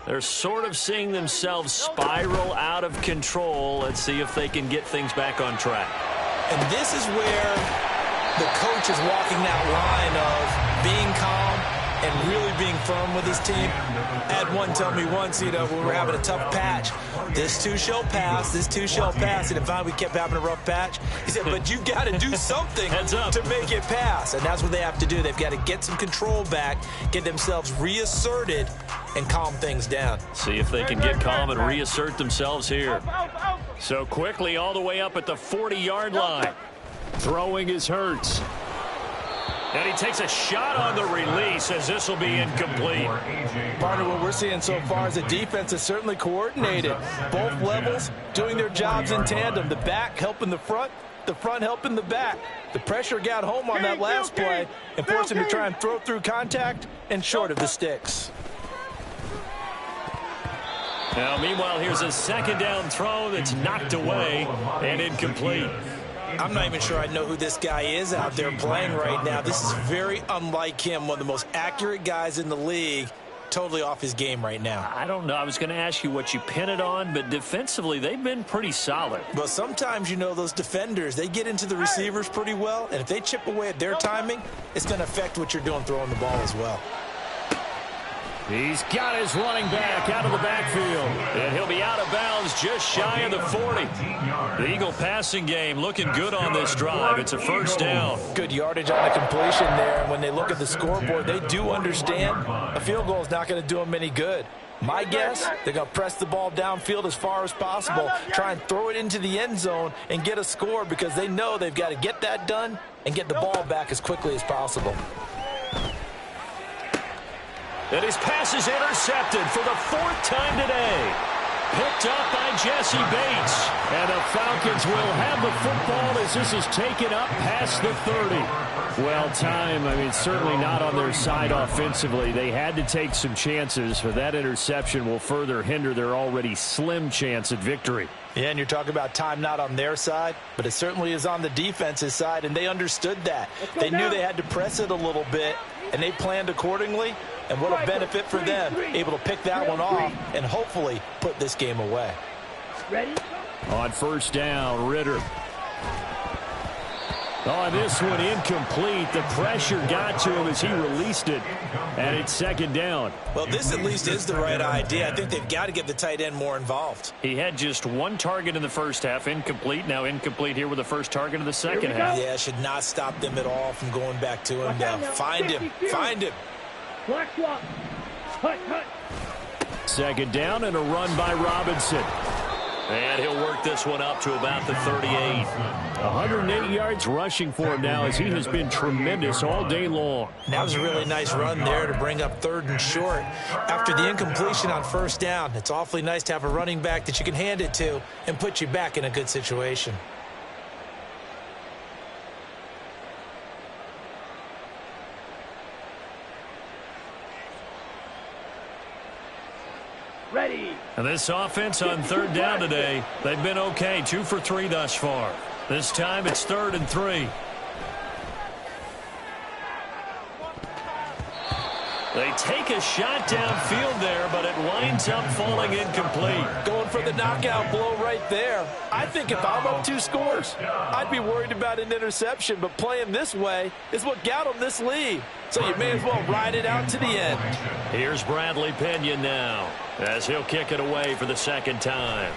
They're sort of seeing themselves spiral out of control. Let's see if they can get things back on track. And this is where the coach is walking that line of being calm and really being firm with his team. I had one tell me once, when we were having a tough patch, this too shall pass, this too shall pass. And if we kept having a rough patch, he said, but you got to do something to make it pass. And that's what they have to do. They've got to get some control back, get themselves reasserted, and calm things down. See if they can get calm and reassert themselves here. So quickly all the way up at the 40-yard line. Throwing is Hurts. And he takes a shot on the release as this will be incomplete. Partner, what we're seeing so far is the defense is certainly coordinated. Both levels doing their jobs in tandem. The back helping the front helping the back. The pressure got home on that last play and forced him to try and throw through contact and short of the sticks. Now, meanwhile, here's a second down throw that's knocked away and incomplete. I'm not even sure I know who this guy is out there playing right now. This is very unlike him, one of the most accurate guys in the league. Totally off his game right now. I don't know. I was going to ask you what you pin it on, but defensively, they've been pretty solid. Well, sometimes, those defenders, they get into the receivers pretty well, and if they chip away at their timing, it's going to affect what you're doing throwing the ball as well. He's got his running back out of the backfield, and he'll be out of bounds just shy of the 40. The Eagle passing game looking good on this drive. It's a first down. Good yardage on the completion there, and when they look at the scoreboard, they do understand a field goal is not going to do them any good. My guess, they're going to press the ball downfield as far as possible, try and throw it into the end zone and get a score because they know they've got to get that done and get the ball back as quickly as possible. And his pass is intercepted for the 4th time today. Picked up by Jesse Bates. And the Falcons will have the football as this is taken up past the 30. Well, time, certainly not on their side offensively. They had to take some chances, but that interception will further hinder their already slim chance at victory. Yeah, and you're talking about time not on their side, but it certainly is on the defense's side, and they understood that. They knew they had to press it a little bit, and they planned accordingly. And what a benefit for them, able to pick that one off and hopefully put this game away. Ready? On first down, Ritter. On this one, incomplete. The pressure got to him as he released it, and it's second down. Well, this at least is the right idea. I think they've got to get the tight end more involved. He had just one target in the first half, incomplete. Now incomplete here with the first target of the second half. Yeah, should not stop them at all from going back to him. Now, find him. Find him. Black swap. Hut, hut. Second down and a run by Robinson. And he'll work this one up to about the 38. 108 yards rushing for him now as he has been tremendous all day long. That was a really nice run there to bring up 3rd and short. After the incompletion on first down, it's awfully nice to have a running back that you can hand it to and put you back in a good situation. Ready. And this offense on 3rd down today, they've been okay, 2 for 3 thus far. This time it's 3rd and 3. They take a shot downfield there, but it winds up falling incomplete. Going for the knockout blow right there. I think if I'm up 2 scores, I'd be worried about an interception, but playing this way is what got them this lead. So you may as well ride it out to the end. Here's Bradley Pinion now as he'll kick it away for the second time.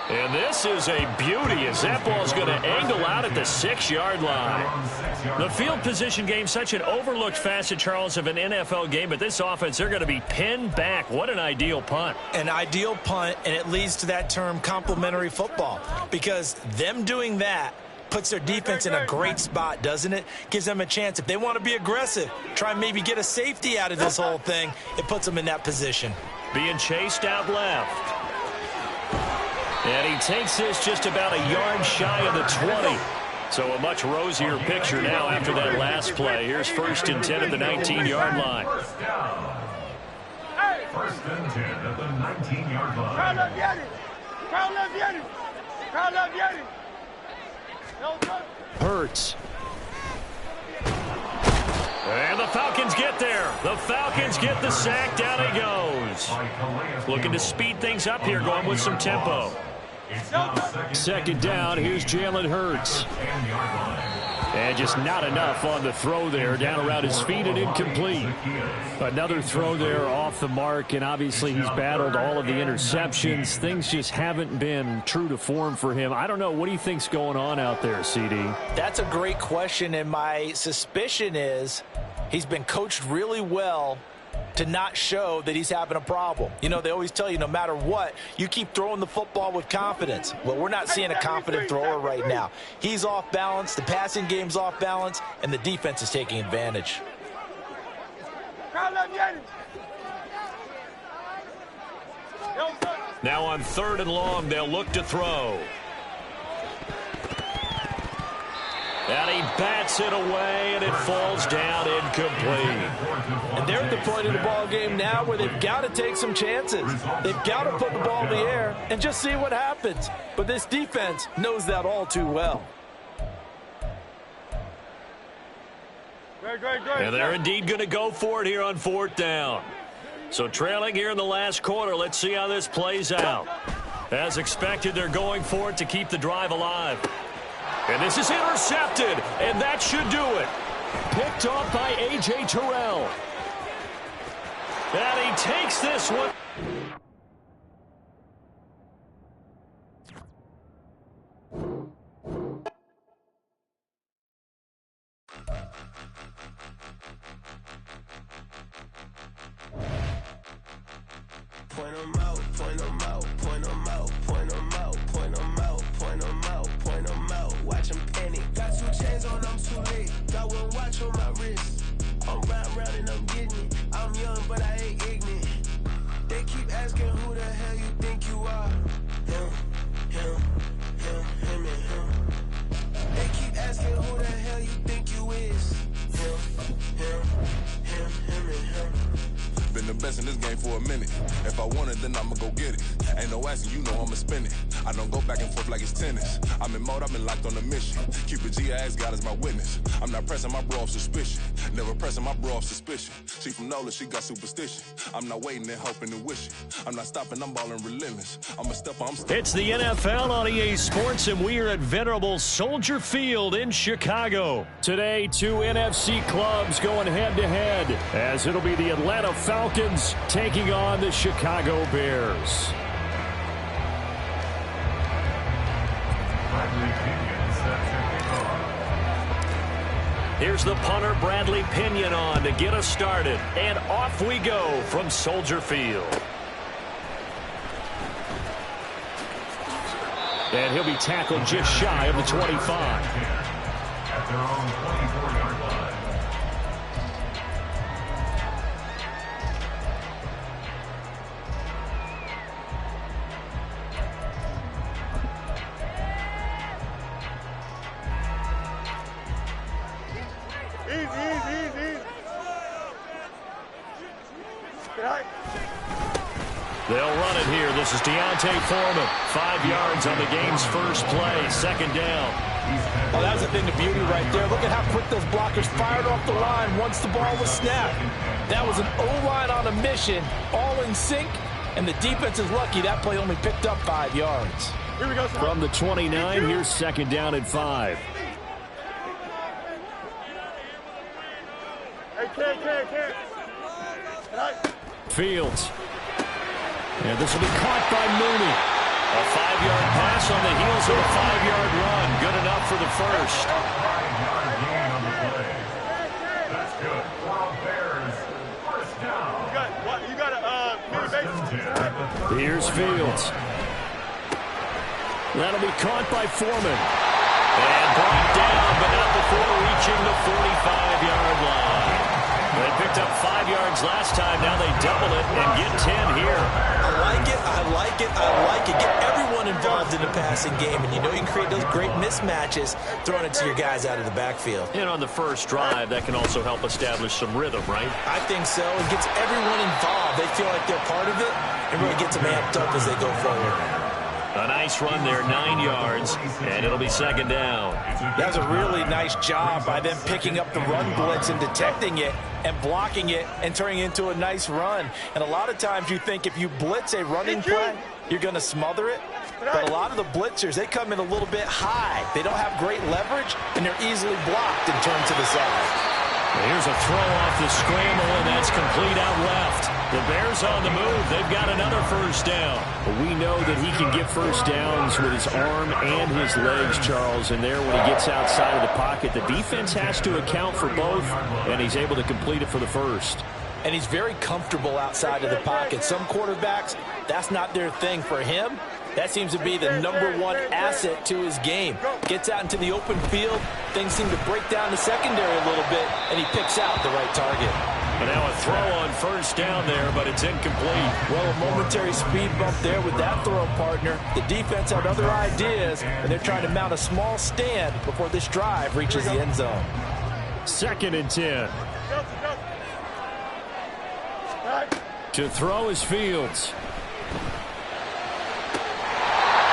And this is a beauty as that ball is going to angle out at the 6-yard line. The field position game, such an overlooked facet, Charles, of an NFL game, but this offense, they're going to be pinned back. What an ideal punt. An ideal punt, and it leads to that term complementary football, because them doing that puts their defense in a great spot, doesn't it? Gives them a chance. If they want to be aggressive, try and maybe get a safety out of this whole thing, it puts them in that position. Being chased out left. And he takes this just about a yard shy of the 20. So a much rosier picture now after that last play. Here's 1st and 10 at the 19-yard line. First and 10 at the 19-yard line. Hurts. And the Falcons get there. The Falcons get the sack. Down he goes. Looking to speed things up here, going with some tempo. Second down, here's Jalen Hurts. And just not enough on the throw there. Down around his feet and incomplete. Another throw there off the mark, and obviously he's battled all of the interceptions. Things just haven't been true to form for him. I don't know. What do you think's going on out there, CD? That's a great question, and my suspicion is he's been coached really well to not show that he's having a problem. You know, they always tell you no matter what, you keep throwing the football with confidence. Well, we're not seeing a confident thrower right now. He's off balance, the passing game's off balance, and the defense is taking advantage. Now on 3rd and long, they'll look to throw. And he bats it away, and it falls down incomplete. And they're at the point of the ball game now where they've got to take some chances. They've got to put the ball in the air and just see what happens. But this defense knows that all too well. And they're indeed going to go for it here on 4th down. So trailing here in the last quarter, let's see how this plays out. As expected, they're going for it to keep the drive alive. And this is intercepted, and that should do it. Picked off by A.J. Terrell. And he takes this one. Point them out, point them out, point them out, point them out, point them out, point them out, point them out. Watch them panic. Got 2 chains on, I'm too late. Got 1 watch on my wrist. I'm round and I'm getting it. I'm young, but I ain't ignorant. They keep asking who the hell you think you are. Him, and him. They keep asking who the hell you think you is. Him, and him. Been the best in this game for a minute. If I want it, then I'ma go get it. Ain't no asking, you know I'ma spend it. I don't go back and forth like it's tennis. I'm in mode, I've been locked on a mission. Cupid G, I ask God as my witness. I'm not pressing my bro off suspicion. Never pressing my bro off suspicion. She from NOLA, she got superstition. I'm not waiting and hoping and wishing. I'm not stopping, I'm balling relentless. I'm a stepper, It's the NFL on EA Sports, and we are at venerable Soldier Field in Chicago. Today, 2 NFC clubs going head-to-head, as it'll be the Atlanta Falcons taking on the Chicago Bears. Here's the punter, Bradley Pinion, on to get us started. And off we go from Soldier Field. And he'll be tackled just shy of the 25. At their own 24-yard line. Easy. They'll run it here. This is Deontay Foreman. 5 yards on the game's first play. 2nd down. Well, that's the thing, the beauty right there. Look at how quick those blockers fired off the line once the ball was snapped. That was an O-line on a mission, all in sync, and the defense is lucky that play only picked up 5 yards. Here we go. From the 29, here's 2nd down and 5. Hey, Ken. Fields. And this will be caught by Mooney. A 5-yard pass on the heels of a 5-yard run. Good enough for the first. 5-yard gain on the play. That's good. For Bears, first down. You got a mini base. Here's Fields. That'll be caught by Foreman. And brought down, but not before reaching the 45-yard line. They picked up 5 yards last time. Now they double it and get 10 here. I like it. Get everyone involved in the passing game, and you know you can create those great mismatches throwing it to your guys out of the backfield. And on the first drive, that can also help establish some rhythm, right? I think so. It gets everyone involved. They feel like they're part of it and really gets them amped up as they go forward. A nice run there, 9 yards, and it'll be second down. That was a really nice job by them picking up the run blitz and detecting it and blocking it and turning it into a nice run. And a lot of times you think if you blitz a running play, you're going to smother it. But a lot of the blitzers, they come in a little bit high. They don't have great leverage, and they're easily blocked and turned to the side. Here's a throw off the scramble, and that's complete out left. The Bears on the move. They've got another first down. But we know that he can get first downs with his arm and his legs, Charles. And there, when he gets outside of the pocket, the defense has to account for both, and he's able to complete it for the first. And he's very comfortable outside of the pocket. Some quarterbacks, that's not their thing. For him, that seems to be the #1 asset to his game. Gets out into the open field. Things seem to break down the secondary a little bit, and he picks out the right target. And now a throw on first down there, but it's incomplete. Well, a momentary speed bump there with that throw, partner. The defense had other ideas, and they're trying to mount a small stand before this drive reaches the end zone. 2nd and 10. To throw is Fields.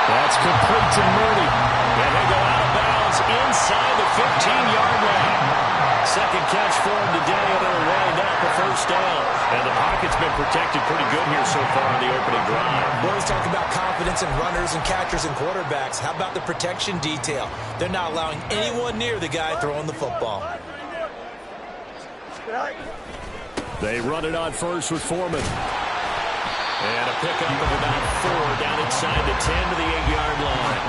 That's complete to Mooney. And they go out of bounds inside the 15-yard line. Second catch for him today, and they'll wind up a first down. And the pocket's been protected pretty good here so far in the opening drive. We always talk about confidence in runners and catchers and quarterbacks. How about the protection detail? They're not allowing anyone near the guy throwing the football. They run it on first with Foreman. And a pickup of about 4 down inside the 10 to the 8-yard line.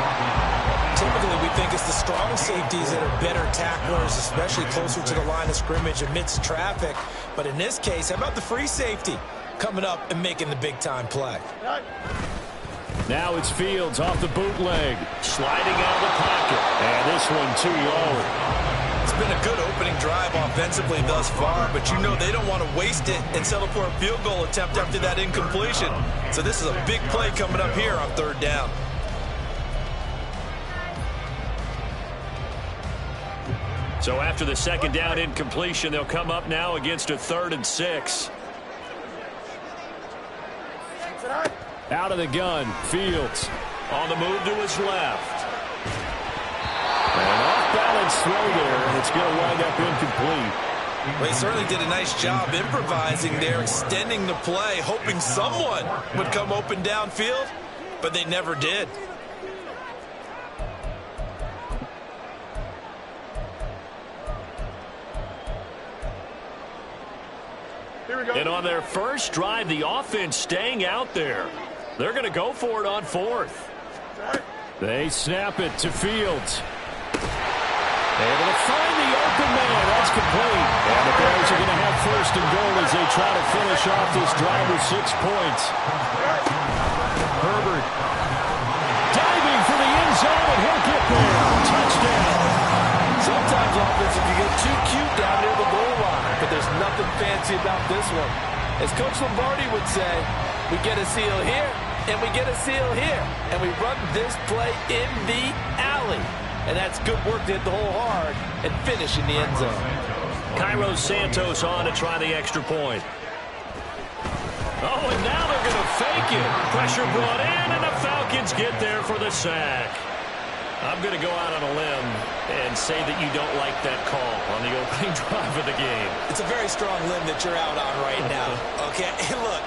Typically, we think it's the strong safeties that are better tacklers, especially closer to the line of scrimmage amidst traffic. But in this case, how about the free safety coming up and making the big-time play? Now it's Fields off the bootleg, sliding out of the pocket. And this one too low. It's been a good opening drive offensively thus far, but you know they don't want to waste it and settle for a field goal attempt after that incompletion. So this is a big play coming up here on 3rd down. So after the 2nd down incompletion, they'll come up now against a 3rd and 6. Out of the gun, Fields on the move to his left. And off-balance throw there, and it's going to wind up incomplete. Well, he certainly did a nice job improvising there, extending the play, hoping someone would come open downfield, but they never did. Here we go. And on their first drive, the offense staying out there. They're going to go for it on 4th. They snap it to Fields. Able to find the open man. That's complete. And the Bears are going to have 1st and goal as they try to finish off this drive with 6 points. Herbert diving for the end zone, and he'll get there. Touchdown. Sometimes offense, you get too cute down near the goal line, but there's nothing fancy about this one. As Coach Lombardi would say, we get a seal here, and we get a seal here, and we run this play in the alley. And that's good work to hit the hole hard and finish in the end zone. Cairo Santos on to try the extra point. Oh, and now they're going to fake it. Pressure brought in, and the Falcons get there for the sack. I'm going to go out on a limb and say that you don't like that call on the opening drive of the game. It's a very strong limb that you're out on right now. Okay, look,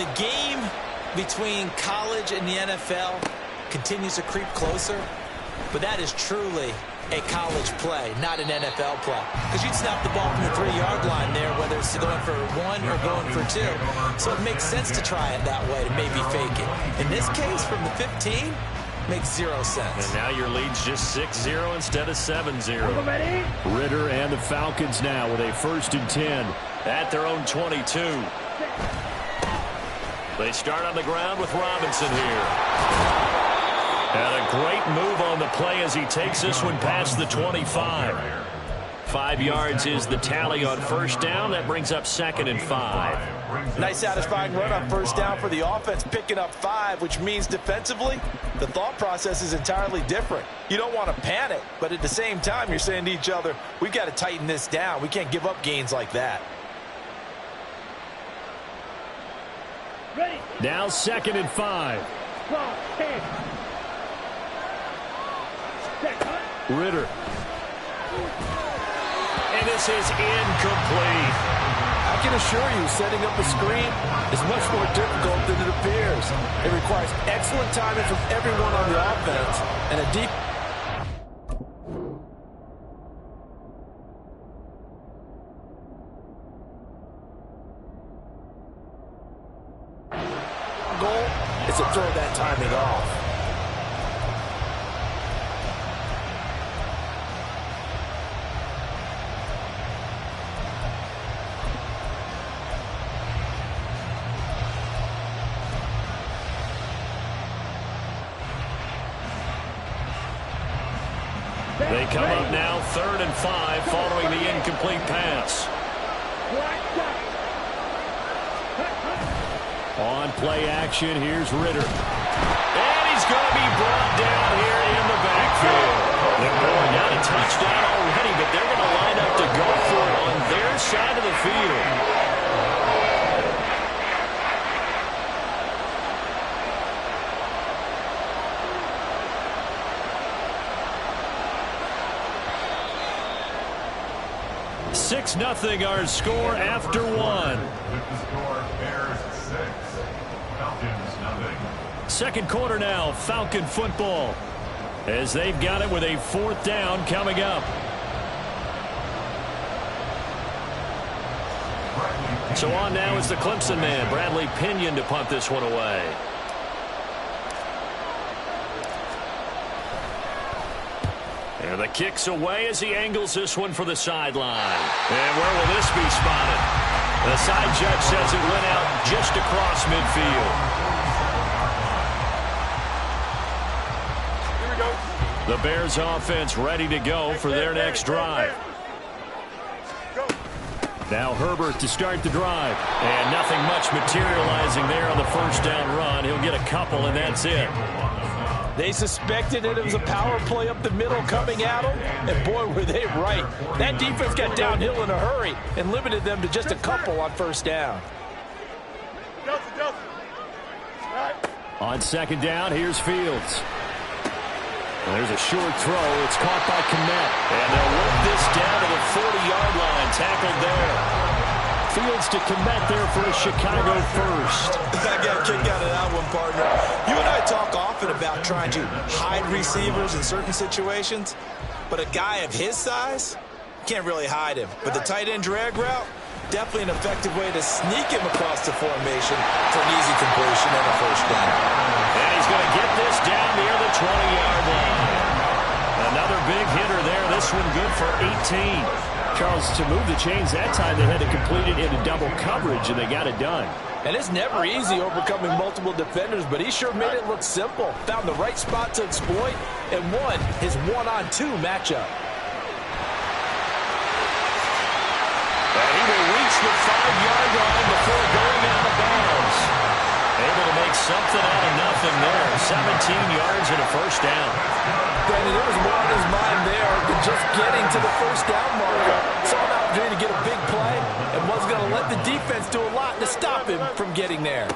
the game between college and the NFL continues to creep closer. But that is truly a college play, not an NFL play. Because you'd snap the ball from the 3-yard line there, whether it's going for 1 or going for 2. So it makes sense to try it that way, to maybe fake it. In this case, from the 15, makes 0 sense. And now your lead's just 6-0 instead of 7-0. Ritter and the Falcons now with a 1st and 10 at their own 22. They start on the ground with Robinson here. And a great move on the play as he takes this one past the 25. 5 yards is the tally on 1st down. That brings up 2nd and 5. Nice satisfying run on 1st down for the offense, picking up 5, which means defensively, the thought process is entirely different. You don't want to panic, but at the same time, you're saying to each other, we've got to tighten this down. We can't give up gains like that. Now 2nd and 5. Ball, 10. Set, hut. Ritter. And this is incomplete. I can assure you, setting up a screen is much more difficult than it appears. It requires excellent timing from everyone on the offense and a deep goal is to throw that timing off. They come up now 3rd and 5 following the incomplete pass. On play action, here's Ritter. And he's going to be brought down here in the backfield. They're going down a touchdown already, but they're going to line up to go for it on their side of the field. Six nothing our score after one. With the score, Bears 6, Falcons nothing. Second quarter now, Falcon football, as they've got it with a 4th down coming up. So on now is the Clemson man, Bradley Pinion, to punt this one away. And the kick's away as he angles this one for the sideline. And where will this be spotted? The side judge says it went out just across midfield. Here we go. The Bears offense ready to go for their next drive. Now Herbert to start the drive. And nothing much materializing there on the first down run. He'll get a couple, and that's it. They suspected it was a power play up the middle coming at them, and boy, were they right. That defense got downhill in a hurry and limited them to just a couple on first down. On second down, here's Fields. And there's a short throw. It's caught by Kmet. And they'll work this down to the 40-yard line. Tackled there. Fields to Kmet there for a Chicago first. I got a kick out of that one, partner. You and I talk often about trying to hide receivers in certain situations, but a guy of his size, can't really hide him. But the tight end drag route, definitely an effective way to sneak him across the formation for an easy completion and a first down. And he's going to get this down near the 20-yard line. Another big hitter there. This one good for 18. Charles, to move the chains that time, they had to complete it into double coverage, and they got it done. And it's never easy overcoming multiple defenders, but he sure made it look simple. Found the right spot to exploit and won his 1-on-2 matchup. And he will reach the 5-yard line before going out of bounds. Able to make something out of nothing there. 17 yards and a first down. Brandon, there was more on his mind there than just getting to the first down marker. Saw an opportunity to get a big play and was going to let the defense do a lot to stop him from getting there.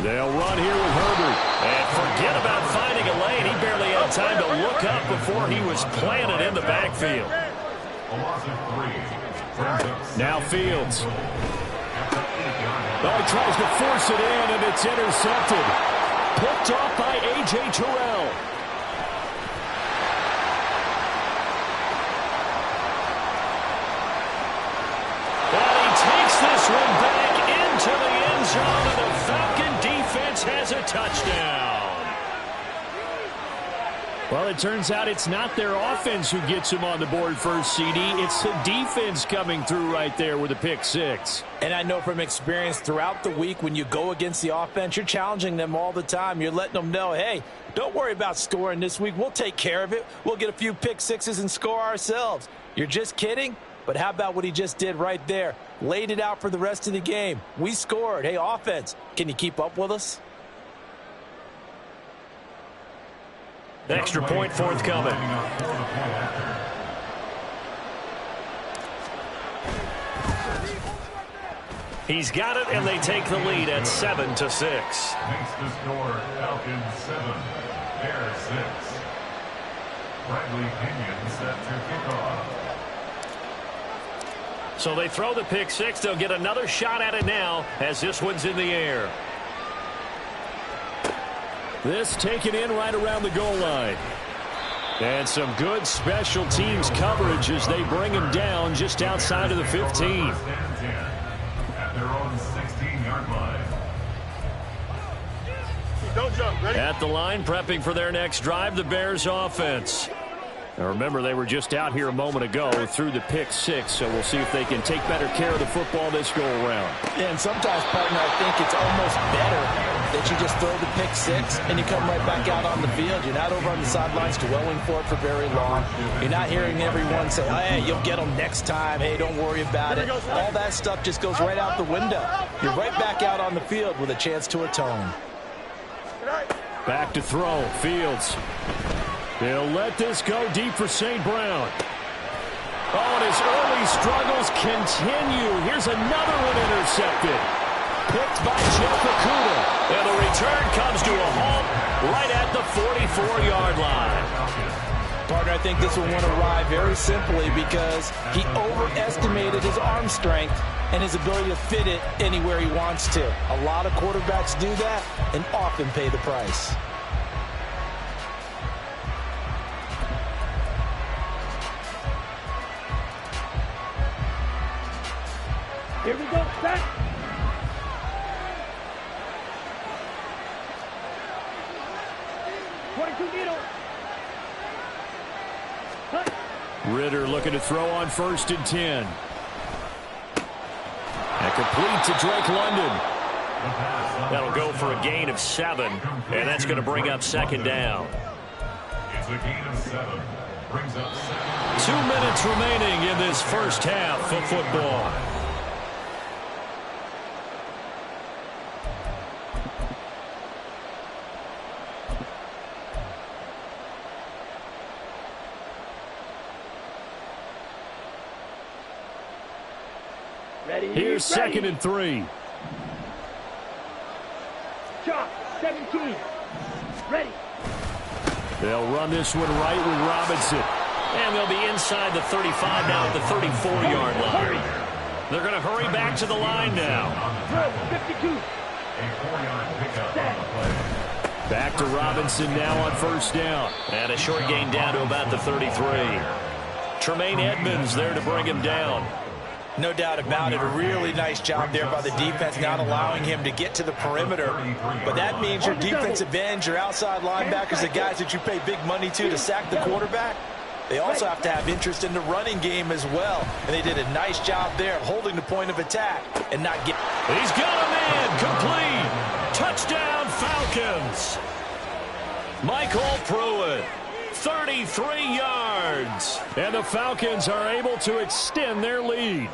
They'll run here with Herbert. And forget about finding a lane. He barely had time to look up before he was planted in the backfield. A loss of 3. Now Fields. Oh, he tries to force it in, and it's intercepted. Picked off by A.J. Terrell. This one back into the end zone, and the Falcon defense has a touchdown. Well, it turns out it's not their offense who gets them on the board first, CD. It's the defense coming through right there with a pick six. And I know from experience throughout the week, when you go against the offense, you're challenging them all the time. You're letting them know, hey, don't worry about scoring this week. We'll take care of it. We'll get a few pick sixes and score ourselves. You're just kidding? But how about what he just did right there? Laid it out for the rest of the game. We scored. Hey, offense, can you keep up with us? Extra point forthcoming. He's got it, and they take the lead at 7-6. Makes the score Falcons 7, Bears 6. Bradley Pinion set to kick off. So they throw the pick six. They'll get another shot at it now as this one's in the air. This taken in right around the goal line. And some good special teams coverage as they bring him down just outside of the 15. At their own 16-yard line. Don't jump. Ready? At the line, prepping for their next drive, the Bears offense. Now remember, they were just out here a moment ago through the pick six, so we'll see if they can take better care of the football this go-around. Yeah, and sometimes, partner, I think it's almost better that you just throw the pick six and you come right back out on the field. You're not over on the sidelines dwelling for it for very long. You're not hearing everyone say, oh, hey, you'll get them next time. Hey, don't worry about it. All that stuff just goes right out the window. You're right back out on the field with a chance to atone. Back to throw. Fields. They'll let this go deep for St. Brown. Oh, and his early struggles continue. Here's another one intercepted. Picked by Jeff Okuda. And the return comes to a halt right at the 44-yard line. Partner, I think this one went awry very simply because he overestimated his arm strength and his ability to fit it anywhere he wants to. A lot of quarterbacks do that and often pay the price. Here we go, set. Ritter looking to throw on 1st and 10. And complete to Drake London. That'll go for a gain of 7, and that's going to bring up 2nd down. It's a gain of 7. Brings up 7. 2 minutes remaining in this first half of football. Here's 2nd and 3. Chop, 17. Ready. They'll run this one right with Robinson. And they'll be inside the 35 now at the 34-yard line. They're going to hurry back to the line now. 52. A 4-yard pickup on the play. Back to Robinson now on 1st down. And a short gain down to about the 33. Tremaine Edmonds there to bring him down. No doubt about it. A really nice job there by the defense, not allowing him to get to the perimeter. But that means your defensive ends, your outside linebackers, the guys that you pay big money to sack the quarterback, they also have to have interest in the running game as well. And they did a nice job there holding the point of attack and not getting. He's got a man complete. Touchdown Falcons. Michael Pruitt. 33 yards. And the Falcons are able to extend their lead.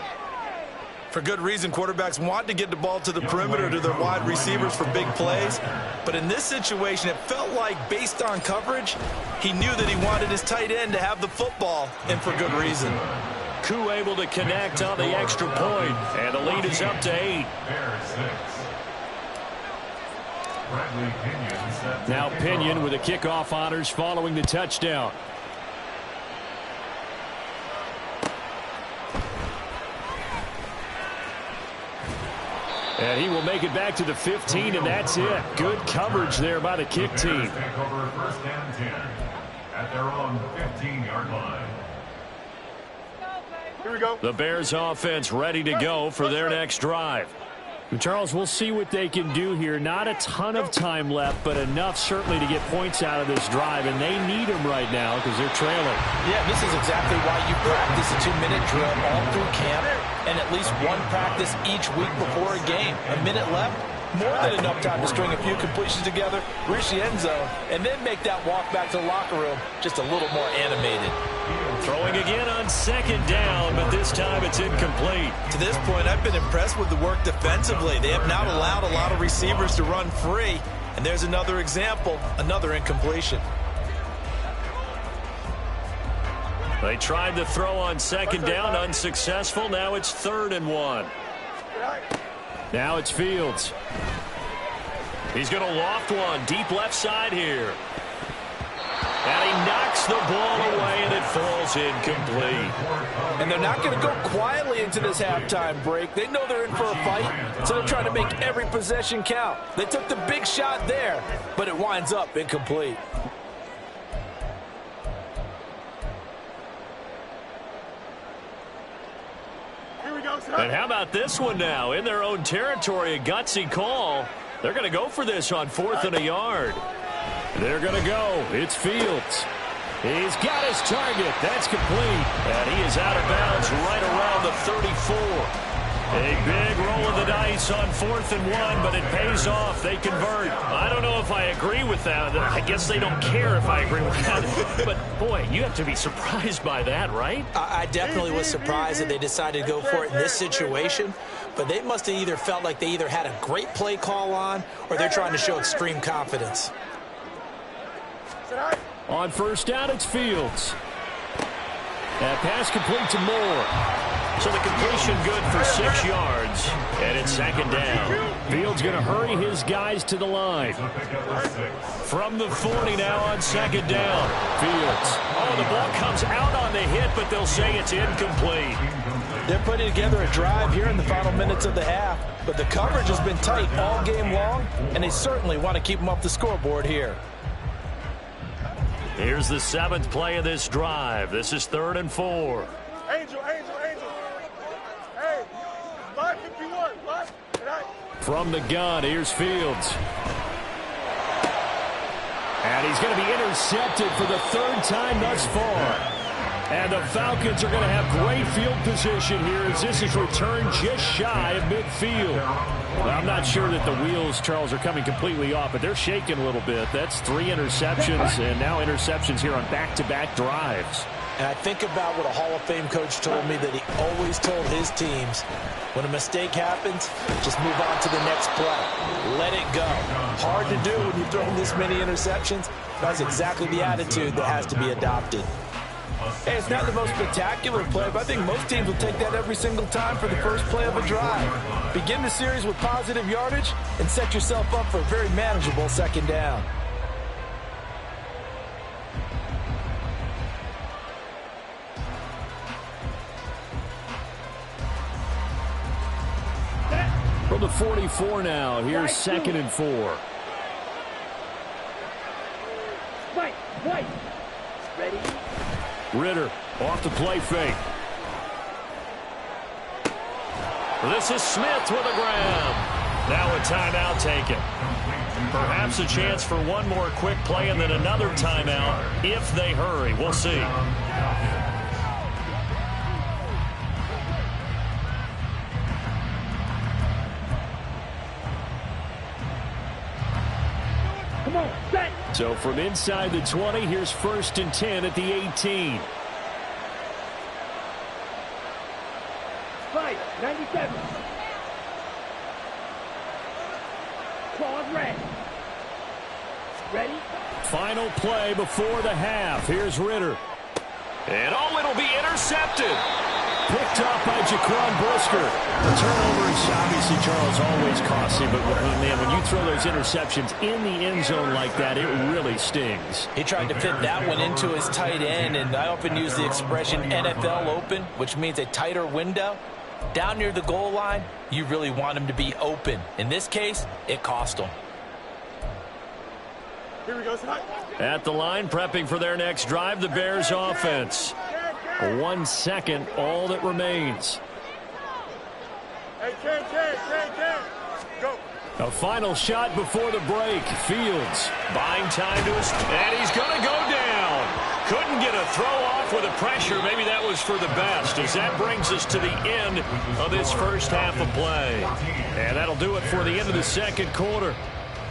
For good reason, quarterbacks want to get the ball to the perimeter to their wide receivers for big plays. But in this situation, it felt like, based on coverage, he knew that he wanted his tight end to have the football, and for good reason. Koo able to connect on the extra point, and the lead is up to 8. Now Pinion with the kickoff honors following the touchdown. And he will make it back to the 15, and that's it. Good coverage there by the kick team. Take over 1st and 10 at their own 15-yard line. Here we go. The Bears offense ready to go for their next drive. Charles, we'll see what they can do here. Not a ton of time left, but enough certainly to get points out of this drive, and they need them right now because they're trailing. Yeah, this is exactly why you practice a 2-minute drill all through camp and at least one practice each week before a game. A minute left, more than enough time to string a few completions together, reach the end zone, and then make that walk back to the locker room just a little more animated. Throwing again on 2nd down, but this time it's incomplete. To this point, I've been impressed with the work defensively. They have not allowed a lot of receivers to run free. And there's another example, another incompletion. They tried to throw on 2nd down, unsuccessful. Now it's 3rd and 1. Now it's Fields. He's going to loft one deep left side here. And he knocks the ball away, and it falls incomplete. And they're not going to go quietly into this halftime break. They know they're in for a fight, so they're trying to make every possession count. They took the big shot there, but it winds up incomplete. And how about this one now? In their own territory, a gutsy call. They're going to go for this on 4th and a yard. They're going to go. It's Fields. He's got his target. That's complete. And he is out of bounds right around the 34. A big roll of the dice on 4th and 1, but it pays off. They convert. I don't know if I agree with that. I guess they don't care if I agree with that. But, boy, you have to be surprised by that, right? I definitely was surprised that they decided to go for it in this situation. But they must have either felt like they either had a great play call on or they're trying to show extreme confidence. On first down, it's Fields. That pass complete to Moore. So the completion good for 6 yards. And it's 2nd down. Fields going to hurry his guys to the line. From the 40 now on 2nd down. Fields. Oh, the ball comes out on the hit, but they'll say it's incomplete. They're putting together a drive here in the final minutes of the half, but the coverage has been tight all game long, and they certainly want to keep them off the scoreboard here. Here's the 7th play of this drive. This is 3rd and 4. Angel. Hey, 551. From the gun, here's Fields. And he's going to be intercepted for the 3rd time thus far. And the Falcons are going to have great field position here as this is returned just shy of midfield. Well, I'm not sure that the wheels, Charles, are coming completely off, but they're shaking a little bit. That's 3 interceptions, and now interceptions here on back-to-back drives. And I think about what a Hall of Fame coach told me, that he always told his teams, when a mistake happens, just move on to the next play. Let it go. Hard to do when you've thrown this many interceptions. That's exactly the attitude that has to be adopted. Hey, it's not the most spectacular play, but I think most teams will take that every single time for the first play of a drive. Begin the series with positive yardage and set yourself up for a very manageable 2nd down. From the 44 now, here's 2nd and 4. White. Ready? Ritter off the play fake. This is Smith with a grab. Now a timeout taken. Perhaps a chance for one more quick play and then another timeout if they hurry. We'll see. Come on, set. So from inside the 20, here's 1st and 10 at the 18. 97. Claws red. Ready? Final play before the half. Here's Ritter. And it'll be intercepted. Picked up by Jaquan Brisker. The turnover is obviously, Charles, always costly, but man, when you throw those interceptions in the end zone like that, it really stings. He tried to fit that one into his tight end, and I often use the expression NFL open, which means a tighter window. Down near the goal line, you really want him to be open. In this case, it cost him. Here we go, at the line, prepping for their next drive, the Bears offense. 1 second, all that remains. Hey, Ken. Go. A final shot before the break. Fields buying time to his, and he's going to go down. Couldn't get a throw off with the pressure. Maybe that was for the best, as that brings us to the end of this first half of play. And that'll do it for the end of the second quarter.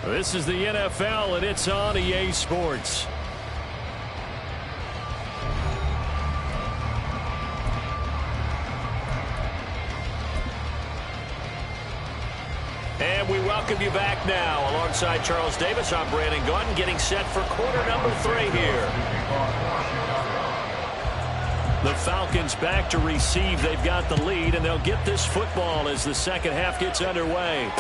This is the NFL, and it's on EA Sports. And we welcome you back now. Alongside Charles Davis, I'm Brandon Gunn, getting set for quarter number 3 here. The Falcons back to receive. They've got the lead, and they'll get this football as the second half gets underway.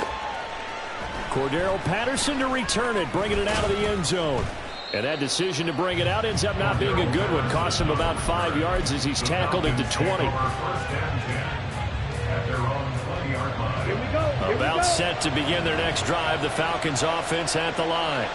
Cordero Patterson to return it, bringing it out of the end zone. And that decision to bring it out ends up not being a good one. Costs him about 5 yards as he's tackled into 20. About set to begin their next drive. The Falcons offense at the line.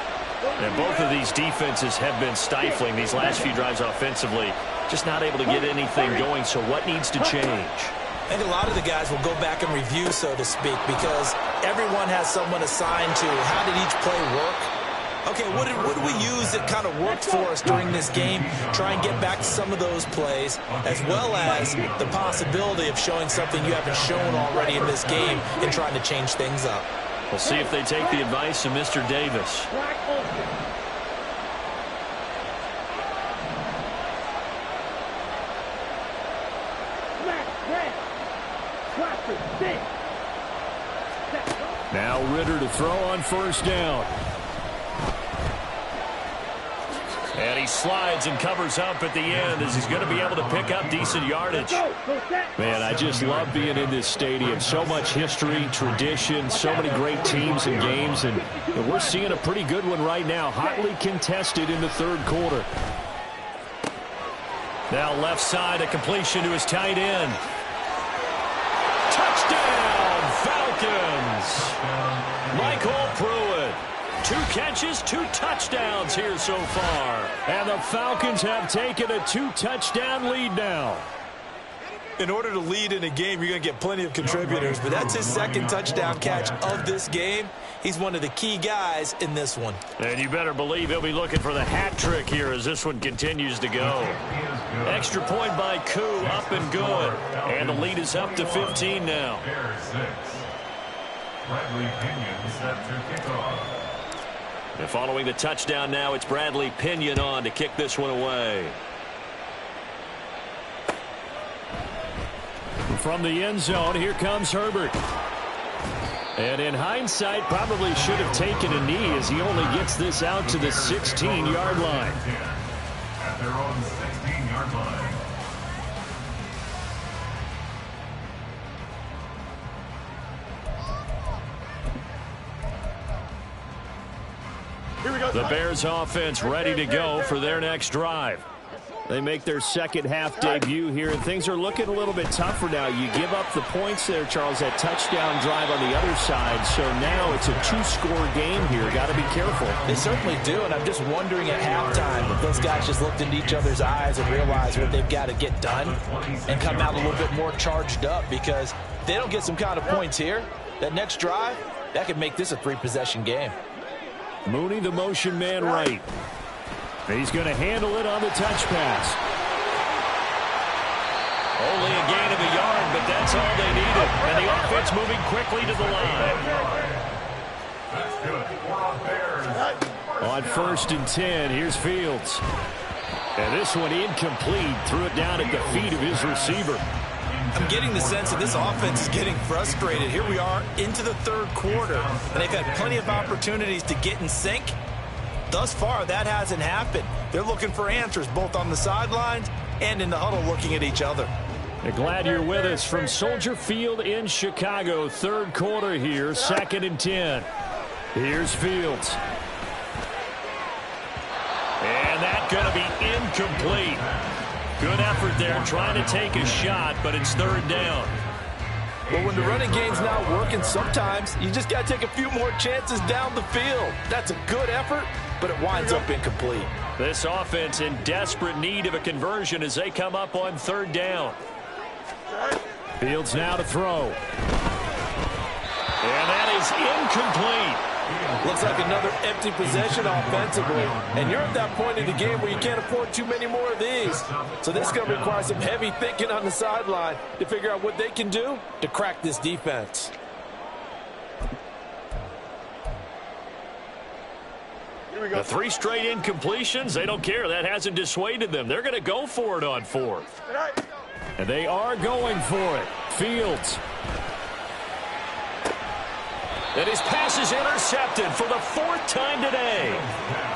And both of these defenses have been stifling these last few drives offensively. Just not able to get anything going. So what needs to change? I think a lot of the guys will go back and review, so to speak, because everyone has someone assigned to how did each play work. Okay, what did we use that kind of worked for us during this game? Try and get back to some of those plays, as well as the possibility of showing something you haven't shown already in this game and trying to change things up. We'll see if they take the advice of Mr. Davis. Now Ritter to throw on first down. And he slides and covers up at the end as he's going to be able to pick up decent yardage. Man, I just love being in this stadium. So much history, tradition, so many great teams and games. And we're seeing a pretty good one right now, hotly contested in the third quarter. Now left side, a completion to his tight end. Touchdown, Falcons! Michael Pruitt. 2 catches, 2 touchdowns here so far. And the Falcons have taken a 2-touchdown lead now. In order to lead in a game, you're going to get plenty of contributors, but that's his second touchdown catch of this game. He's one of the key guys in this one. And you better believe he'll be looking for the hat trick here as this one continues to go. Extra point by Koo, up and good. And the lead is up to 15 now. Bradley Pinion set to kick off. And following the touchdown now, it's Bradley Pinion on to kick this one away. From the end zone, here comes Herbert. And in hindsight, probably should have taken a knee as he only gets this out to the 16-yard line. At their own 16-yard line. The Bears offense ready to go for their next drive. They make their second half debut here, and things are looking a little bit tougher now. You give up the points there, Charles, that touchdown drive on the other side. So now it's a 2-score game here. Got to be careful. They certainly do, and I'm just wondering at halftime if those guys just looked into each other's eyes and realized what they've got to get done and come out a little bit more charged up, because if they don't get some kind of points here, that next drive, that could make this a 3-possession game. Mooney, the motion man right. He's going to handle it on the touch pass. Only a gain of a yard, but that's all they needed. And the offense moving quickly to the line. That's good. 4 on Bears. On 1st and 10, here's Fields. And this one incomplete. Threw it down at the feet of his receiver. I'm getting the sense that this offense is getting frustrated. Here we are into the third quarter, and they've had plenty of opportunities to get in sync. Thus far, that hasn't happened. They're looking for answers both on the sidelines and in the huddle looking at each other. Glad you're with us from Soldier Field in Chicago. Third quarter here, 2nd and 10. Here's Fields. And that's going to be incomplete. Good effort there, trying to take a shot, but it's 3rd down. But when the running game's not working, sometimes you just got to take a few more chances down the field. That's a good effort, but it winds up incomplete. This offense in desperate need of a conversion as they come up on 3rd down. Fields now to throw. And that is incomplete. Looks like another empty possession offensively. And you're at that point in the game where you can't afford too many more of these. So this is going to require some heavy thinking on the sideline to figure out what they can do to crack this defense. The 3 straight incompletions, they don't care. That hasn't dissuaded them. They're going to go for it on 4th. And they are going for it. Fields. And his pass is intercepted for the 4th time today.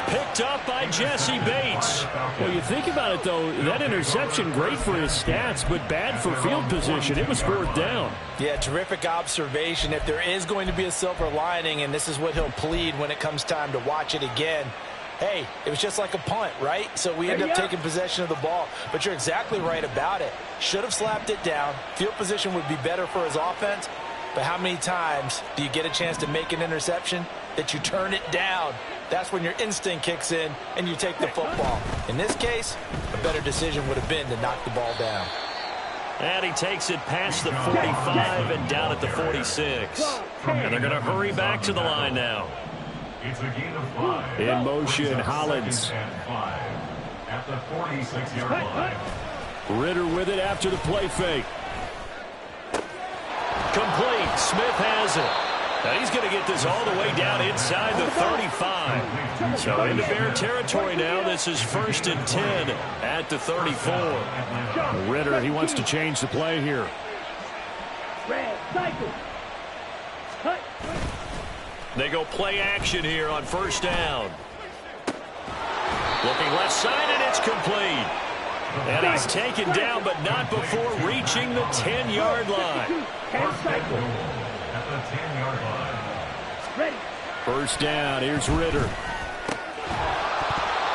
Picked up by Jesse Bates. Well, you think about it, though, that interception, great for his stats, but bad for field position. It was 4th down. Yeah, terrific observation. If there is going to be a silver lining, and this is what he'll plead when it comes time to watch it again, hey, it was just like a punt, right? So we end up taking possession of the ball. But you're exactly right about it. Should have slapped it down. Field position would be better for his offense. But how many times do you get a chance to make an interception that you turn it down? That's when your instinct kicks in and you take the football. In this case, a better decision would have been to knock the ball down. And he takes it past the 45 and down at the 46. And they're going to hurry back to the line now. It's a gain of 5. In motion, Hollins. At the 46-yard line. Ritter with it after the play fake. Complete. Smith has it. Now he's going to get this all the way down inside the 35. So into Bear territory now. This is 1st and 10 at the 34. Ritter, he wants to change the play here. They go play action here on 1st down. Looking left side, and it's complete. And he's taken down, but not before reaching the 10-yard line. At the 10-yard line. 1st down, here's Ritter.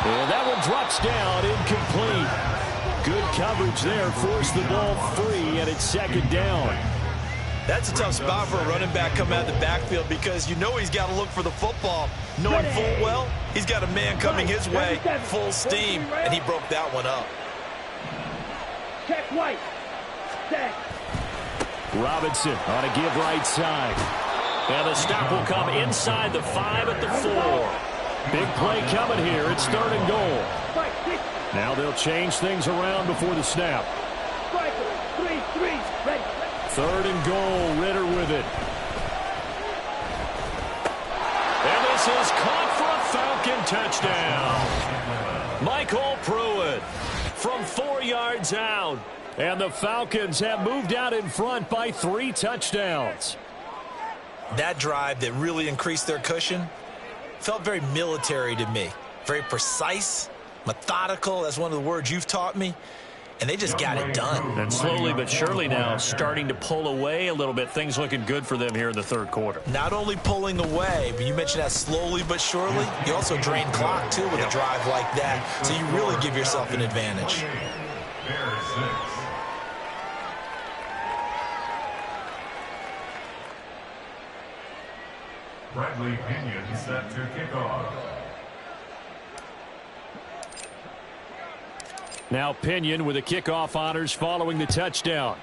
And that one drops down, incomplete. Good coverage there, forced the ball free, and it's 2nd down. That's a tough spot for a running back coming out of the backfield because you know he's got to look for the football, knowing full well he's got a man coming his way, full steam, and he broke that one up. Check White. Check. Robinson on a give right side. And the stop will come inside the 5 at the 4. Big play coming here. It's 3rd and goal. Now they'll change things around before the snap. 3-3, ready. 3rd and goal. Ritter with it. And this is caught for a Falcon touchdown. Michael Pruitt from 4 yards out. And the Falcons have moved out in front by 3 touchdowns. That drive that really increased their cushion felt very military to me. Very precise, methodical. That's one of the words you've taught me. And they just got it done. And slowly but surely now starting to pull away a little bit. Things looking good for them here in the 3rd quarter. Not only pulling away, but you mentioned that slowly but surely. You also drain clock, too, with a drive like that. So you really give yourself an advantage. Bears 6. Bradley Pinion set to kick off. Now Pinion with the kickoff honors following the touchdown.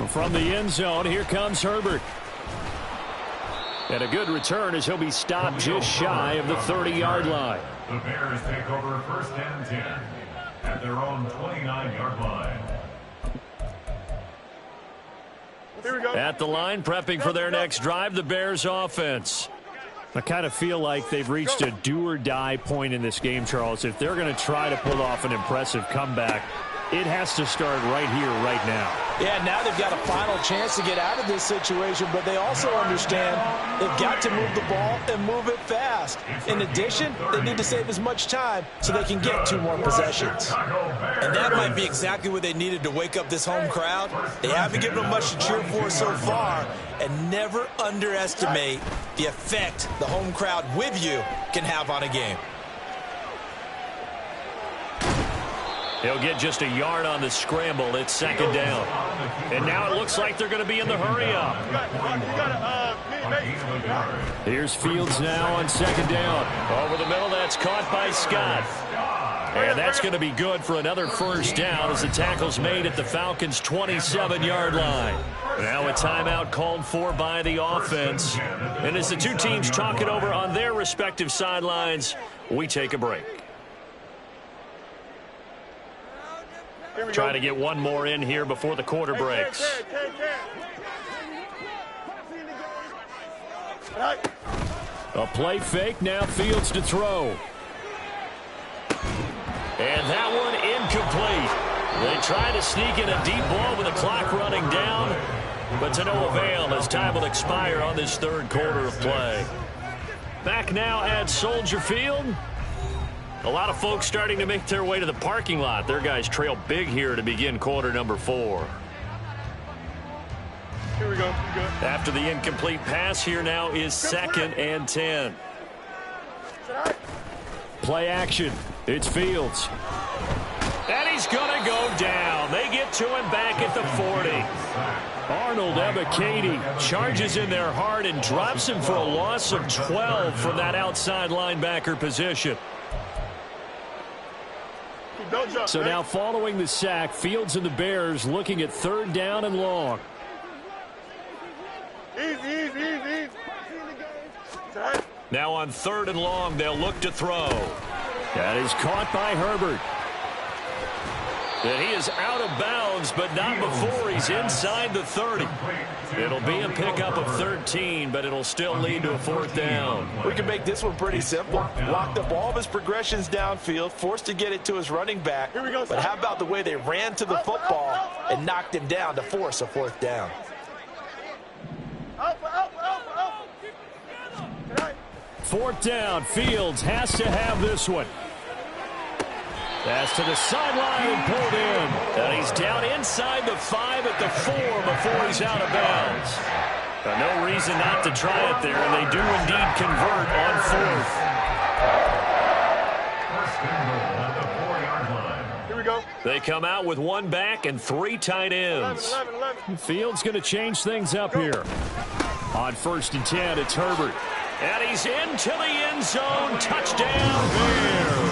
From the end zone, here comes Herbert. And a good return as he'll be stopped just shy of the 30-yard line. The Bears take over 1st and 10 at their own 29-yard line. Here we go. At the line, prepping for their next drive, the Bears offense. I kind of feel like they've reached a do-or-die point in this game, Charles. If they're going to try to pull off an impressive comeback, it has to start right here, right now. Yeah, now they've got a final chance to get out of this situation, but they also understand they've got to move the ball and move it fast. In addition, they need to save as much time so they can get 2 more possessions. And that might be exactly what they needed to wake up this home crowd. They haven't given them much to cheer for so far, and never underestimate the effect the home crowd with you can have on a game. He'll get just a yard on the scramble. It's 2nd down. And now it looks like they're going to be in the hurry-up. Here's Fields now on 2nd down. Over the middle, that's caught by Scott. And that's going to be good for another 1st down as the tackle's made at the Falcons' 27-yard line. Now a timeout called for by the offense. And as the 2 teams talk it over on their respective sidelines, we take a break. Trying to get one more in here before the quarter breaks. A play fake, now Fields to throw. And that one incomplete. They try to sneak in a deep ball with the clock running down. but to no avail as time will expire on this third quarter of play. Back now at Soldier Field. A lot of folks starting to make their way to the parking lot. Their guys trail big here to begin quarter number 4. Here we go. After the incomplete pass, here now is 2nd and 10. Play action. It's Fields. And he's going to go down. They get to him back at the 40. Arnold Ebiketie charges in there hard and drops him for a loss of 12 from that outside linebacker position. So now following the sack, Fields and the Bears looking at 3rd down and long. Easy. Now on 3rd and long, they'll look to throw. That is caught by Herbert. And he is out of bounds, but not before he's inside the 30. It'll be a pickup of 13, but it'll still lead to a 4th down. We can make this one pretty simple. Locked up all of his progressions downfield, forced to get it to his running back. But how about the way they ran to the football and knocked him down to force a 4th down? 4th down. Fields has to have this one. Pass to the sideline and pulled in. And he's down inside the 5 at the 4 before he's out of bounds. No reason not to try it there, and they do indeed convert on 4th. Here we go. They come out with 1 back and 3 tight ends. 11. Fields going to change things up here. On 1st and 10, it's Herbert. And he's into the end zone. Touchdown, Bears.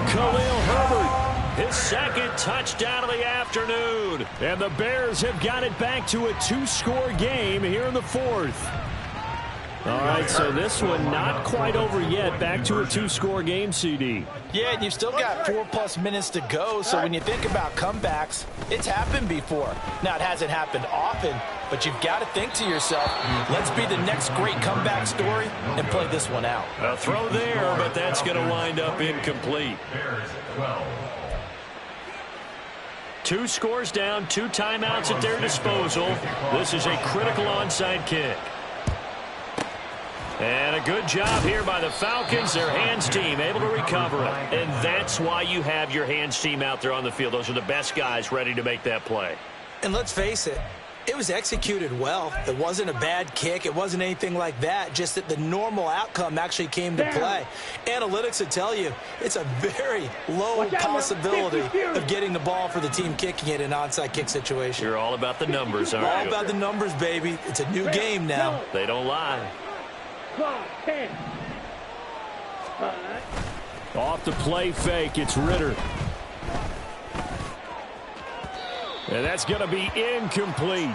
Khalil Herbert, his 2nd touchdown of the afternoon. And the Bears have got it back to a 2-score game here in the 4th. All right, so this one not quite over yet. Back to a 2-score game, CD. Yeah, and you've still got 4+ minutes to go, so when you think about comebacks, it's happened before. Now, it hasn't happened often, but you've got to think to yourself, let's be the next great comeback story and play this one out. A throw there, but that's going to wind up incomplete. 2 scores down, 2 timeouts at their disposal. This is a critical onside kick. And a good job here by the Falcons, their hands team, able to recover it. And that's why you have your hands team out there on the field. Those are the best guys ready to make that play. And let's face it, it was executed well. It wasn't a bad kick. It wasn't anything like that, just that the normal outcome actually came to play. Analytics will tell you it's a very low possibility of getting the ball for the team kicking it in an onside kick situation. You're all about the numbers, aren't you? All about the numbers, baby. It's a new game now. They don't lie. 10. Off the play fake, it's Ritter. And that's going to be incomplete.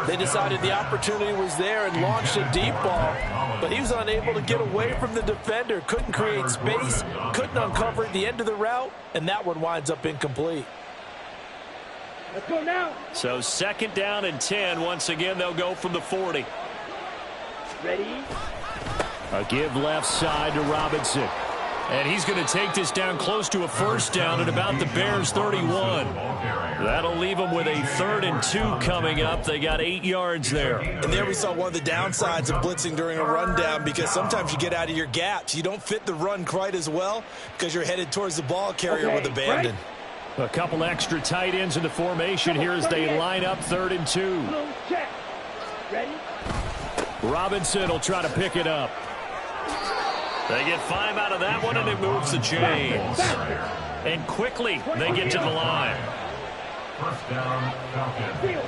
They decided the opportunity was there and launched a deep ball, but he was unable to get away from the defender, couldn't create space, couldn't uncover at the end of the route, and that one winds up incomplete. Let's go now. So 2nd down and 10. Once again, they'll go from the 40. Ready? A give left side to Robinson. And he's going to take this down close to a 1st down at about the Bears' 31. That'll leave them with a 3rd and 2 coming up. They got 8 yards there. And there we saw one of the downsides of blitzing during a rundown, because sometimes you get out of your gaps. You don't fit the run quite as well because you're headed towards the ball carrier with abandon. A couple extra tight ends in the formation here as they line up 3rd and 2. Check. Ready? Robinson will try to pick it up. They get 5 out of that one, and it moves the chains. And quickly, they get to the line. 1st down, Falcons.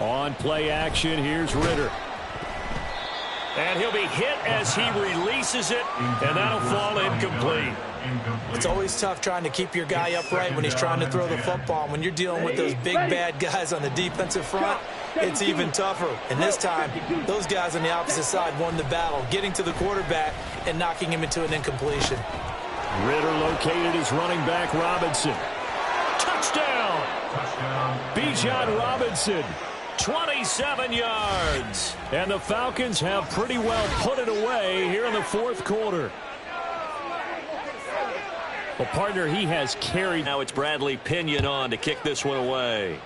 On play action, here's Ritter. And he'll be hit as he releases it, and that'll fall incomplete. It's always tough trying to keep your guy upright when he's trying to throw the football. When you're dealing with those big, bad guys on the defensive front, it's even tougher. And this time, those guys on the opposite side won the battle, getting to the quarterback and knocking him into an incompletion. Ritter located his running back, Robinson. Touchdown! Bijan Robinson, 27 yards. And the Falcons have pretty well put it away here in the 4th quarter. Well, partner, he has carried. Now it's Bradley Pinion on to kick this one away.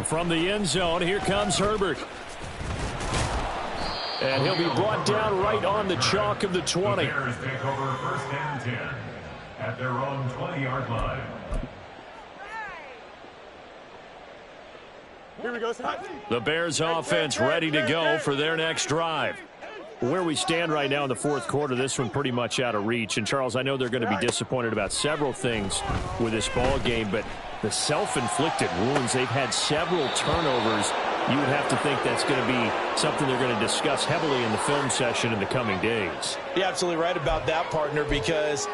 From the end zone, here comes Herbert. And he'll be brought down right on the chalk of the 20. The Bears take over 1st and 10 at their own 20-yard line. Here we go, son. The Bears offense ready to go for their next drive. Where we stand right now in the fourth quarter, this one pretty much out of reach. And, Charles, I know they're going to be disappointed about several things with this ball game, but the self-inflicted wounds, they've had several turnovers. You would have to think that's going to be something they're going to discuss heavily in the film session in the coming days. You're absolutely right about that, partner, because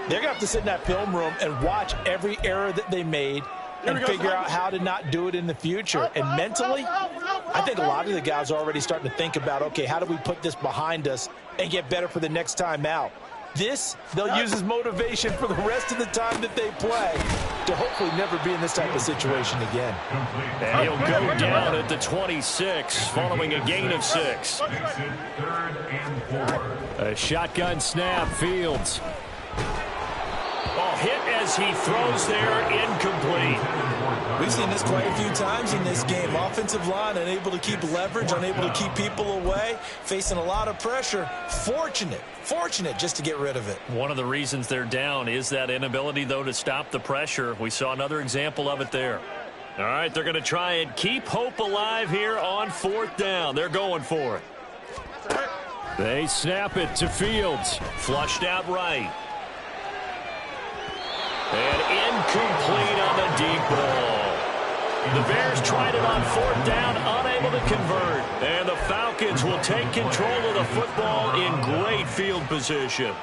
they're going to have to sit in that film room and watch every error that they made and figure out how to not do it in the future. And mentally, I think a lot of the guys are already starting to think about, okay, how do we put this behind us and get better for the next time out? This, they'll use as motivation for the rest of the time that they play to hopefully never be in this type of situation again. And he'll go down at the 26 following a gain of 6. 3rd and 4. A shotgun snap, Fields. Oh, hit as he throws there, incomplete. We've seen this quite a few times in this game. Offensive line unable to keep leverage, unable to keep people away, facing a lot of pressure. Fortunate just to get rid of it. One of the reasons they're down is that inability, though, to stop the pressure. We saw another example of it there. All right, they're going to try and keep hope alive here on 4th down. They're going for it. They snap it to Fields. Flushed out right. And incomplete on the deep ball. The Bears tried it on 4th down, unable to convert. And the Falcons will take control of the football in great field position.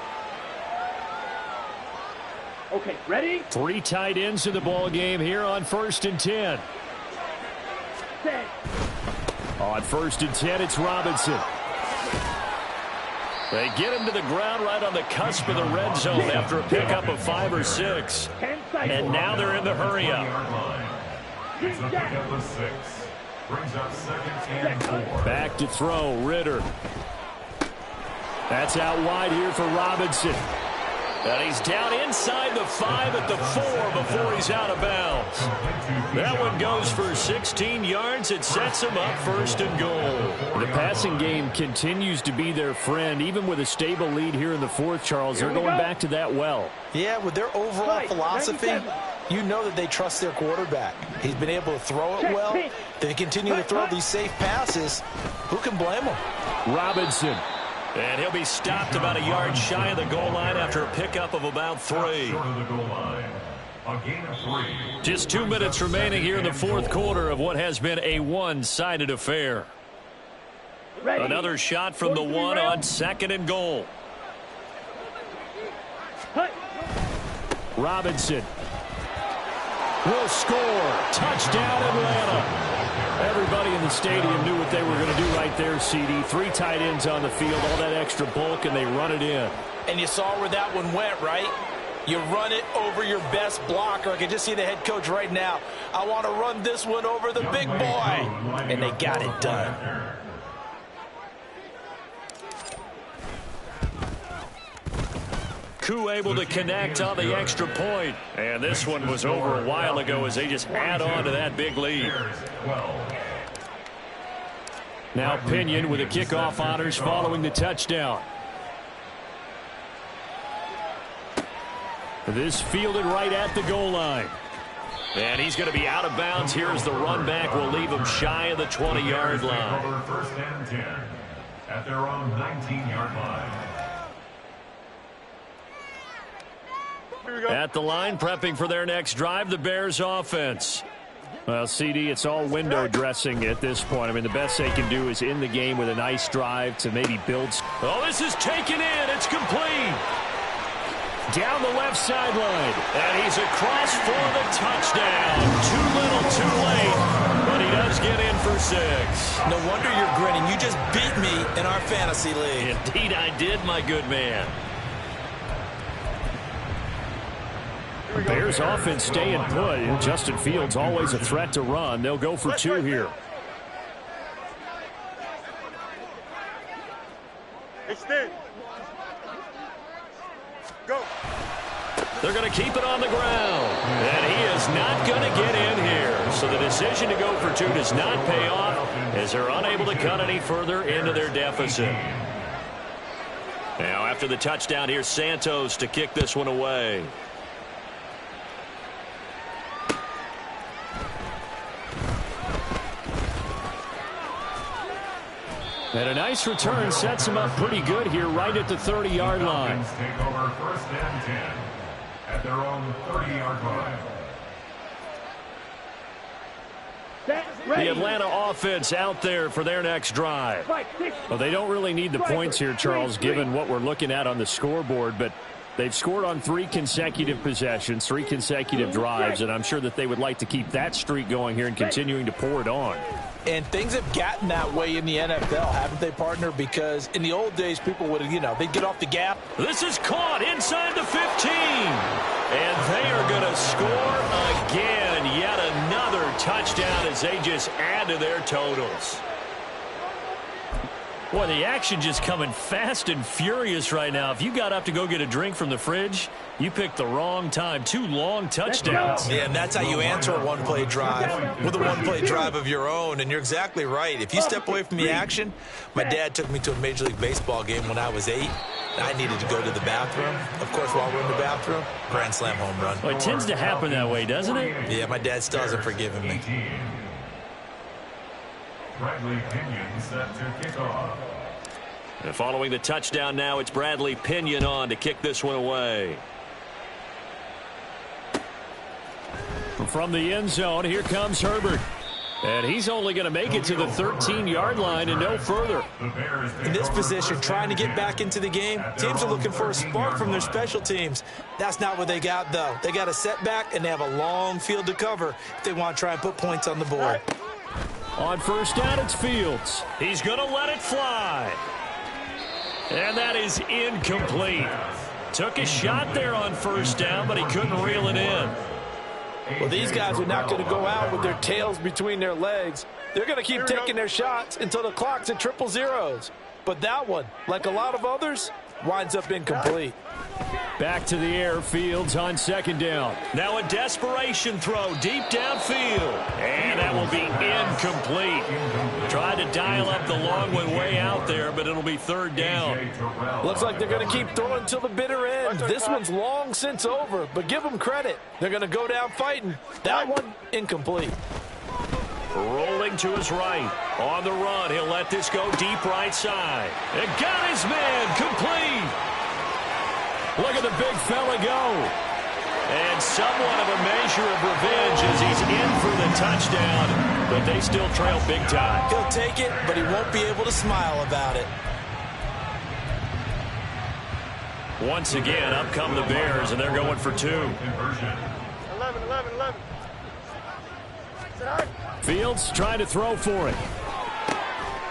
Okay, ready? 3 tight ends in the ball game here on 1st and 10. Set. On 1st and 10, it's Robinson. They get him to the ground right on the cusp of the red zone after a pickup of 5 or 6. And now they're in the hurry-up. It's a pickup of 6. Brings up 2nd and 4. Back to throw, Ritter. That's out wide here for Robinson. And he's down inside the 5 at the 4 before he's out of bounds. That one goes for 16 yards. It sets him up 1st and goal. The passing game continues to be their friend. Even with a stable lead here in the 4th, Charles, they're going back to that well. Yeah, with their overall philosophy, you know that they trust their quarterback. He's been able to throw it well. They continue to throw these safe passes. Who can blame them? Robinson. And he'll be stopped about a yard shy of the goal line after a pickup of about 3. Short of the goal line. A gain of 3. Just 2 minutes remaining here in the 4th quarter of what has been a one-sided affair. Ready. Another shot from the 1 on 2nd and goal. Robinson will score. Touchdown, Atlanta. Everybody in the stadium knew what they were going to do right there, CD. 3 tight ends on the field, all that extra bulk, and they run it in. And you saw where that one went, right? You run it over your best blocker. I can just see the head coach right now. I want to run this one over the big boy. And they got it done. Koo able to connect on the extra point. And this one was over a while ago as they just add on to that big lead. Now Pinion with the kickoff honors following the touchdown. This fielded right at the goal line. And he's going to be out of bounds here as the run back will leave him shy of the 20-yard line. 1st and 10 at their own 19-yard line. At the line, prepping for their next drive, the Bears offense. Well, CD, it's all window dressing at this point. I mean, the best they can do is in the game with a nice drive to maybe build. Oh, this is taken in. It's complete. Down the left sideline. And he's across for the touchdown. Too little, too late. But he does get in for 6. No wonder you're grinning. You just beat me in our fantasy league. Indeed, I did, my good man. The Bears offense staying put. Justin Fields always a threat to run. They'll go for 2 here. They're going to keep it on the ground. And he is not going to get in here. So the decision to go for 2 does not pay off as they're unable to cut any further into their deficit. Now after the touchdown, here's Santos to kick this one away. And a nice return sets him up pretty good here right at the 30-yard line. Take over 1st and 10 at their own 30-yard line. The Atlanta offense out there for their next drive. Well, they don't really need the points here, Charles, given what we're looking at on the scoreboard, but they've scored on 3 consecutive possessions, 3 consecutive drives, and I'm sure that they would like to keep that streak going here and continuing to pour it on. And things have gotten that way in the NFL, haven't they, partner? Because in the old days, people would, they'd get off the gap. This is caught inside the 15. And they are going to score again. Yet another touchdown as they just add to their totals. Boy, the action just coming fast and furious right now. If you got up to go get a drink from the fridge, you picked the wrong time. 2 long touchdowns. Yeah, and that's how you answer a one-play drive with a one-play drive of your own. And you're exactly right. If you step away from the action, my dad took me to a Major League Baseball game when I was 8. And I needed to go to the bathroom. Of course, while we're in the bathroom, grand slam home run. Well, it tends to happen that way, doesn't it? Yeah, my dad still hasn't forgiven me. Bradley Pinion set to kick off. And following the touchdown now, it's Bradley Pinion on to kick this one away. From the end zone, here comes Herbert. And he's only going to make it to the 13-yard line and no further. In this position, trying to get back into the game, teams are looking for a spark from their special teams. That's not what they got, though. They got a setback, and they have a long field to cover if they want to try and put points on the board. On 1st down, it's Fields. He's going to let it fly. And that is incomplete. Took a shot there on 1st down, but he couldn't reel it in. Well, these guys are not going to go out with their tails between their legs. They're going to keep taking their shots until the clock's at 000. But that one, like a lot of others, winds up incomplete. Back to the air, Fields on 2nd down. Now a desperation throw deep downfield. And that will be incomplete. Tried to dial up the long one way out there, but it'll be 3rd down. Looks like they're going to keep throwing till the bitter end. This one's long since over, but give them credit. They're going to go down fighting. That one, incomplete. Rolling to his right. On the run, he'll let this go deep right side. And got his man complete. Look at the big fella go. And somewhat of a measure of revenge as he's in for the touchdown. But they still trail big time. He'll take it, but he won't be able to smile about it. Once again, up come the Bears, and they're going for 2. 11. Fields trying to throw for it.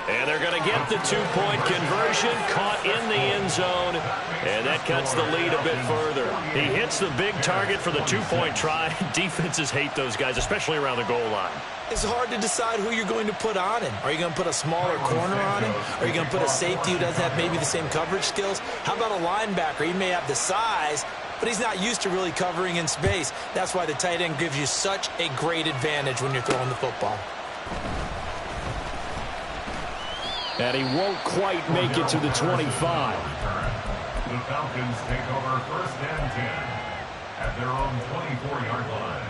And they're going to get the 2-point conversion, caught in the end zone, and that cuts the lead a bit further. He hits the big target for the 2-point try. Defenses hate those guys, especially around the goal line. It's hard to decide who you're going to put on him. Are you going to put a smaller corner on him? Are you going to put a safety who doesn't have maybe the same coverage skills? How about a linebacker? He may have the size, but he's not used to really covering in space. That's why the tight end gives you such a great advantage when you're throwing the football. And he won't quite make it to the 25. The Falcons take over 1st and 10 at their own 24-yard line.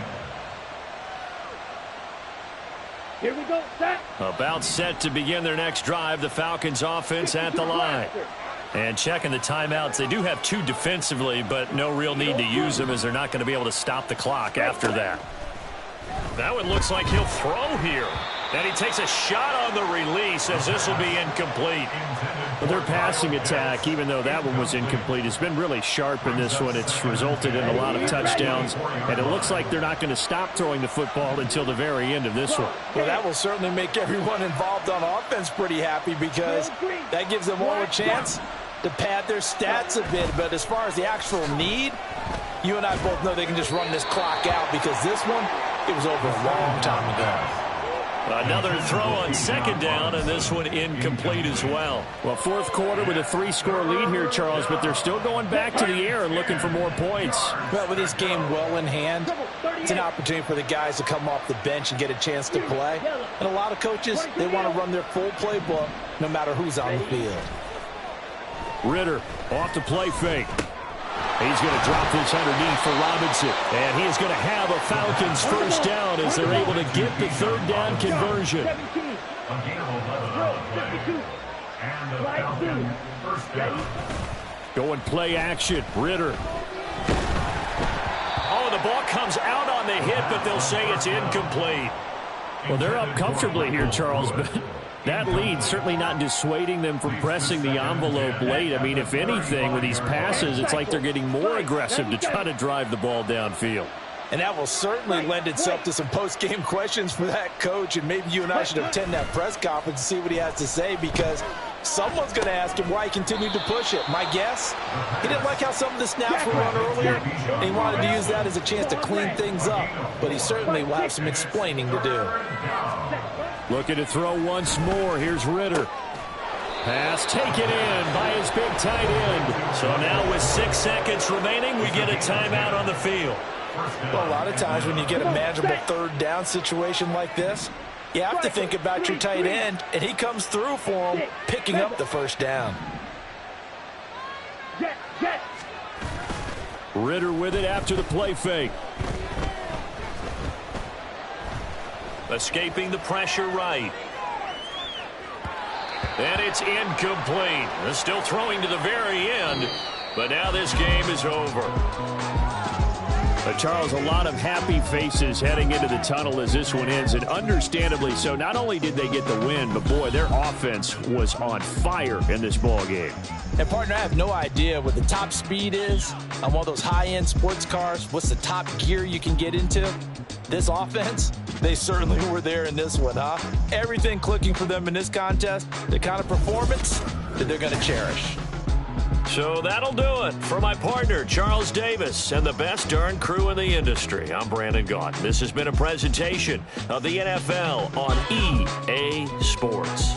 Here we go, set. About set to begin their next drive. The Falcons offense at the line. And checking the timeouts. They do have 2 defensively, but no real need to use them as they're not going to be able to stop the clock after that. That one looks like he'll throw here. And he takes a shot on the release as this will be incomplete. Well, their passing attack, even though that one was incomplete, has been really sharp in this one. It's resulted in a lot of touchdowns, and it looks like they're not going to stop throwing the football until the very end of this one. Well, that will certainly make everyone involved on offense pretty happy because that gives them all a chance to pad their stats a bit. But as far as the actual need, you and I both know they can just run this clock out because this one, it was over a long time ago. Another throw on second down, and this one incomplete as well. Well, fourth quarter with a 3-score lead here, Charles, but they're still going back to the air and looking for more points. Well, with this game well in hand, it's an opportunity for the guys to come off the bench and get a chance to play. And a lot of coaches, they want to run their full playbook no matter who's on the field. Ritter off the play fake. He's going to drop this underneath for Robinson. And he is going to have a Falcons first down as they're able to get the third down conversion. Going play action. Ritter. Oh, the ball comes out on the hit, but they'll say it's incomplete. Well, they're up comfortably here, Charles, but that lead certainly not dissuading them from pressing the envelope late. I mean, if anything, with these passes, it's like they're getting more aggressive to try to drive the ball downfield. And that will certainly lend itself to some post-game questions for that coach, and maybe you and I should attend that press conference and see what he has to say, because someone's going to ask him why he continued to push it. My guess, he didn't like how some of the snaps were run earlier, and he wanted to use that as a chance to clean things up, but he certainly will have some explaining to do. Looking to throw once more. Here's Ritter. Pass taken in by his big tight end. So now with 6 seconds remaining, we get a timeout on the field. Well, a lot of times when you get a manageable third down situation like this, you have to think about your tight end, and he comes through for him, picking up the first down. Ritter with it after the play fake. Escaping the pressure right. And it's incomplete. They're still throwing to the very end, but now this game is over. Charles, a lot of happy faces heading into the tunnel as this one ends, and understandably so. Not only did they get the win, but boy, their offense was on fire in this ball game. And partner, I have no idea what the top speed is on one of those high-end sports cars. What's the top gear you can get into? This offense, they certainly were there in this one, huh? Everything clicking for them in this contest, the kind of performance that they're going to cherish. So that'll do it for my partner, Charles Davis, and the best darn crew in the industry. I'm Brandon Gaughan. This has been a presentation of the NFL on EA Sports.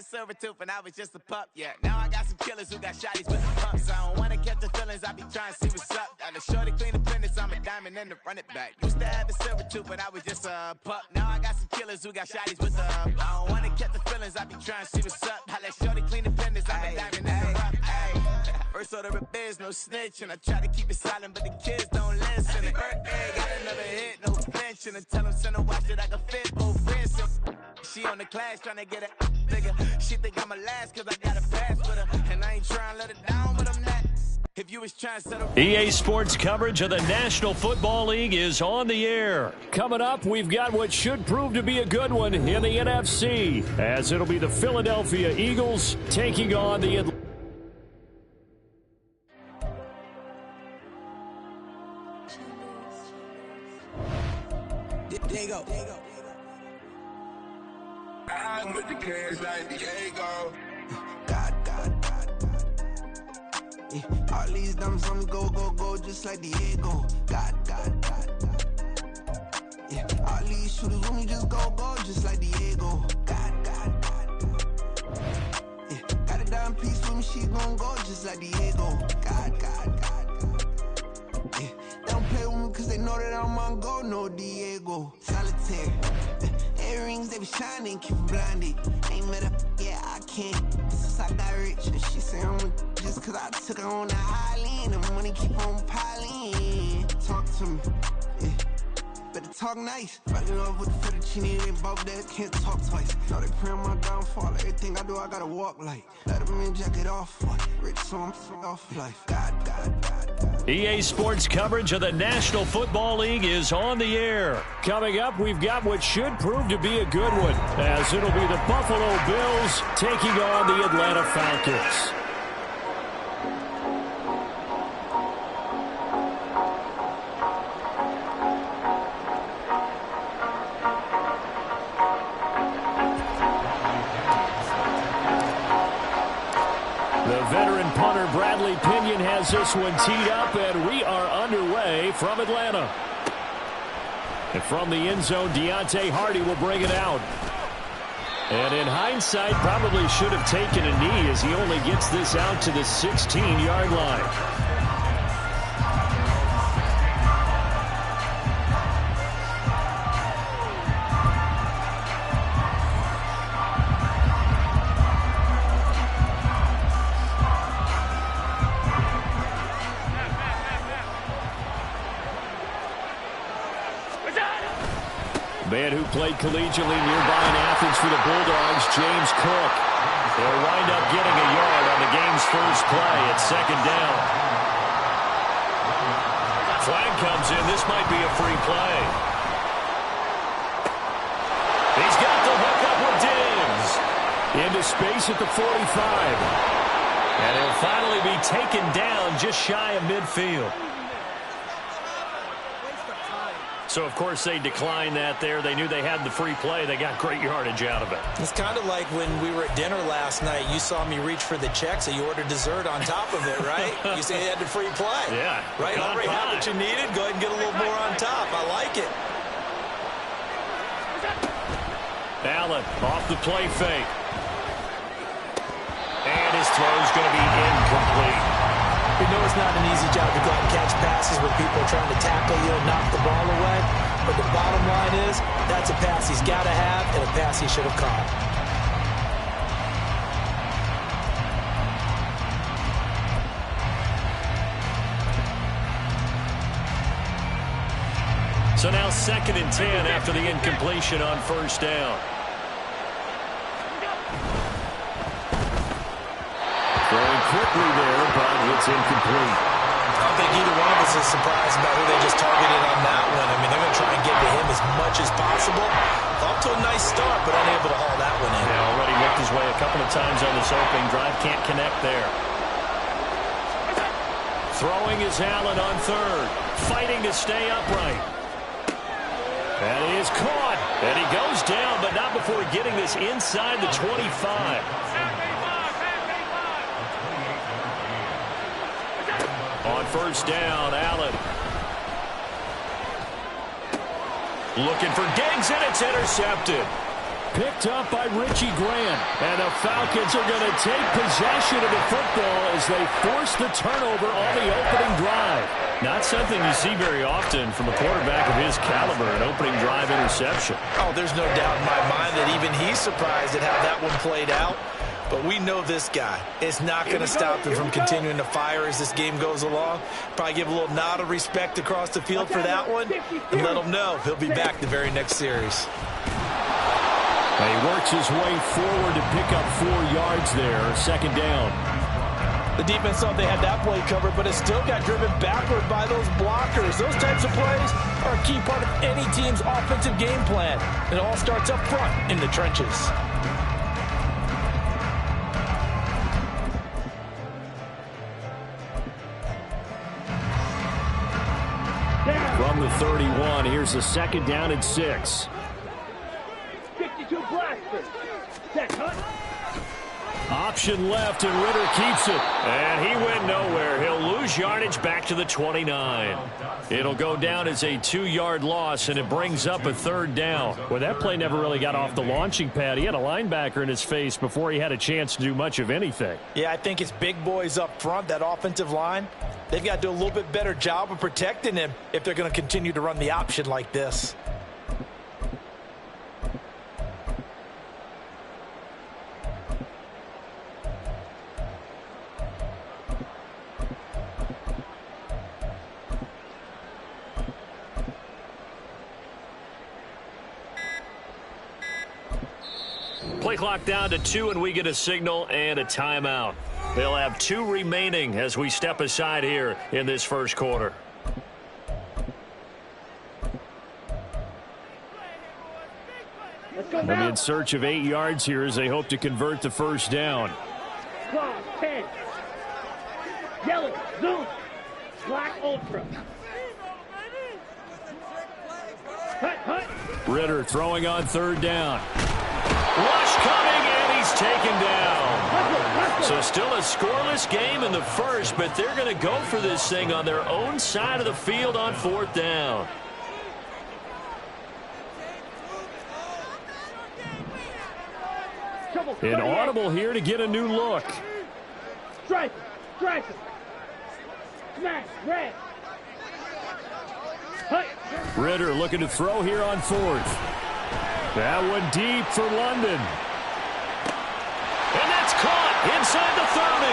a silver tooth and I was just a pup, yeah. Now I got some killers who got shotties with the pumps. I don't wanna catch the feelings, I be trying to see what's up. Got a shorty clean the fitness, I'm a diamond and to run it back. Used to have a silver tooth, but I was just a pup. Now I got some killers who got shotties with the I don't wanna catch the feelings, I be trying to see what's up. I let shorty clean the fitness, I'm a diamond and to run it. First order of biz, no snitching. I try to keep it silent, but the kids don't listen. And birthday, got another hit, no flinching. And tell them send a watch that I can fit both wrists. She on the class trying to get a bigger. She think I'm a last cause I got a pass with her. And I ain't trying to let it down, but I'm not. If you was trying to settle... EA Sports coverage of the National Football League is on the air. Coming up, we've got what should prove to be a good one in the NFC, as it'll be the Philadelphia Eagles taking on the Diego. I'm with the cash like Diego. God. Yeah, all these dumps on me go, just like Diego. God. Yeah, all these shooters when me just go, just like Diego. God. Yeah, got a dime piece with me, she gon' go, just like Diego. God. Yeah, they don't play with me cause they know that I'm on go, no Diego. Solitaire. Earrings, they be shining, keep blinded. Ain't met up, yeah, I can't. Since I got rich, and she say I'm just cause I took her on the island. The money keep on piling. Talk to me, yeah. Better talk nice. Fucking up with the fettuccine, they both dead, can't talk twice. Know they pray on my downfall. Everything I do, I gotta walk like. Let them in, jacket off. Rich, so I'm off life. God. EA Sports coverage of the National Football League is on the air. Coming up, we've got what should prove to be a good one, as it'll be the Buffalo Bills taking on the Atlanta Falcons. Pinion has this one teed up, and we are underway from Atlanta. And from the end zone, Deontay Hardy will bring it out. And in hindsight, probably should have taken a knee as he only gets this out to the 16-yard line. Man who played collegiately nearby in Athens for the Bulldogs, James Cook. They'll wind up getting a yard on the game's first play at second down. Flag comes in. This might be a free play. He's got the hook up with Diggs. Into space at the 45. And he'll finally be taken down just shy of midfield. So, of course, they declined that there. They knew they had the free play. They got great yardage out of it. It's kind of like when we were at dinner last night. You saw me reach for the check, so you ordered dessert on top of it, right? You say you had the free play. Yeah. Right? Already had what you needed. Go ahead and get a little more on top. I like it. Allen off the play fake. And his throw's going to be incomplete. We know it's not an easy job to go out and catch passes when people are trying to tackle you and knock the ball away. But the bottom line is, that's a pass he's got to have and a pass he should have caught. So now 2nd and 10 after the incompletion on first down. Throwing quickly there, but it's incomplete. I don't think either one of us is surprised about who they just targeted on that one. I mean, they're going to try and get to him as much as possible. Off to a nice start, but unable to haul that one in. Yeah, already worked his way a couple of times on this opening drive. Can't connect there. Throwing is Allen on third. Fighting to stay upright. And he is caught. And he goes down, but not before getting this inside the 25. On first down, Allen. Looking for Diggs, and it's intercepted. Picked up by Richie Grant. And the Falcons are going to take possession of the football as they force the turnover on the opening drive. Not something you see very often from a quarterback of his caliber, an opening drive interception. Oh, there's no doubt in my mind that even he's surprised at how that one played out. But we know this guy is not going to stop him from continuing to fire as this game goes along. Probably give a little nod of respect across the field for that one and let him know he'll be back the very next series. He works his way forward to pick up 4 yards there, second down. The defense thought they had that play covered, but it still got driven backward by those blockers. Those types of plays are a key part of any team's offensive game plan. It all starts up front in the trenches. From the 31, here's the second down and 6. 52 blasters. Set, cut. Option left, and Ritter keeps it. And he went nowhere. He'll lose yardage back to the 29. It'll go down as a 2-yard loss, and it brings up a third down. Well, that play never really got off the launching pad. He had a linebacker in his face before he had a chance to do much of anything. Yeah, I think it's big boys up front, that offensive line. They've got to do a little bit better job of protecting him if they're going to continue to run the option like this. Play clock down to 2, and we get a signal and a timeout. They'll have 2 remaining as we step aside here in this first quarter. They'll be in search of 8 yards here as they hope to convert the first down. Claw, 10. Yellow, zoom. Black, ultra. Hut, hut. Ritter throwing on third down. Rush coming, and he's taken down. So still a scoreless game in the first, but they're going to go for this thing on their own side of the field on fourth down. An audible here to get a new look. Strike, strike. Smash, red. Ritter looking to throw here on fourth. That one deep for London. And that's caught inside the 30.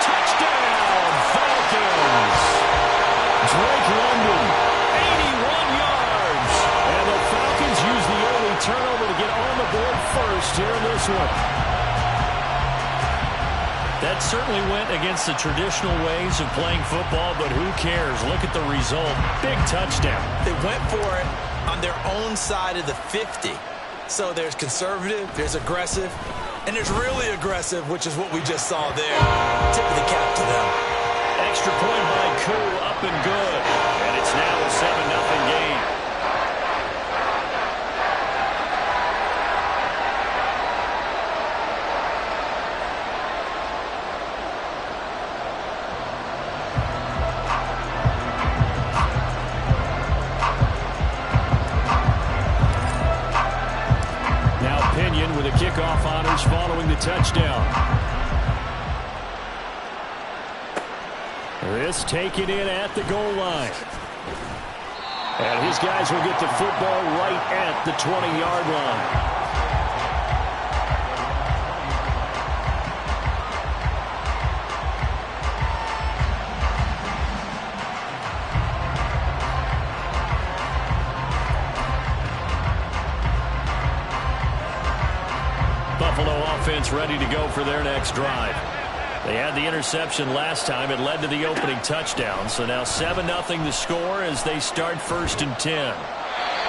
Touchdown, Falcons. Drake London. 81 yards. And the Falcons use the early turnover to get on the board first here in this one. That certainly went against the traditional ways of playing football, but who cares? Look at the result. Big touchdown. They went for it on their own side of the 50. So there's conservative, there's aggressive, and there's really aggressive, which is what we just saw there. Tip of the cap to them. Extra point by Koo, up and good. And it's now a 7-0 game. With the kickoff honors following the touchdown. This taken in at the goal line. And his guys will get the football right at the 20-yard line. Buffalo offense ready to go for their next drive. They had the interception last time. It led to the opening touchdown. So now 7-0 the score as they start 1st and 10.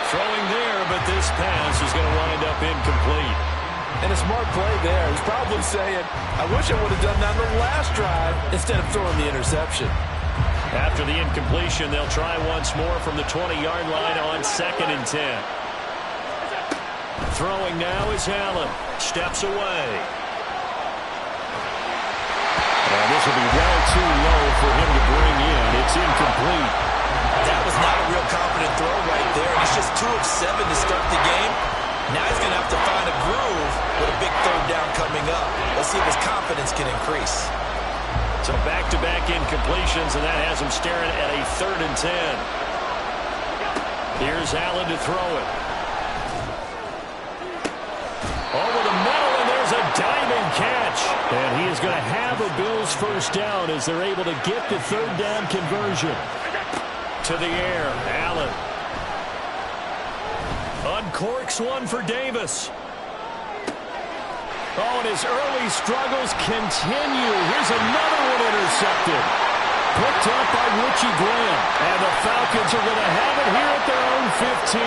Throwing there, but this pass is going to wind up incomplete. And a smart play there. He's probably saying, I wish I would have done that on the last drive instead of throwing the interception. After the incompletion, they'll try once more from the 20-yard line on 2nd and 10. Throwing now is Allen. Steps away. And this will be well too low for him to bring in. It's incomplete. That was not a real confident throw right there. He's just 2 of 7 to start the game. Now he's going to have to find a groove with a big third down coming up. Let's see if his confidence can increase. So back-to-back incompletions, and that has him staring at a 3rd and 10. Here's Allen to throw it. Over the middle, and there's a diving catch. And he is going to have a Bills first down as they're able to get the 3rd down conversion. To the air, Allen. Uncorks one for Davis. Oh, and his early struggles continue. Here's another one intercepted. Picked up by Richie Graham. And the Falcons are going to have it here at their own 15.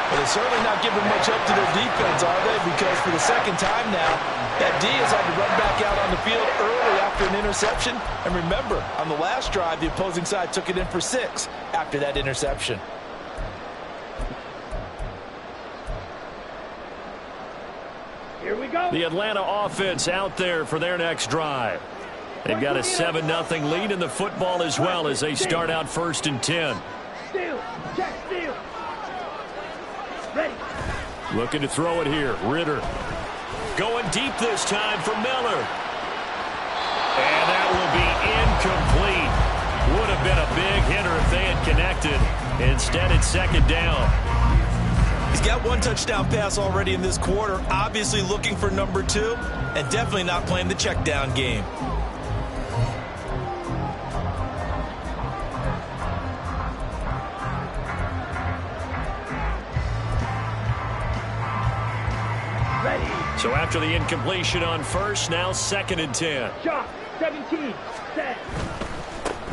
Well, they're certainly not giving much up to their defense, are they? Because for the second time now, that D has had to run back out on the field early after an interception. And remember, on the last drive, the opposing side took it in for 6 after that interception. Here we go. The Atlanta offense out there for their next drive. They've got a 7-0 lead in the football as well as they start out 1st and 10. Steal. Check steal. Ready. Looking to throw it here. Ritter. Going deep this time for Miller. And that will be incomplete. Would have been a big hitter if they had connected. Instead, it's 2nd down. He's got 1 touchdown pass already in this quarter. Obviously looking for number 2. And definitely not playing the check down game. So after the incompletion on 1st, now 2nd and 10. Shot, 17, set.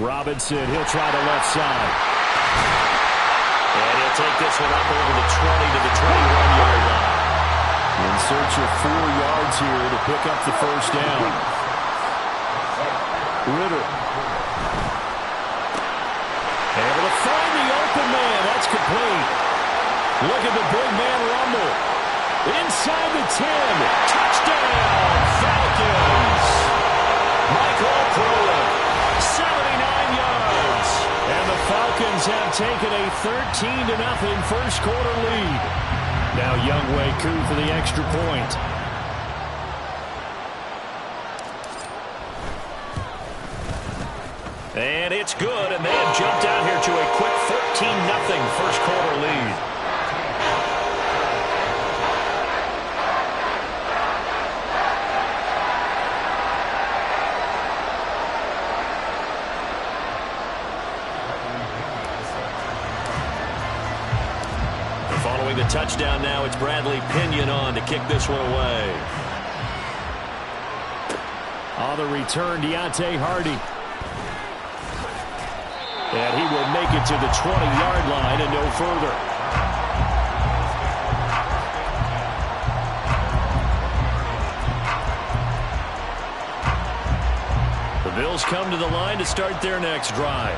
Robinson, he'll try the left side. And he'll take this one up over the 20 to the 21-yard line. In search of 4 yards here to pick up the first down. Ritter. Able to find the open man. That's complete. Look at the big man rumble. Inside the 10. Touchdown, Falcons. Michael Pruitt, 79 yards. And the Falcons have taken a 13-0 first quarter lead. Now Younghoe Koo for the extra point. And it's good, and they have jumped out here to a quick 14-0 first quarter lead. Following the touchdown now, it's Bradley Pinion on to kick this one away. On the return, Deontay Hardy. And he will make it to the 20-yard line and no further. The Bills come to the line to start their next drive.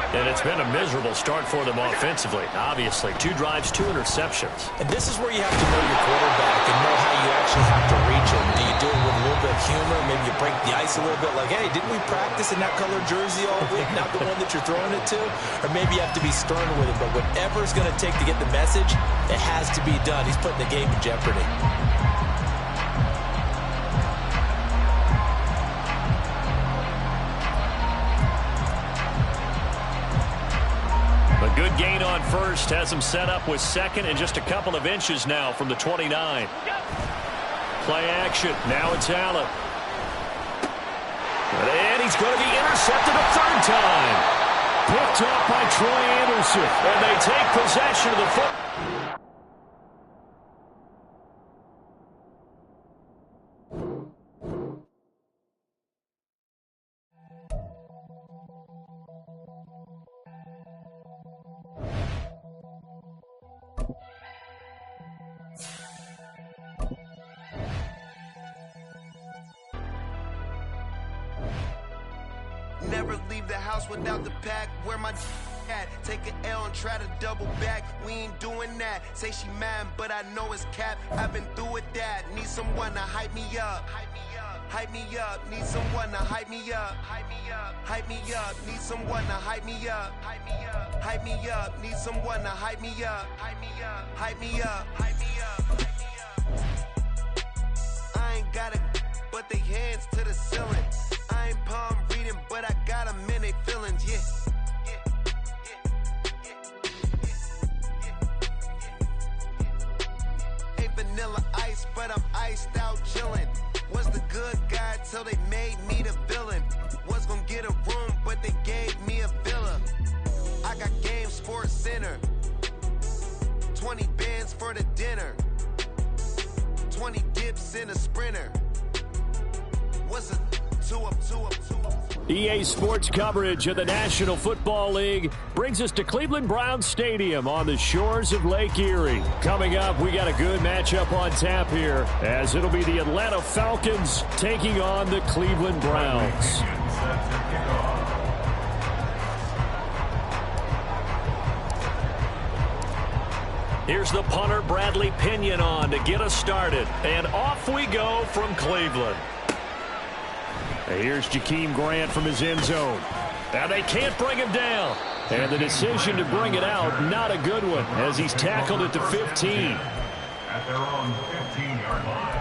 And it's been a miserable start for them offensively. Obviously, 2 drives, 2 interceptions. And this is where you have to know your quarterback and know how you actually have to reach him. Do you do it with a little bit of humor? Maybe you break the ice a little bit like, hey, didn't we practice in that color jersey all week, not the one that you're throwing it to? Or maybe you have to be stern with it. But whatever it's going to take to get the message, it has to be done. He's putting the game in jeopardy. A good gain on first has him set up with 2nd and just a couple of inches now from the 29. Play action. Now it's Allen. And he's going to be intercepted a 3rd time. Picked up by Troy Anderson. And they take possession of the football. Never leave the house without the pack. Where my at? Take an L and try to double back. We ain't doing that. Say she mad, but I know it's cap. I've been through with that. Need someone to hype me up. hype me up. Need someone to hype me up. Hype me up. Hype me up. Need someone to hype me up. Hype me up. Hype me up. Need someone to hype me up. Hype me up. Hype me up. Hype me up. Hype me up. I ain't got it, but they hands to the ceiling. I ain't palm reading, but I got them in they feelings. Yeah. Vanilla ice, but I'm iced out chillin'. Was the good guy till they made me the villain. Was gonna get a room, but they gave me a villa. I got Game Sports Center. 20 bands for the dinner. 20 dips in a sprinter. What's a 2 up, 2 up, 2 up? EA Sports coverage of the National Football League brings us to Cleveland Browns Stadium on the shores of Lake Erie. Coming up, we got a good matchup on tap here, as it'll be the Atlanta Falcons taking on the Cleveland Browns. Here's the punter, Bradley Pinion, on to get us started. And off we go from Cleveland. Here's Jakeem Grant from his end zone. Now they can't bring him down. And the decision to bring it out, not a good one, as he's tackled at the 15. At their own 15-yard line.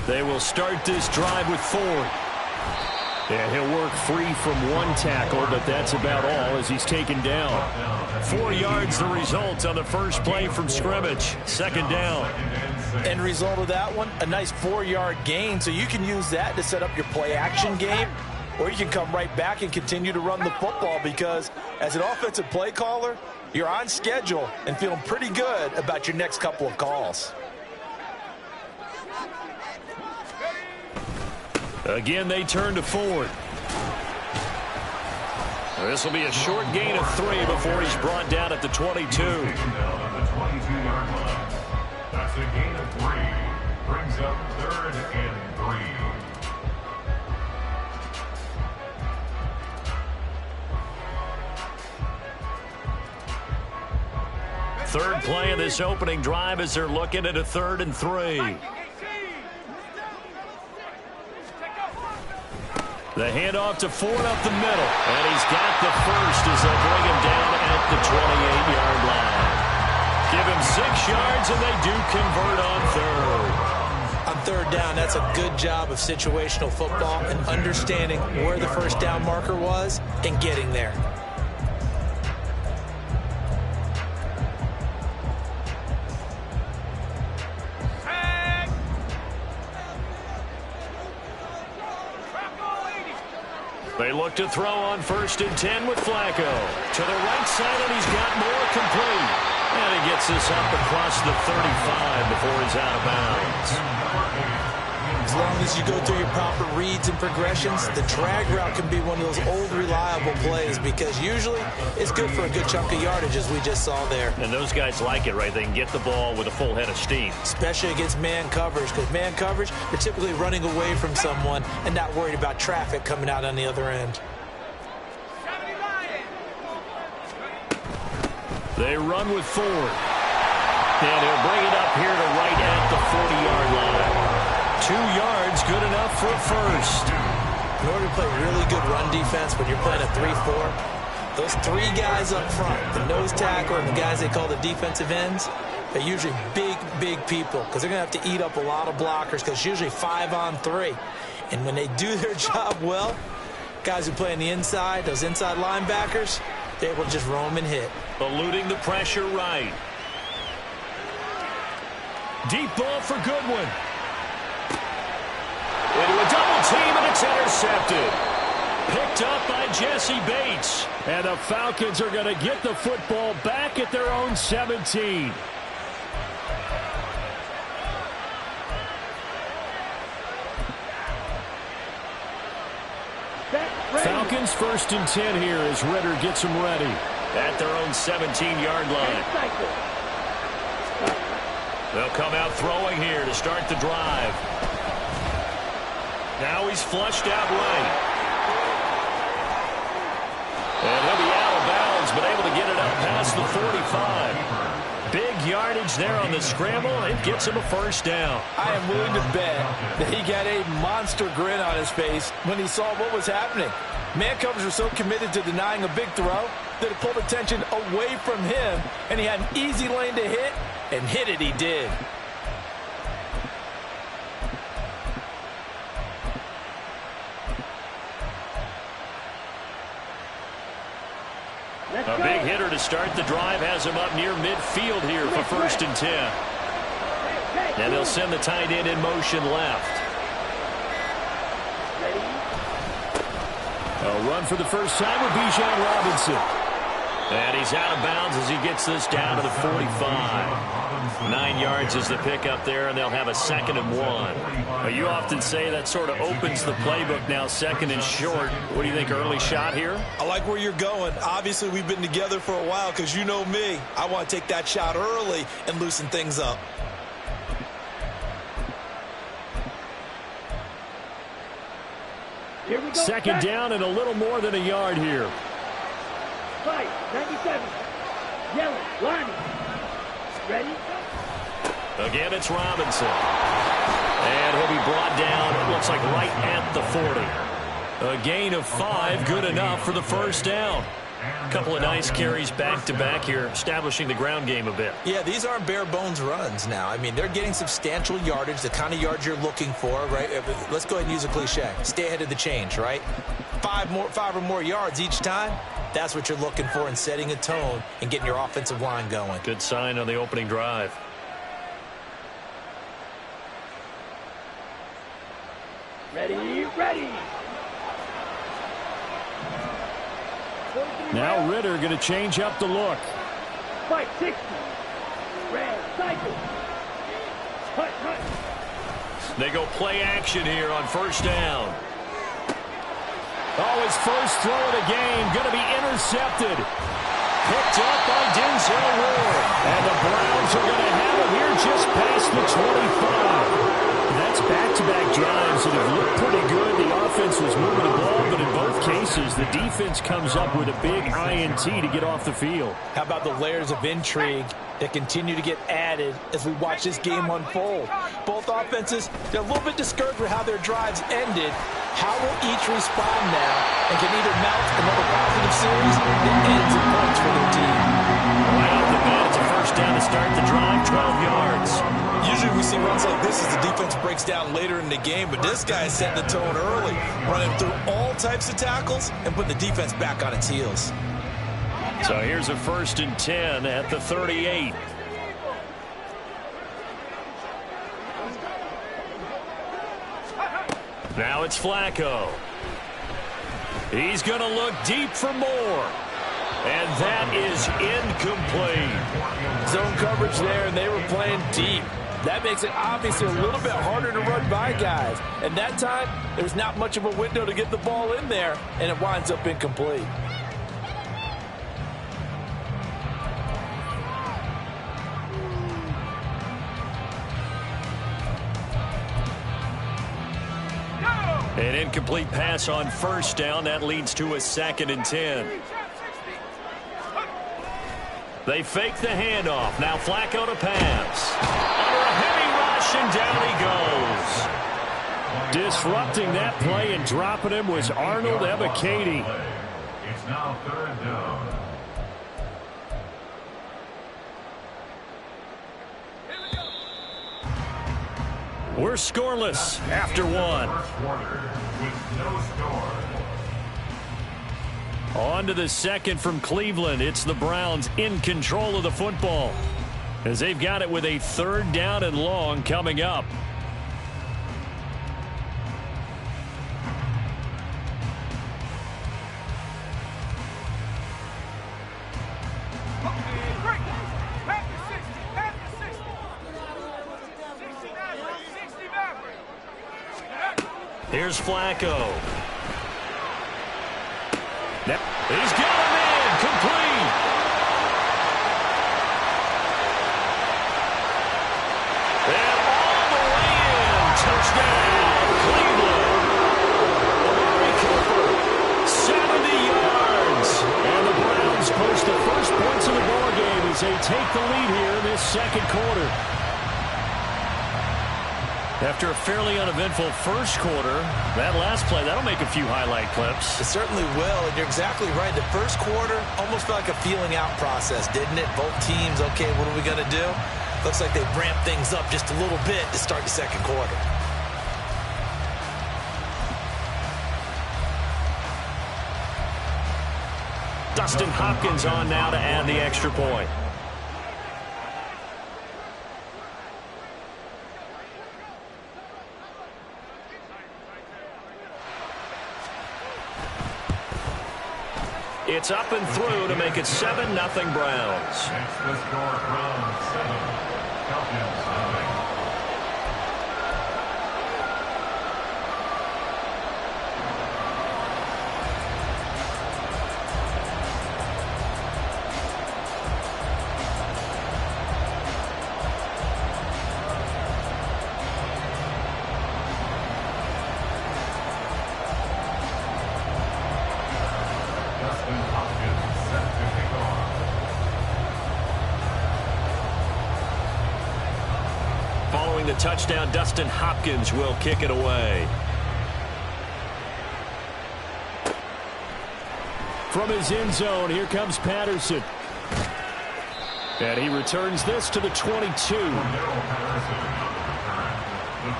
They will start this drive with Ford. And he'll work free from one tackle, but that's about all as he's taken down. 4 yards the result on the first play from scrimmage. Second down. End result of that one, a nice 4-yard gain. So you can use that to set up your play-action game, or you can come right back and continue to run the football, because as an offensive play caller, you're on schedule and feeling pretty good about your next couple of calls. Again, they turn to Ford. This will be a short gain of 3 before he's brought down at the 22. That's a gain of 3. Brings up 3rd and 3. Third play of this opening drive as they're looking at a 3rd and 3. The handoff to Ford up the middle. And he's got the first as they'll bring him down at the 28-yard line. Give him 6 yards, and they do convert on 3rd. On 3rd down, that's a good job of situational football and understanding where the first down marker was and getting there. They look to throw on 1st and 10 with Flacco. To the right side, and he's got more complete. And he gets this up across the 35 before he's out of bounds. As long as you go through your proper reads and progressions, the drag route can be one of those old reliable plays, because usually it's good for a good chunk of yardage, as we just saw there. And those guys like it, right? They can get the ball with a full head of steam. Especially against man coverage, because man coverage, you're typically running away from someone and not worried about traffic coming out on the other end. They run with Ford. And he'll bring it up here to right at the 40-yard line. 2 yards, good enough for a first. In order to play really good run defense when you're playing a 3-4, those 3 guys up front, the nose tackle and the guys they call the defensive ends, they're usually big, big people, because they're going to have to eat up a lot of blockers, because it's usually 5 on 3. And when they do their job well, guys who play on the inside, those inside linebackers, they're able to just roam and hit. Eluding the pressure right. Deep ball for Goodwin. Into a double team, and it's intercepted. Picked up by Jesse Bates. And the Falcons are going to get the football back at their own 17. Set. Falcons 1st and 10 here as Ritter gets them ready. At their own 17-yard line. They'll come out throwing here to start the drive. Now he's flushed out right. And he'll be out of bounds, but able to get it out past the 45. Big yardage there on the scramble. It gets him a first down. I am willing to bet that he got a monster grin on his face when he saw what was happening. Man covers were so committed to denying a big throw that it pulled attention away from him, and he had an easy lane to hit, and hit it he did. A big hitter to start the drive has him up near midfield here for 1st and 10. And they'll send the tight end in motion left. A run for the first time with Bijan Robinson. And he's out of bounds as he gets this down to the 45. 9 yards is the pickup there, and they'll have a 2nd and 1. You often say that sort of opens the playbook now, 2nd and short. What do you think, early shot here? I like where you're going. Obviously, we've been together for a while because you know me. I want to take that shot early and loosen things up. Here we go. 2nd down and a little more than a yard here. 97. Yellow, lining. Ready? Again, it's Robinson. And he'll be brought down, it looks like right at the 40. A gain of 5, good enough for the first down. A couple of nice carries back-to-back here, establishing the ground game a bit. Yeah, these aren't bare-bones runs now. I mean, they're getting substantial yardage, the kind of yards you're looking for, right? Let's go ahead and use a cliche. Stay ahead of the change, right? 5 or more yards each time. That's what you're looking for in setting a tone and getting your offensive line going. Good sign on the opening drive. Ready, ready. Now Ritter going to change up the look. 560. Red, cycle. Hut. They go play action here on 1st down. Oh, his first throw of the game going to be intercepted. Picked up by Denzel Ward. And the Browns are going to have it here just past the 25. That's back-to-back drives that have looked pretty good. The offense was moving the ball, but in both cases, the defense comes up with a big INT to get off the field. How about the layers of intrigue that continue to get added as we watch this game unfold? Both offenses, they're a little bit discouraged with how their drives ended. How will each respond now and can either mount another positive series that ends in points for their team? Right off the bat, it's a first down to start the drive, 12 yards. Usually we see runs like this as the defense breaks down later in the game, but this guy is setting the tone early, running through all types of tackles and putting the defense back on its heels. So here's a 1st and 10 at the 38. Now it's Flacco. He's going to look deep for more. And that is incomplete. Zone coverage there, and they were playing deep. That makes it obviously a little bit harder to run by guys. And that time, there's not much of a window to get the ball in there, and it winds up incomplete. An incomplete pass on 1st down. That leads to a 2nd and 10. They fake the handoff. Now Flacco to pass. Under a heavy rush, and down he goes. Disrupting that play and dropping him was Arnold Ebiketie. It's now 3rd down. We're scoreless after 1. First quarter with no score. On to the 2nd from Cleveland. It's the Browns in control of the football as they've got it with a 3rd down and long coming up. Here's Flacco. He's got him in. Complete. And all the way in. Touchdown, Cleveland. Amari Cooper, 70 yards. And the Browns post the first points of the ball game as they take the lead here in this second quarter. After a fairly uneventful first quarter, that last play, that'll make a few highlight clips. It certainly will, and you're exactly right. The first quarter almost felt like a feeling out process, didn't it? Both teams, okay, what are we going to do? Looks like they ramped things up just a little bit to start the second quarter. Dustin Hopkins on now to add the extra point. It's up and through to make it 7-0 Browns. Next the score, Browns 7, Falcons 9. Following the touchdown, Dustin Hopkins will kick it away. From his end zone, here comes Patterson. And he returns this to the 22. The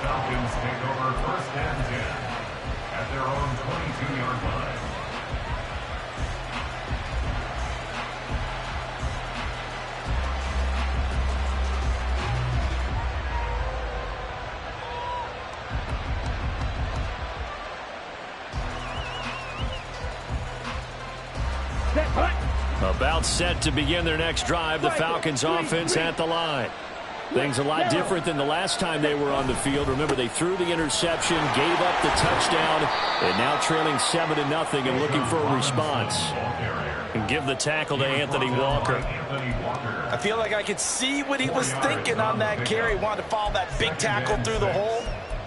Falcons take over first and 10 at their own 22-yard line. About set to begin their next drive, the Falcons offense at the line. Things a lot different than the last time they were on the field. Remember, they threw the interception, gave up the touchdown, and now trailing 7-0 and looking for a response. And give the tackle to Anthony Walker. I feel like I could see what he was thinking on that carry. Wanted to follow that big tackle through the hole.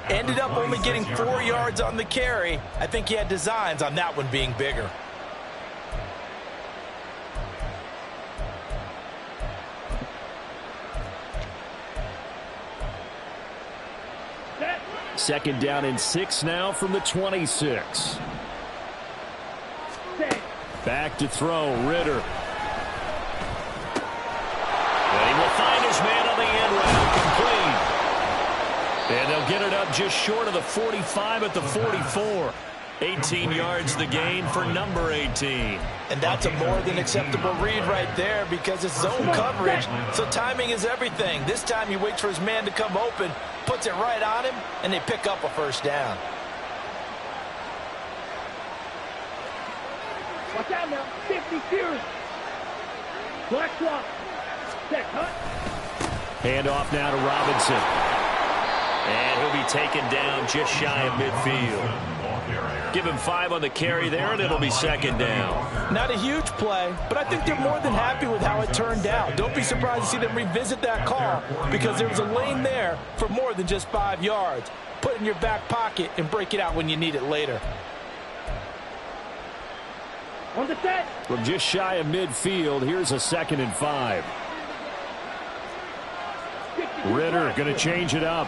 Ended up only getting 4 yards on the carry. I think he had designs on that one being bigger. Second down and 6 now from the 26. Back to throw, Ritter. And he will find his man on the end round, complete. And they'll get it up just short of the 45 at the 44. 18 yards the gain for number 18. And that's a more than acceptable read right there because it's zone coverage, so timing is everything. This time he waits for his man to come open, puts it right on him, and they pick up a first down. Watch out now. 50 series. Black swap. Set cut. Hand off now to Robinson. And he'll be taken down just shy of midfield. Give him 5 on the carry there, and it'll be second down. Not a huge play, but I think they're more than happy with how it turned out. Don't be surprised to see them revisit that call because there was a lane there for more than just 5 yards. Put it in your back pocket and break it out when you need it later. On the set. From just shy of midfield, here's a 2nd and 5. Ritter going to change it up.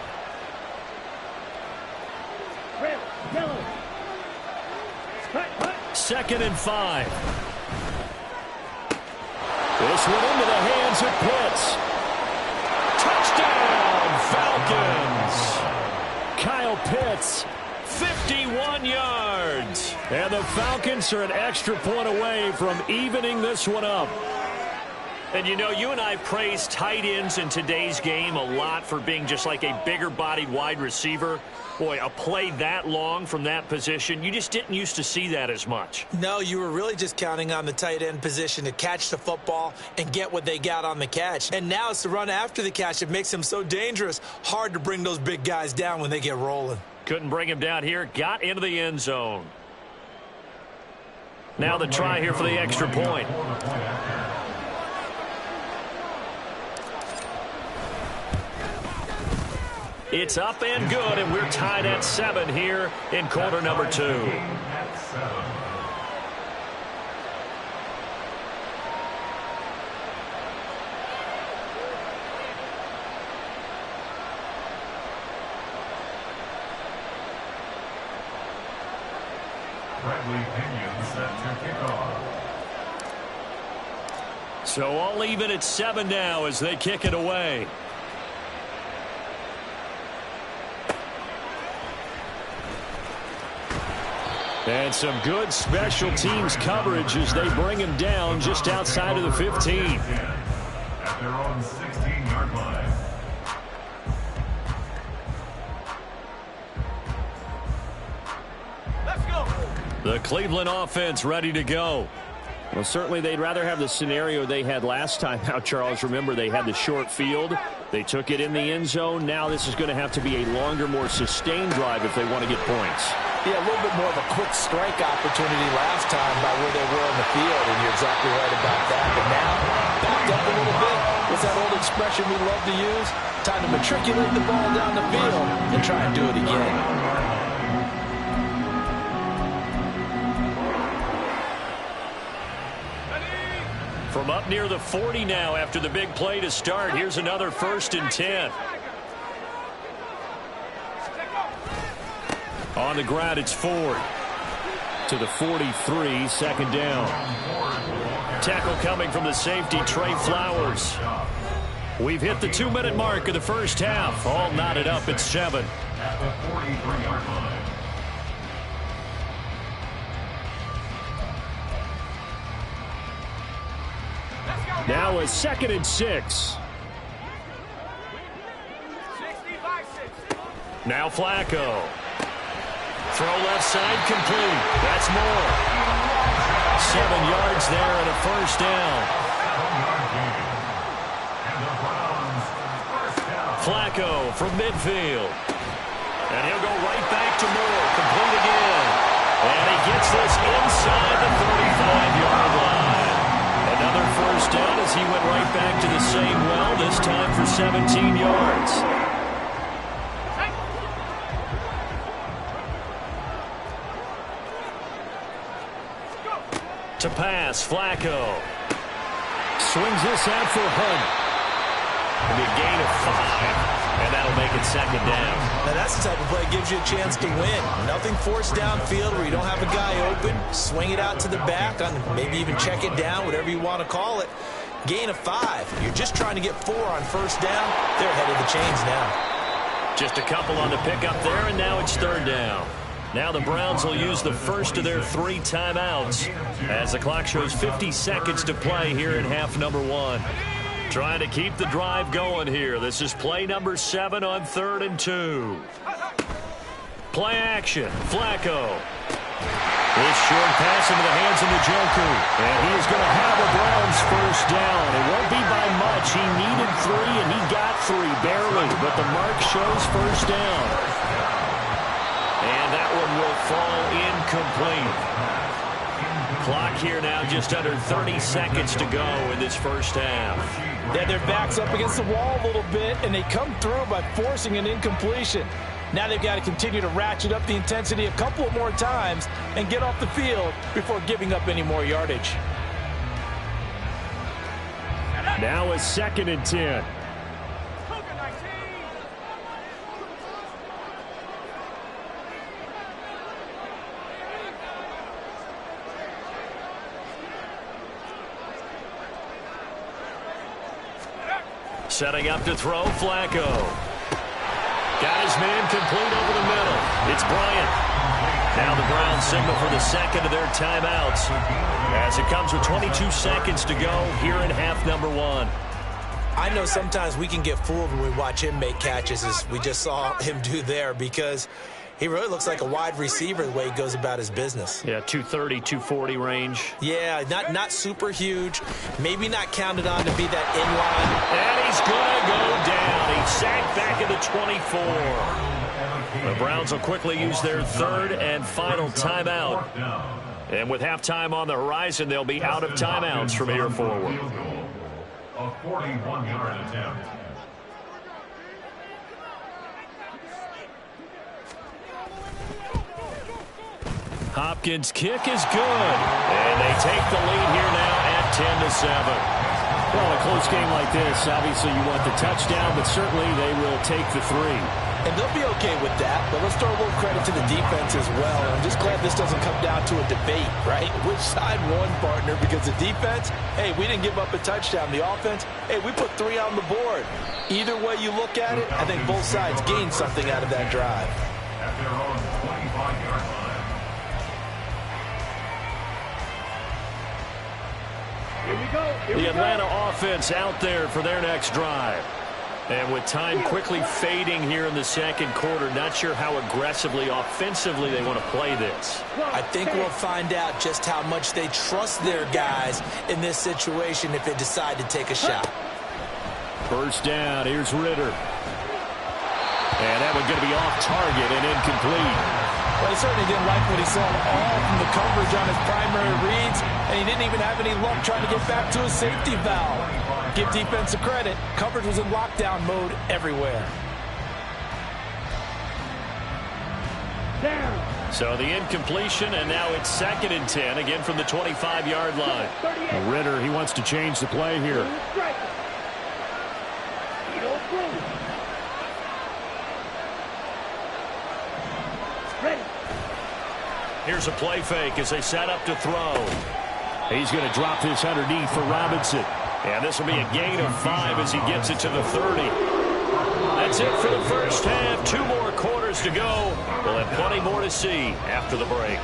Red, yellow. 2nd and 5. This one into the hands of Pitts. Touchdown, Falcons. Kyle Pitts, 51 yards. And the Falcons are an extra point away from evening this one up. And you know, you and I praised tight ends in today's game a lot for being just like a bigger-bodied wide receiver. Boy, a play that long from that position, you just didn't used to see that as much. No, you were really just counting on the tight end position to catch the football and get what they got on the catch. And now it's the run after the catch that makes them so dangerous. Hard to bring those big guys down when they get rolling. Couldn't bring him down here, got into the end zone. Now the try here for the extra point. It's up and good, and we're tied at 7 here in quarter number 2. So all even at 7 now as they kick it away. And some good special teams coverage as they bring him down just outside of the 15. At their own 16-yard line. Let's go. The Cleveland offense ready to go. Well, certainly they'd rather have the scenario they had last time out, Charles. Remember, they had the short field. They took it in the end zone. Now this is going to have to be a longer, more sustained drive if they want to get points. Yeah, a little bit more of a quick strike opportunity last time by where they were on the field, and you're exactly right about that. But now, backed up a little bit. What's that old expression we love to use? Time to matriculate the ball down the field and try and do it again. From up near the 40 now after the big play to start. Here's another 1st and 10. On the ground, it's Ford. To the 43, second down. Tackle coming from the safety, Trey Flowers. We've hit the 2-minute mark of the first half. All knotted up at 7. At the 43-yard line. Now a 2nd and 6. Now Flacco. Throw left side complete. That's more. 7 yards there and a first down. Flacco from midfield. And he'll go right back to Moore. Complete again. And he gets this inside the 35-yard line. Another first down as he went right back to the same well, this time for 17 yards. To pass, Flacco. Swings this out for Hunt. A gain of 5. And that'll make it second down. Now that's the type of play that gives you a chance to win. Nothing forced downfield where you don't have a guy open. Swing it out to the back, maybe even check it down, whatever you want to call it. Gain of 5. You're just trying to get 4 on first down. They're ahead of the chains now. Just a couple on the pickup there, and now it's third down. Now the Browns will use the first of their 3 timeouts as the clock shows 50 seconds to play here in half number 1. Trying to keep the drive going here. This is play number 7 on 3rd and 2. Play action. Flacco. This short pass into the hands of Njoku. And he is going to have the Browns first down. It won't be by much. He needed 3, and he got 3, barely. But the mark shows first down. And that one will fall incomplete. Clock here now just under 30 seconds to go in this first half. Yeah, their back's up against the wall a little bit, and they come through by forcing an incompletion. Now they've got to continue to ratchet up the intensity a couple of more times and get off the field before giving up any more yardage. Now a 2nd and 10. Setting up to throw, Flacco. Got his man complete over the middle. It's Bryant. Now the Browns signal for the second of their timeouts as it comes with 22 seconds to go here in half number 1. I know sometimes we can get fooled when we watch him make catches, as we just saw him do there, because he really looks like a wide receiver the way he goes about his business. Yeah, 230, 240 range. Yeah, not super huge. Maybe not counted on to be that inline. And he's going to go down. He sacked back at the 24. The Browns will quickly use their 3rd and final timeout And with halftime on the horizon, they'll be out of timeouts from here forward. A 41-yard attempt. Hopkins' kick is good. And they take the lead here now at 10-7. Well, a close game like this, obviously you want the touchdown, but certainly they will take the 3. And they'll be okay with that, but let's throw a little credit to the defense as well. I'm just glad this doesn't come down to a debate, right? Which side won, partner? Because the defense, hey, we didn't give up a touchdown. The offense, hey, we put 3 on the board. Either way you look at it, I think both sides gained something out of that drive. At their own 25-yard line. Here we go. The Atlanta offense out there for their next drive. And with time quickly fading here in the second quarter, not sure how aggressively, offensively they want to play this. I think we'll find out just how much they trust their guys in this situation if they decide to take a shot. First down, here's Ritter. And that one's going to be off target and incomplete. Well, he certainly didn't like what he saw all from the coverage on his primary reads, and he didn't even have any luck trying to get back to his safety valve. Give defense a credit. Coverage was in lockdown mode everywhere. Down. So the incompletion, and now it's 2nd and 10, again from the 25-yard line. Ritter, he wants to change the play here. Here's a play fake as they set up to throw. He's going to drop this underneath for Robinson. And this will be a gain of 5 as he gets it to the 30. That's it for the first half. 2 more quarters to go. We'll have plenty more to see after the break.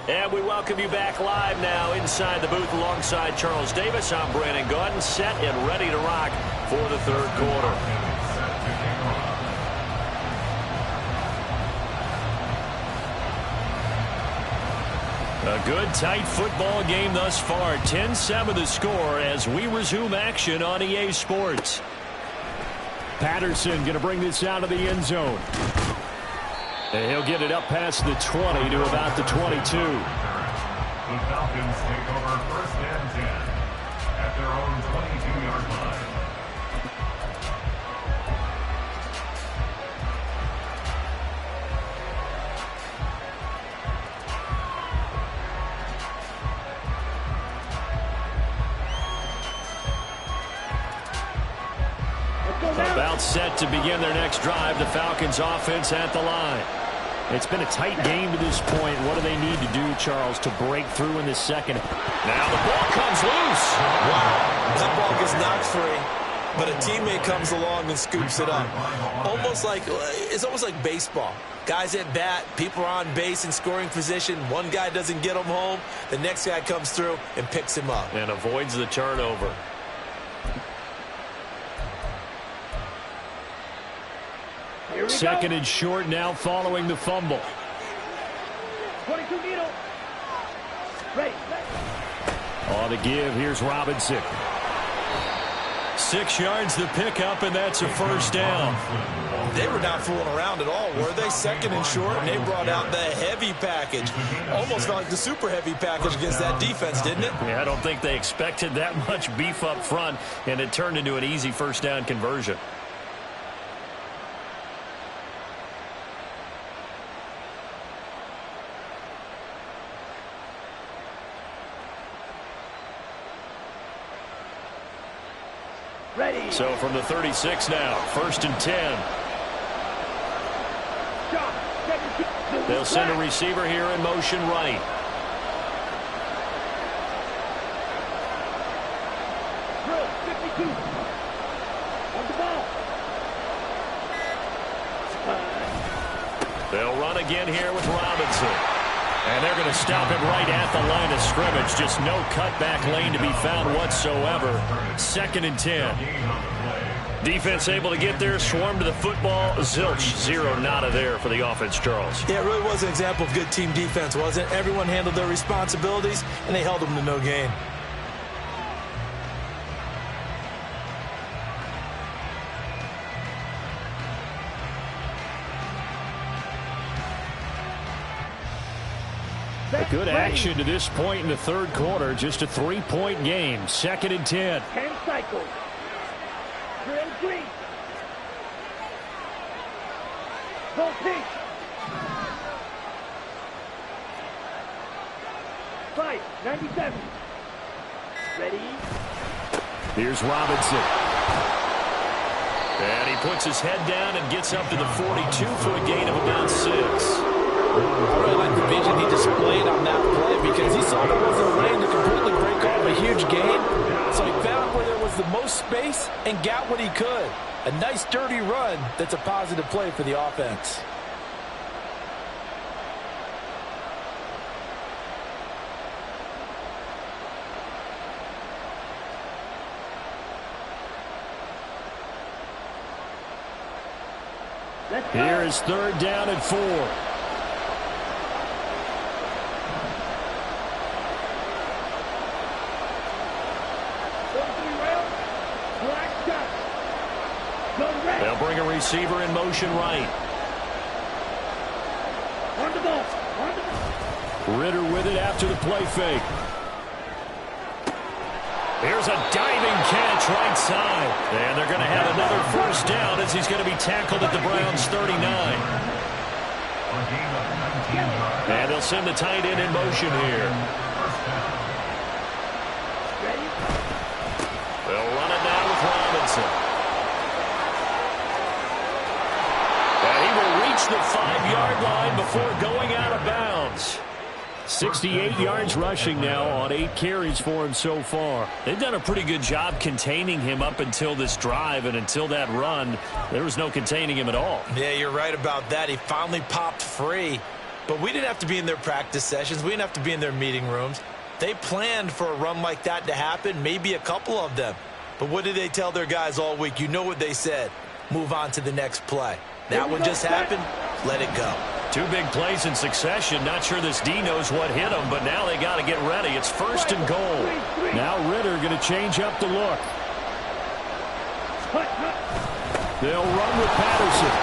And we welcome you back live now inside the booth alongside Charles Davis. I'm Brandon Gaudin, set and ready to rock for the third quarter. A good, tight football game thus far. 10-7 the score as we resume action on EA Sports. Patterson going to bring this out of the end zone. And he'll get it up past the 20 to about the 22. The Falcons take over 1st and 10 at their own 22-yard line. About set to begin their next drive. The Falcons offense at the line. It's been a tight game to this point. What do they need to do, Charles, to break through in this second? Now the ball comes loose. Wow. That ball gets knocked free, but a teammate comes along and scoops it up. It's almost like baseball. Guys at bat, people are on base in scoring position. One guy doesn't get him home. The next guy comes through and picks him up. And avoids the turnover. Second and short now following the fumble. 22 needle. Ready. On the give, here's Robinson. 6 yards the pickup, and that's a first down. They were not fooling around at all, were they? Second and short, and they brought out the heavy package. Almost felt like the super heavy package against that defense, didn't it? Yeah, I don't think they expected that much beef up front, and it turned into an easy first down conversion. Ready. So from the 36 now, 1st and 10. They'll send a receiver here in motion right. Drill 52. On the ball. They'll run again here with Robinson. And they're going to stop him right at the line of scrimmage. Just no cutback lane to be found whatsoever. 2nd and 10. Defense able to get there, swarm to the football. Zilch, 0 nada there for the offense, Charles. Yeah, it really was an example of good team defense, wasn't it? Everyone handled their responsibilities, and they held them to no gain. A good action to this point in the 3rd quarter. Just a 3-point game. 2nd and 10. 10 cycles. Drill green. Go pink. 5:97. Ready. Here's Robinson. And he puts his head down and gets up to the 42 for a gain of about 6. I really like the vision he displayed on that play because he saw there wasn't a lane to completely break off a huge gain. So he found where there was the most space and got what he could. A nice dirty run that's a positive play for the offense. Here is 3rd down and 4. They'll bring a receiver in motion right. On the ball. Ritter with it after the play fake. Here's a diving catch right side. And they're going to have another 1st down as he's going to be tackled at the Browns' 39. And they'll send the tight end in motion here. They'll run it now with Robinson. And he will reach the 5-yard line before going out of bounds. 68 yards rushing now on 8 carries for him so far. They've done a pretty good job containing him up until this drive, and until that run, there was no containing him at all. Yeah, you're right about that. He finally popped free, but we didn't have to be in their practice sessions. We didn't have to be in their meeting rooms. They planned for a run like that to happen, maybe a couple of them. But what did they tell their guys all week? You know what they said. Move on to the next play. That one just happened. Let it go. 2 big plays in succession. Not sure this D knows what hit him, but now they got to get ready. It's 1st and goal. Now Ritter going to change up the look. They'll run with Patterson.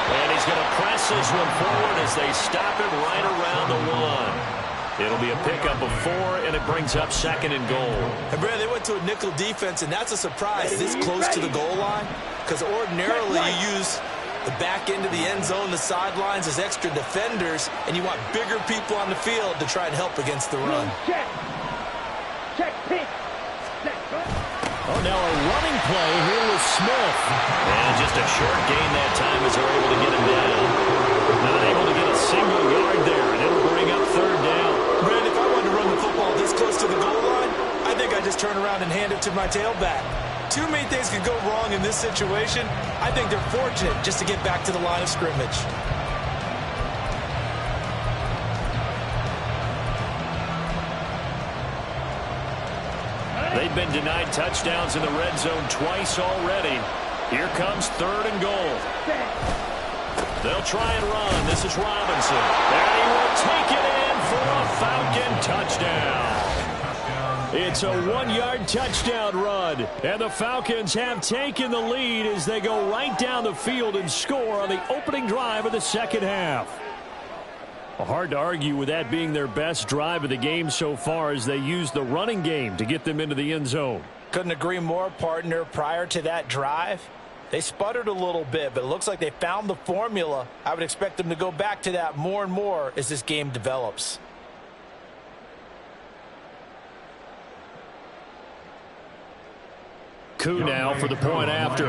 And he's going to press this one forward as they stop him right around the 1. It'll be a pickup of 4, and it brings up 2nd and goal. And Brad, they went to a nickel defense, and that's a surprise this close to the goal line, because ordinarily you use the back end of the end zone, the sidelines as extra defenders, and you want bigger people on the field to try and help against the run. Check. Check, pink. Oh, now a running play here with Smith. And just a short gain that time as they're able to get him down. Not able to get a single yard there, and it'll bring up 3rd down. Brad, if I wanted to run the football this close to the goal line, I think I'd just turn around and hand it to my tailback. Too many things could go wrong in this situation. I think they're fortunate just to get back to the line of scrimmage. They've been denied touchdowns in the red zone twice already. Here comes 3rd and goal. They'll try and run. This is Robinson. And he will take it in for a Falcon touchdown. It's a 1-yard touchdown run, and the Falcons have taken the lead as they go right down the field and score on the opening drive of the 2nd half. Hard to argue with that being their best drive of the game so far as they use the running game to get them into the end zone. Couldn't agree more, partner. Prior to that drive, they sputtered a little bit, but it looks like they found the formula. I would expect them to go back to that more and more as this game develops. Koo now for the point after.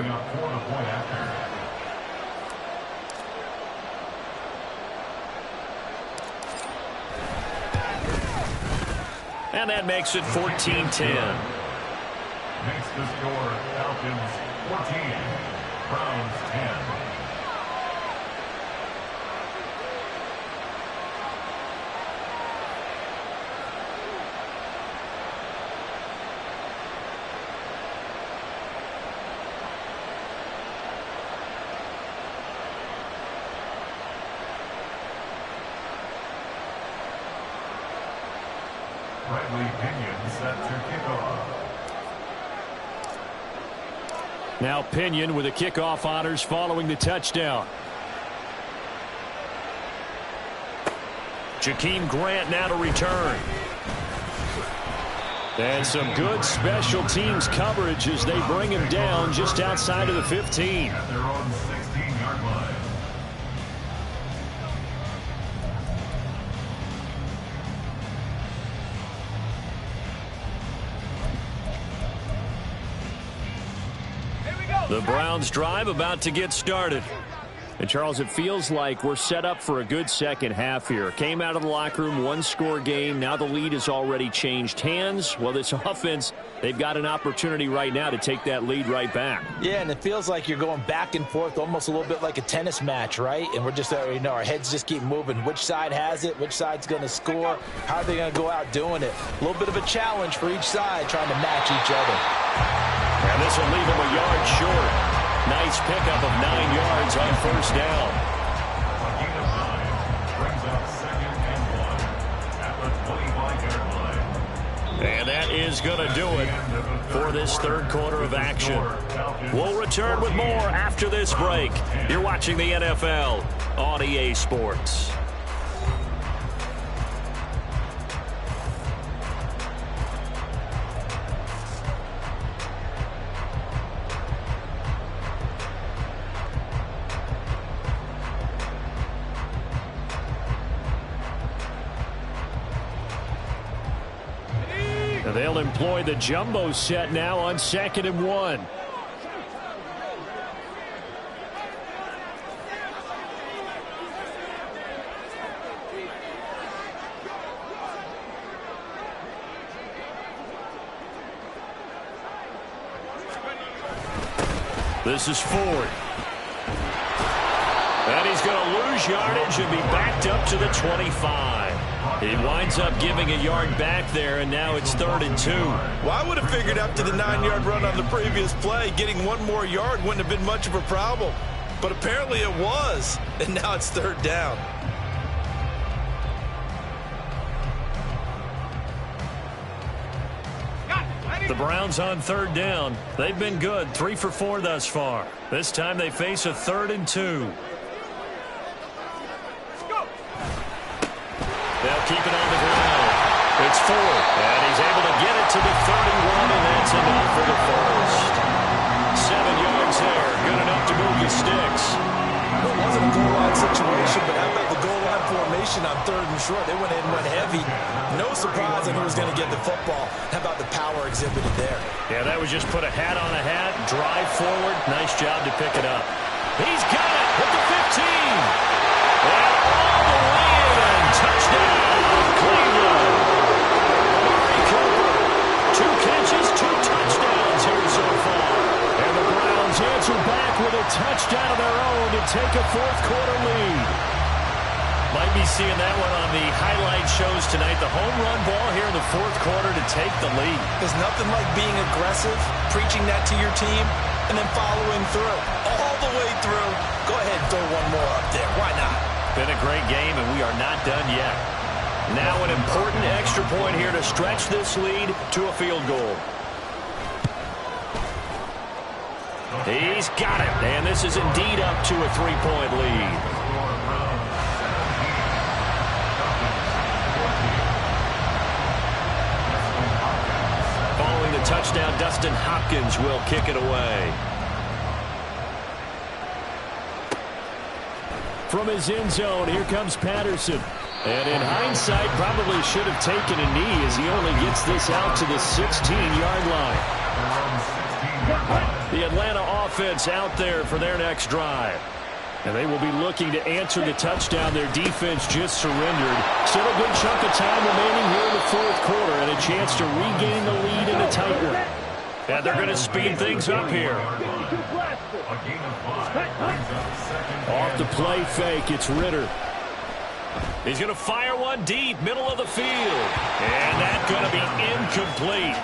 And that makes it 14-10. Makes the score Falcons 14, Browns 10. Bradley Pinion set to kickoff. Now Pinion with the kickoff honors following the touchdown. Jakeem Grant now to return. And some good special teams coverage as they bring him down just outside of the 15. At their own 16-yard line. The Browns drive about to get started. And, Charles, it feels like we're set up for a good second half here. Came out of the locker room, one-score game. Now the lead has already changed hands. Well, this offense, they've got an opportunity right now to take that lead right back. Yeah, and it feels like you're going back and forth, almost a little bit like a tennis match, right? And we're just, our heads just keep moving. Which side has it? Which side's going to score? How are they going to go out doing it? A little bit of a challenge for each side, trying to match each other. And this will leave them a yard short. Nice pickup of 9 yards on first down. A gain of 9 brings up 2nd and 1 at the 25-yard line. And that is going to do it for this third quarter of action. We'll return with more after this break. You're watching the NFL on EA Sports. They'll employ the jumbo set now on 2nd and 1. This is Ford. And he's going to lose yardage and be backed up to the 25. He winds up giving a yard back there, and now it's 3rd and 2. Well, I would have figured after the 9-yard run on the previous play, getting one more yard wouldn't have been much of a problem. But apparently it was, and now it's 3rd down. The Browns on 3rd down. They've been good, 3 for 4 thus far. This time they face a 3rd and 2. They'll keep it on the ground. It's Ford, and he's able to get it to the 31, and that's enough for the first. 7 yards there, good enough to move the sticks. It wasn't a goal line situation, but how about the goal line formation on 3rd and short? They went in, went heavy. No surprise on who was going to get the football. How about the power exhibited there? Yeah, that was just put a hat on a hat, drive forward. Nice job to pick it up. He's got it at the 15. And all the way in. Touchdown, Cleveland. Amari Cooper, 2 catches, 2 touchdowns here so far. And the Browns answer back with a touchdown of their own to take a 4th quarter lead. Might be seeing that one on the highlight shows tonight. The home run ball here in the 4th quarter to take the lead. There's nothing like being aggressive, preaching that to your team, and then following through. All the way through. Go ahead and throw one more up there. Why not? Been a great game, and we are not done yet. Now an important extra point here to stretch this lead to a field goal. He's got it, and this is indeed up to a 3-point lead. Following the touchdown, Dustin Hopkins will kick it away. From his end zone, here comes Patterson. And in hindsight, probably should have taken a knee as he only gets this out to the 16-yard line. The Atlanta offense out there for their next drive. And they will be looking to answer the touchdown their defense just surrendered. Still a good chunk of time remaining here in the 4th quarter and a chance to regain the lead in a tight one. And they're going to speed things up here. Off the play fake, it's Ritter. He's going to fire one deep, middle of the field. And that's going to be incomplete.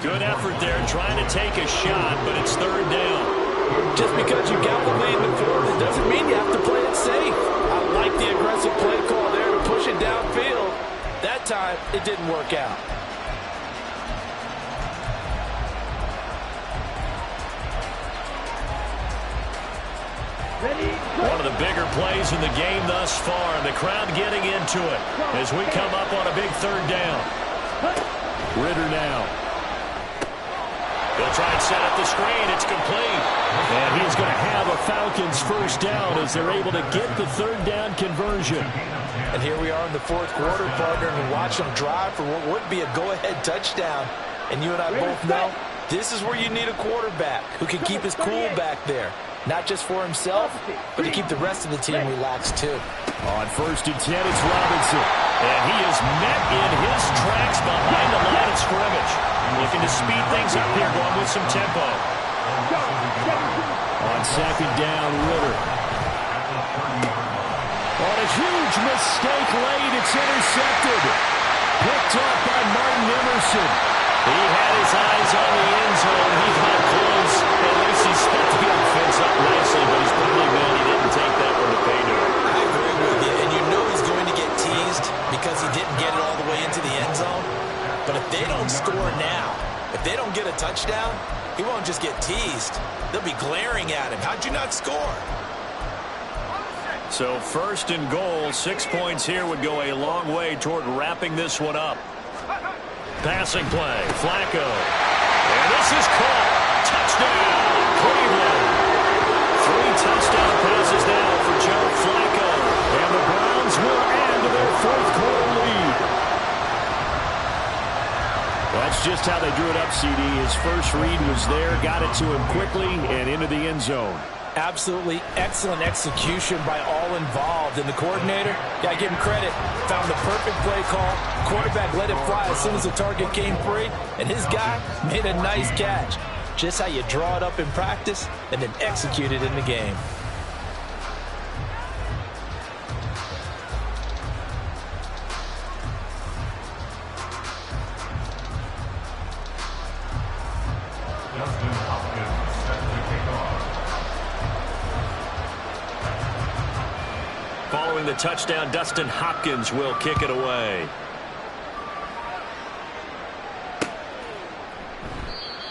Good effort there, trying to take a shot, but it's 3rd down. Just because you got the lead in the 4th, it doesn't mean you have to play it safe. I like the aggressive play call there to push it downfield. That time, it didn't work out. One of the bigger plays in the game thus far, and the crowd getting into it as we come up on a big third down. Ritter now. They'll try and set up the screen. It's complete. And he's going to have a Falcons first down as they're able to get the third down conversion. And here we are in the fourth quarter, partner, and watch them drive for what would be a go-ahead touchdown. And you and I both know this is where you need a quarterback who can keep his cool back there. Not just for himself, but to keep the rest of the team relaxed, too. On 1st and 10, it's Robinson. And he is met in his tracks behind the line of scrimmage. Looking to speed things up here, going with some tempo. On 2nd down, Ritter. On a huge mistake late, it's intercepted. Picked up by Martin Emerson. He had his eyes on the end zone. He got close. At least he set the offense up nicely, but he's probably mad he didn't take that one to pay to him. I agree with you, and you know he's going to get teased because he didn't get it all the way into the end zone. But if they don't score now, if they don't get a touchdown, he won't just get teased. They'll be glaring at him. How'd you not score? So 1st and goal, 6 points here would go a long way toward wrapping this one up. Passing play, Flacco. And this is caught. Touchdown, Cleveland. 3 touchdown passes now for Joe Flacco. And the Browns will add to their 4th quarter lead. That's just how they drew it up, CD. His first read was there, got it to him quickly, and into the end zone. Absolutely excellent execution by all involved. And the coordinator, gotta give him credit, found the perfect play call. Quarterback let it fly as soon as the target came free, and his guy made a nice catch. Just how you draw it up in practice and then execute it in the game. Following the touchdown, Dustin Hopkins will kick it away.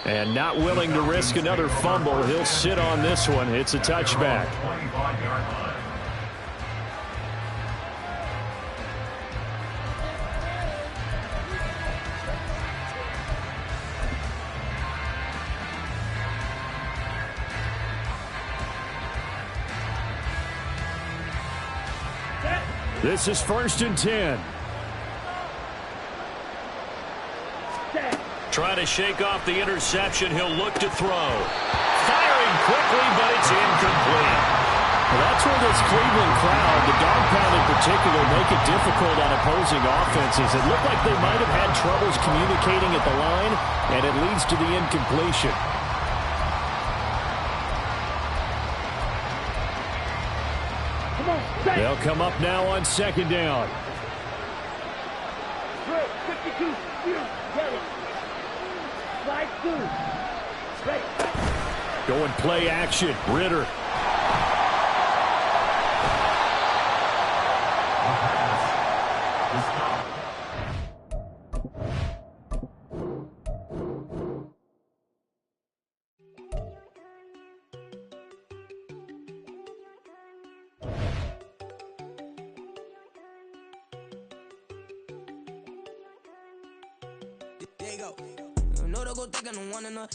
And not willing to risk another fumble, he'll sit on this one. It's a touchback. This is 1st and 10. Trying to shake off the interception. He'll look to throw. Firing quickly, but it's incomplete. Well, that's where this Cleveland crowd, the dog pound in particular, make it difficult on opposing offenses. It looked like they might have had troubles communicating at the line, and it leads to the incompletion. They'll come up now on 2nd down. 52, yellow. Slide through. Right. Going play action. Ritter.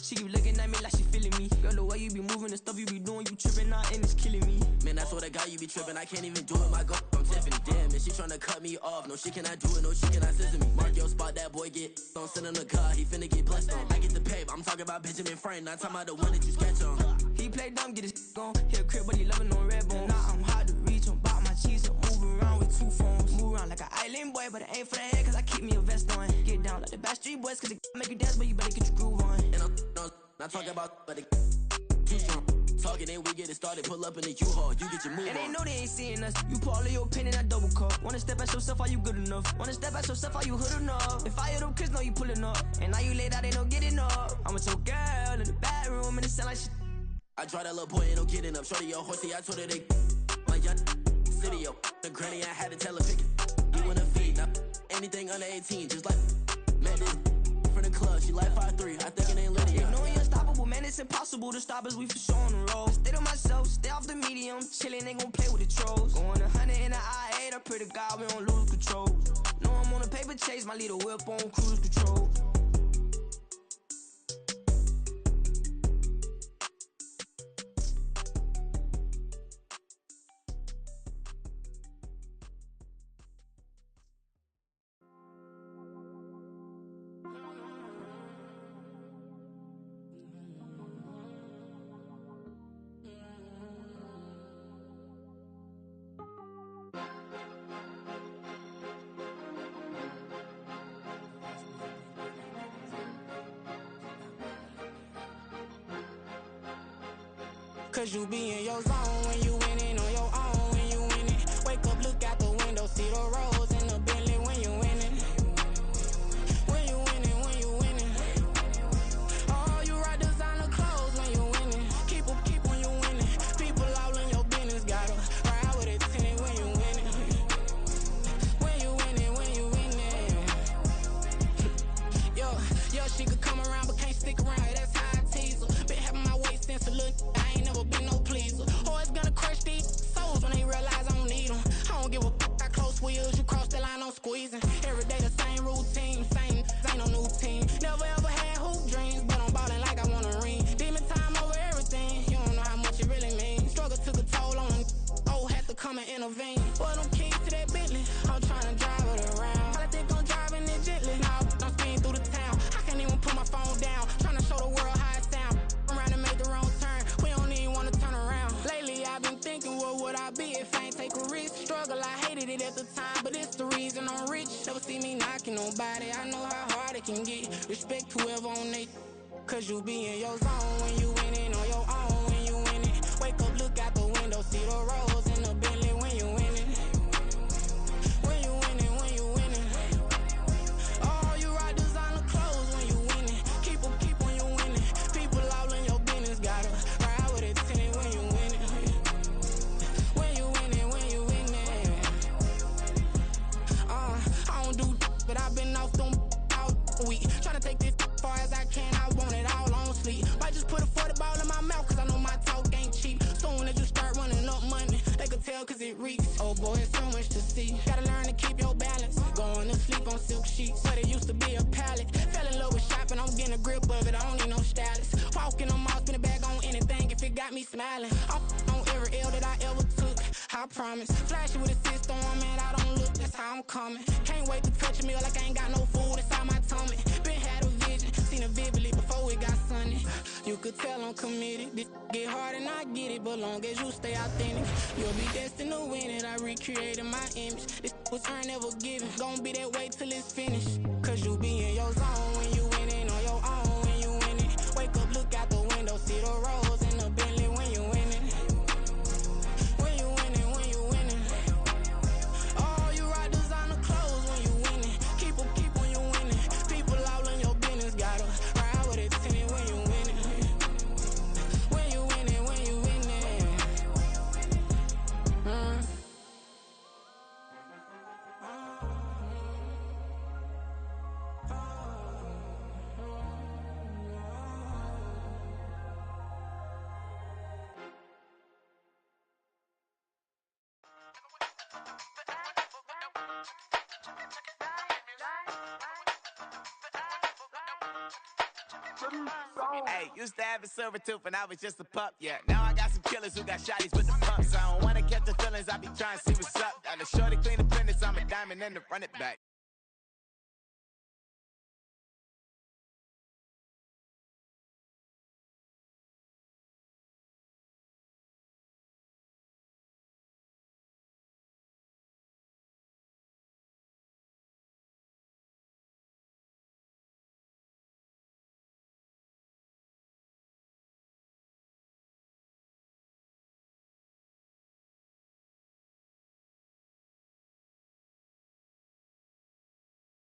She keep looking at me like she feeling me. Girl, the way you be moving, the stuff you be doing, you tripping out and it's killing me. Man, I swear to God, you be tripping. I can't even do it. My girl, I'm Tiffany. Damn, and she tryna cut me off. No, she cannot do it. No, she cannot scissor me. Mark your spot, that boy get on. Send him the car, he finna get blessed on. I get the pay, I'm talking about Benjamin Frank. Not talking about the one that you sketch on. He play dumb, get his gone. Hit a crib, but he loving on red bone. Now I'm hard to reach. I'm about my cheese. I'm moving around with 2 phones. Move around like an island boy, but it ain't for the head, cause I keep me a vest on. Get down like the Backstreet Boys, cause it make you dance, but you better get your groove on. And I'm not talking about, but it too strong. Talking and we get it started, pull up in the U-Haul, you get your move on. And they know they ain't seeing us. You pull all of your pin in that double cup. Wanna step at yourself, are you good enough? Wanna step at yourself, are you hood enough? If I hear them kids, know you pulling up. And now you laid out, they don't get enough. I'm with your girl in the bedroom, and it sound like shit. I draw that little boy, ain't no getting up. Shorty, your horsey, I told her they my young city, yo. The granny, I had to tell her pick it. You wanna feed, now anything under 18, just like, man, this from the club, she like 5'3", I think it ain't Lydia. They know you unstoppable, man, it's it's impossible to stop us, we for sure on the road. Stay to myself, stay off the medium, chillin', they gon' play with the trolls. Going 100 in the I-8, I pray to God we don't lose control. Know I'm on a paper chase, my leader whip on cruise control. Cause you be in your zone when you winning on your own when you winning. Wake up, look out the window, see the rose in the Bentley when you winning. When you winning, when you winning. Oh, you rock designer clothes when you winning. Keep when you winning. People all in your business, gotta ride with it tinted when you winning. When you winning, when you winning. Yo, she could come around but can't stick around. That's how I tease her. Been having my waist since a little. Been no pleaser. Always gonna crush these souls when they realize I don't need them. I don't give a f*** how close wheels, you cross the line, I'm squeezing. Every day the same routine, same, ain't no new team. Never ever had hoop dreams, but I'm ballin' like I want a ring. Demon time over everything, you don't know how much it really means. Struggle took a toll on them, oh, had to come and intervene. Boy, them keys to that Bentley, I'm tryna drive it around. I think I'm driving it gently, now I'm speeding through the town. I can't even put my phone down, tryna show the world how it sound. Around and make the wrong turn, we don't even wanna turn around. Lately I've been thinking, what would I be if I ain't take a risk? Struggle, I hated it at the time, but it's the reason I'm rich. Never see me knocking nobody, I know how hard it can get. Respect whoever on they, cause you be in your zone when you winning on your own when you winning. Wake up, look out the window, see the rose in the Bentley when you winning. When you winning, when you winning. Oh, you rock designer clothes when you winning. Keep when you winning. People all in your business, gotta ride with it tinted when you winning. When you winning, when you winning. I don't do but I've been off them all week. Tryna take this far as I can, I want it all on sleep. Might just put a 40 ball in my mouth, cause I know my talk ain't cheap. Soon as you start running up money, they could tell cause it reeks. Oh boy, it's so much to see. Gotta learn to keep your balance. Going to sleep on silk sheets, but it used to be a pallet. Fell in love with shopping, I'm getting a grip of it, I don't need no stylist. Walking on mouth, spin a bag on anything if it got me smiling. I'm on every L that I ever took, I promise. Flashy with a system on, man, I don't look, that's how I'm coming. Can't wait to touch a meal like I ain't got no food inside my tummy. Been had a vision, seen it vividly before it got sunny. You could tell I'm committed, this get hard and I get it, but long as you stay authentic, you'll be destined to win it. I recreated my image, this was earned, never given. Gonna be that way till it's finished, cause you be in your zone when you winning on your own when you winning. Wake up, look out the window, see the rose in the Bentley when you winning. When you winning, when you winning. Oh, you rock designer clothes when you winning. Keep when you winning. People all in your business, gotta ride with it tinted when you winning. When you winning, when you winning. Hey, used to have a silver tooth and I was just a pup, yeah. Now I got some killers who got shotties with the pumps. I don't wanna catch the feelings, I be trying to see what's up. Got a shorty clean the business, I'm a diamond and to run it back.